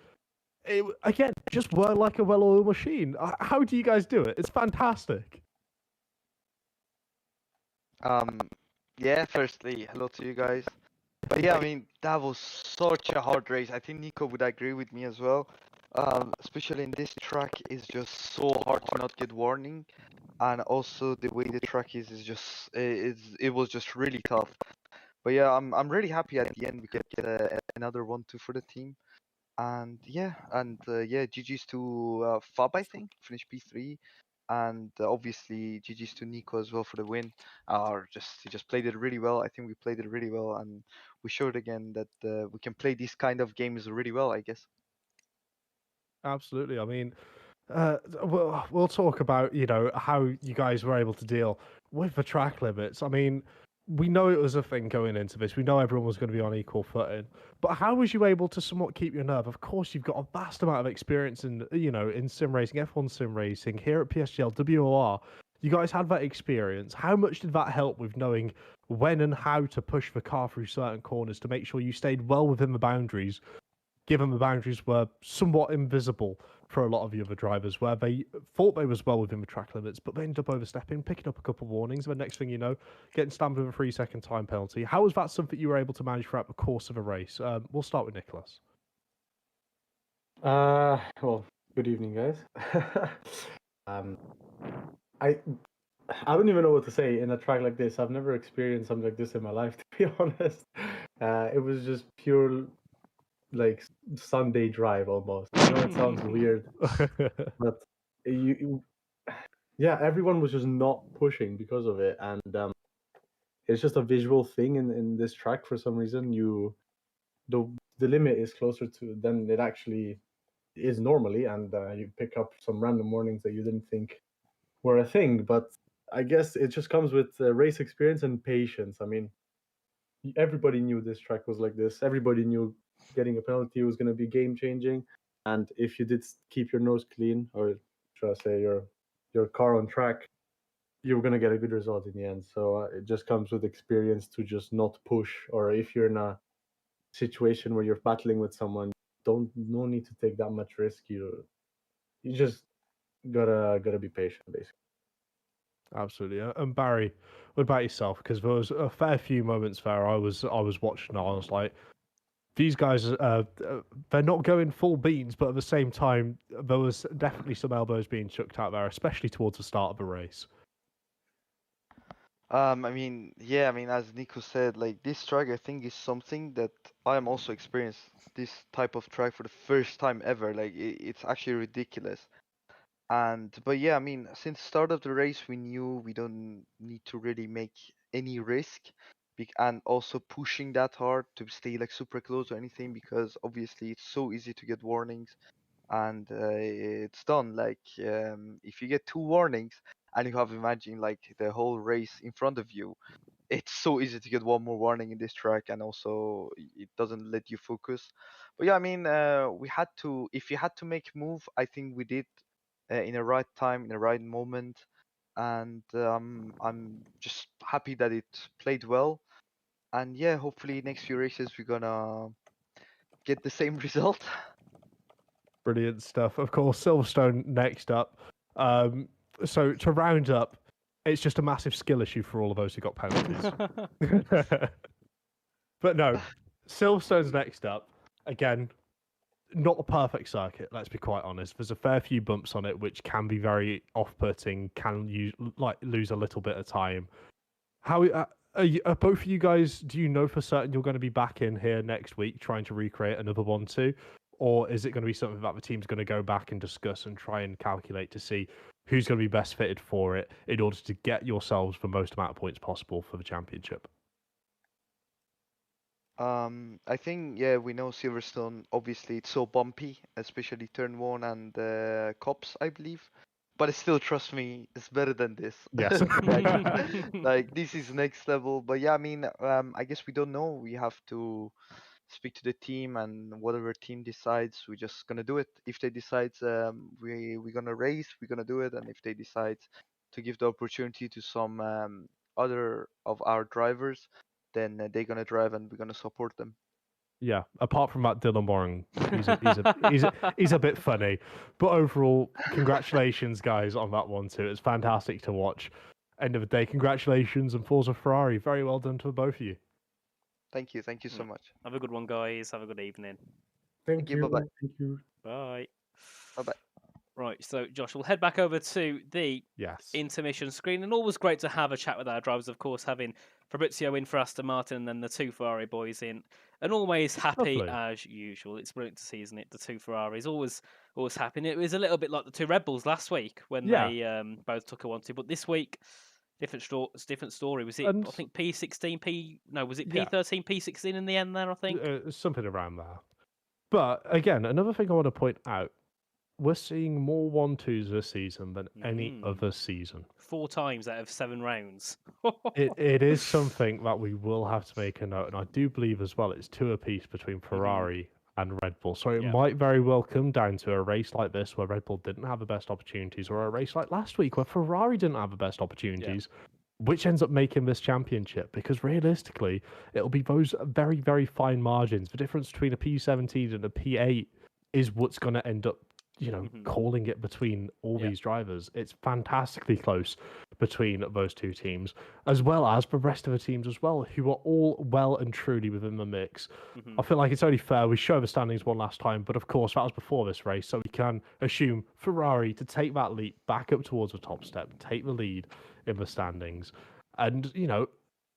[SPEAKER 5] Again, just worked like a well-oiled machine. How do you guys do it? It's fantastic.
[SPEAKER 7] Yeah, firstly, hello to you guys. But yeah, I mean, that was such a hard race. I think Nico would agree with me as well. Especially in this track, it's just so hard to not get warning. And also the way the track is just, it was just really tough. But yeah, I'm really happy at the end we could get another 1-2 for the team. And yeah, GG's to Fab, I think, finished P3. And obviously GG's to Nico as well for the win. He just played it really well. I think we played it really well, and we showed again that we can play these kind of games really well, I guess.
[SPEAKER 5] Absolutely. I mean, we'll talk about, how you guys were able to deal with the track limits. I mean, we know it was a thing going into this. We know everyone was going to be on equal footing. But how was you able to somewhat keep your nerve? Of course, you've got a vast amount of experience in, in sim racing, F1 sim racing, here at PSGL, WOR. You guys had that experience. How much did that help with knowing when and how to push the car through certain corners to make sure you stayed well within the boundaries, given the boundaries were somewhat invisible for a lot of the other drivers, where they thought they was well within the track limits, but they ended up overstepping, picking up a couple of warnings, and the next thing you know, getting stamped with a 3-second time penalty. How was that something you were able to manage throughout the course of a race? We'll start with Nicholas.
[SPEAKER 8] Well, good evening, guys. I don't even know what to say in a track like this. I've never experienced something like this in my life, to be honest. It was just pure, like, Sunday drive almost. I know it sounds weird, but yeah, everyone was just not pushing because of it, and it's just a visual thing in this track for some reason. The limit is closer to than it actually is normally, and you pick up some random warnings that you didn't think were a thing. But I guess it just comes with race experience and patience. I mean, everybody knew this track was like this. Everybody knew getting a penalty was going to be game changing. And if you did keep your nose clean, or should I say your car on track, you were going to get a good result in the end. So it just comes with experience to just not push. Or if you're in a situation where you're battling with someone, no need to take that much risk. You just gotta be patient, basically.
[SPEAKER 5] Absolutely. And Barry, what about yourself? Because there was a fair few moments there I was watching and I was like, these guys, they're not going full beans, but at the same time, there was definitely some elbows being chucked out there, especially towards the start of the race.
[SPEAKER 7] I mean, yeah, I mean, as Nico said, like this track, I think is something that I am also experienced this type of track for the first time ever. Like it's actually ridiculous. But yeah, I mean, since the start of the race, we knew we don't need to really make any risk, and also pushing that hard to stay like super close or anything, because obviously it's so easy to get warnings, and it's done. Like if you get 2 warnings and you have imagine like the whole race in front of you, it's so easy to get one more warning in this track, and also it doesn't let you focus. But yeah, I mean, we had to. If you had to make move, I think we did in the right time, in the right moment, and I'm just happy that it played well. And yeah, hopefully next few races we're gonna get the same result.
[SPEAKER 5] Brilliant stuff. Of course, Silverstone next up. So to round up, it's just a massive skill issue for all of those who got penalties. But no, Silverstone's next up. Again, not a perfect circuit, let's be quite honest. There's a fair few bumps on it, which can be very off-putting, can lose a little bit of time. How are both of you guys, do you know for certain you're going to be back in here next week trying to recreate another 1-2? Or is it going to be something that the team's going to go back and discuss and try and calculate to see who's going to be best fitted for it in order to get yourselves the most amount of points possible for the championship?
[SPEAKER 7] I think yeah, we know Silverstone. Obviously, it's so bumpy, especially turn 1 and cops, I believe. But still, trust me, it's better than this.
[SPEAKER 5] Yes.
[SPEAKER 7] like this is next level. But yeah, I mean, I guess we don't know. We have to speak to the team, and whatever team decides, we're just gonna do it. If they decide we're gonna race, we're gonna do it. And if they decide to give the opportunity to some other of our drivers, then they're gonna drive, and we're gonna support them.
[SPEAKER 5] Yeah, apart from that, Dylan Warren, he's a bit funny, but overall, congratulations, guys, on that one too. It's fantastic to watch. End of the day, congratulations and Forza Ferrari. Very well done to both of you.
[SPEAKER 7] Thank you so much.
[SPEAKER 4] Have a good one, guys. Have a good evening.
[SPEAKER 8] Thank you.
[SPEAKER 7] Bye-bye.
[SPEAKER 8] Thank you.
[SPEAKER 4] Bye.
[SPEAKER 7] Bye-bye.
[SPEAKER 4] Right, so Josh, we'll head back over to the intermission screen, and always great to have a chat with our drivers, of course, having Fabrizio in for Aston Martin and then the 2 Ferrari boys in, and always happy
[SPEAKER 5] Lovely.
[SPEAKER 4] as usual. It's brilliant to see, isn't it? The 2 Ferraris always happy. And it was a little bit like the 2 Red Bulls last week when they both took a 1-2, but this week different story. Was it? I think P16, was it P13, P16 in the end there? I think
[SPEAKER 5] something around there. But again, another thing I want to point out. We're seeing more 1-2s this season than any other season.
[SPEAKER 4] 4 times out of 7 rounds.
[SPEAKER 5] it is something that we will have to make a note, and I do believe as well it's 2 apiece between Ferrari and Red Bull. So it might very well come down to a race like this where Red Bull didn't have the best opportunities, or a race like last week where Ferrari didn't have the best opportunities, which ends up making this championship. Because realistically, it'll be those very, very fine margins. The difference between a P17 and a P8 is what's going to end up calling it between all these drivers. It's fantastically close between those 2 teams, as well as the rest of the teams as well, who are all well and truly within the mix. I feel like it's only fair we show the standings one last time, but of course that was before this race, so we can assume Ferrari to take that leap back up towards the top step, take the lead in the standings. And,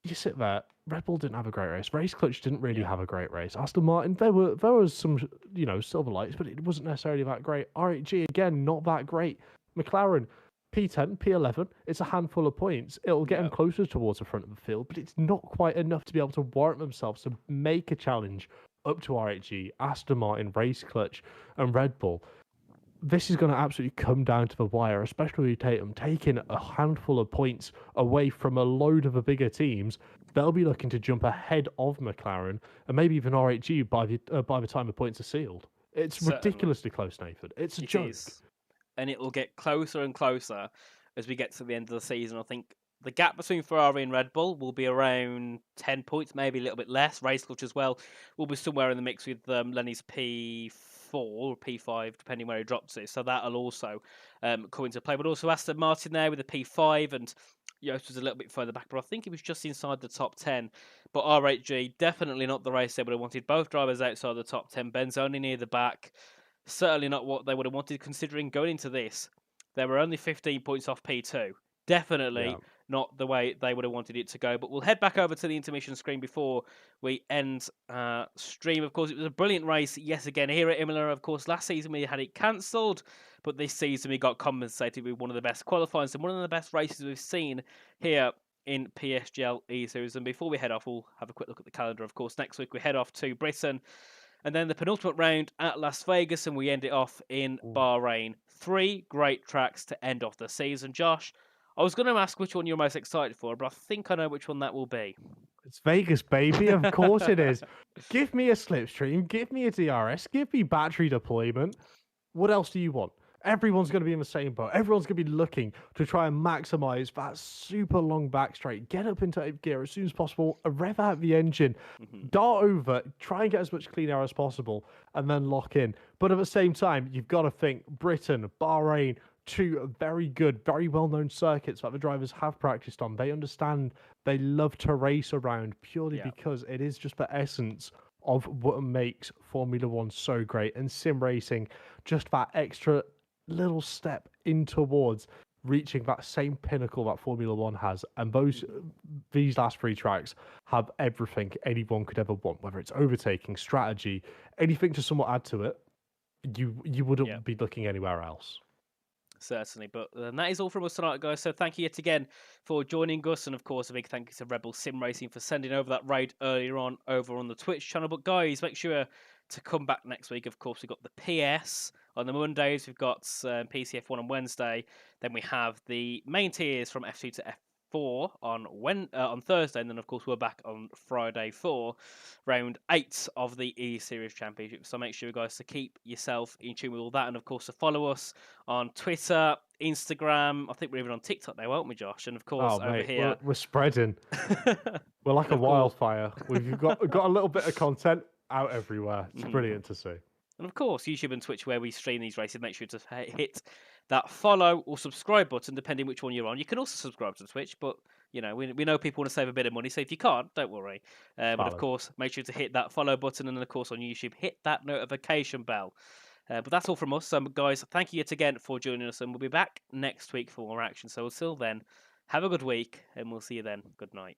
[SPEAKER 5] you sit there, Red Bull didn't have a great race. Race Clutch didn't really have a great race. Aston Martin, there was some, silver lights, but it wasn't necessarily that great. RHG, again, not that great. McLaren, P10, P11, it's a handful of points. It'll get them closer towards the front of the field, but it's not quite enough to be able to warrant themselves to make a challenge up to RHG, Aston Martin, Race Clutch, and Red Bull. This is going to absolutely come down to the wire, especially with Tatum taking a handful of points away from a load of the bigger teams. They'll be looking to jump ahead of McLaren and maybe even RHG by the time the points are sealed. It's
[SPEAKER 4] Certainly.
[SPEAKER 5] ridiculously close, Nathan. It's a
[SPEAKER 4] It
[SPEAKER 5] joke.
[SPEAKER 4] is. And it will get closer and closer as we get to the end of the season. I think the gap between Ferrari and Red Bull will be around 10 points, maybe a little bit less. Race Clutch as well will be somewhere in the mix with Lenny's P4 or P5, depending where he drops it. So that'll also come into play. But also Aston Martin there with a P5, and Yost was a little bit further back, but I think he was just inside the top 10. But RHG, definitely not the race they would have wanted. Both drivers outside the top 10. Ben's only near the back. Certainly not what they would have wanted, considering going into this, they were only 15 points off P2. Definitely
[SPEAKER 5] Yeah.
[SPEAKER 4] not the way they would have wanted it to go. But we'll head back over to the intermission screen before we end stream. Of course, it was a brilliant race yet again here at Imola. Of course, last season we had it cancelled, but this season we got compensated with one of the best qualifiers and one of the best races we've seen here in PSGL E-Series. And before we head off, we'll have a quick look at the calendar. Of course, next week we head off to Britain, and then the penultimate round at Las Vegas, and we end it off in Bahrain. 3 great tracks to end off the season. Josh, I was going to ask which one you're most excited for, but I think I know which one that will be.
[SPEAKER 5] It's Vegas, baby. Of course it is. Give me a slipstream. Give me a DRS. Give me battery deployment. What else do you want? Everyone's going to be in the same boat. Everyone's going to be looking to try and maximize that super long back straight. Get up into 8th gear as soon as possible. Rev out the engine. Dart over. Try and get as much clean air as possible. And then lock in. But at the same time, you've got to think Britain, Bahrain, 2 very good, very well-known circuits that the drivers have practiced on. They understand. They love to race around purely because it is just the essence of what makes Formula One so great, and sim racing, just that extra little step in towards reaching that same pinnacle that Formula One has. And these last 3 tracks have everything anyone could ever want, whether it's overtaking, strategy, anything to somewhat add to it. You wouldn't be looking anywhere else.
[SPEAKER 4] Certainly, but that is all from us tonight, guys. So thank you yet again for joining us, and of course a big thank you to Red Bull Sim Racing for sending over that raid earlier on over on the Twitch channel. But guys, make sure to come back next week. Of course, we've got the PS on the Mondays, we've got PCF1 on Wednesday, then we have the main tiers from F2 to F4 on Thursday, and then of course we're back on Friday for round 8 of the E-Series Championship. So make sure, guys, to keep yourself in tune with all that, and of course to follow us on Twitter, Instagram. I think we're even on TikTok now, aren't we, Josh? And of course over here
[SPEAKER 5] we're spreading. We're like a wildfire. We've got a little bit of content out everywhere. It's brilliant to see.
[SPEAKER 4] And of course, YouTube and Twitch, where we stream these races, make sure to hit that follow or subscribe button, depending which one you're on. You can also subscribe to Twitch, but you know we know people want to save a bit of money, so if you can't, don't worry. But of course, make sure to hit that follow button, and then of course on YouTube, hit that notification bell. But that's all from us, guys. Thank you yet again for joining us, and we'll be back next week for more action. So until then, have a good week, and we'll see you then. Good night.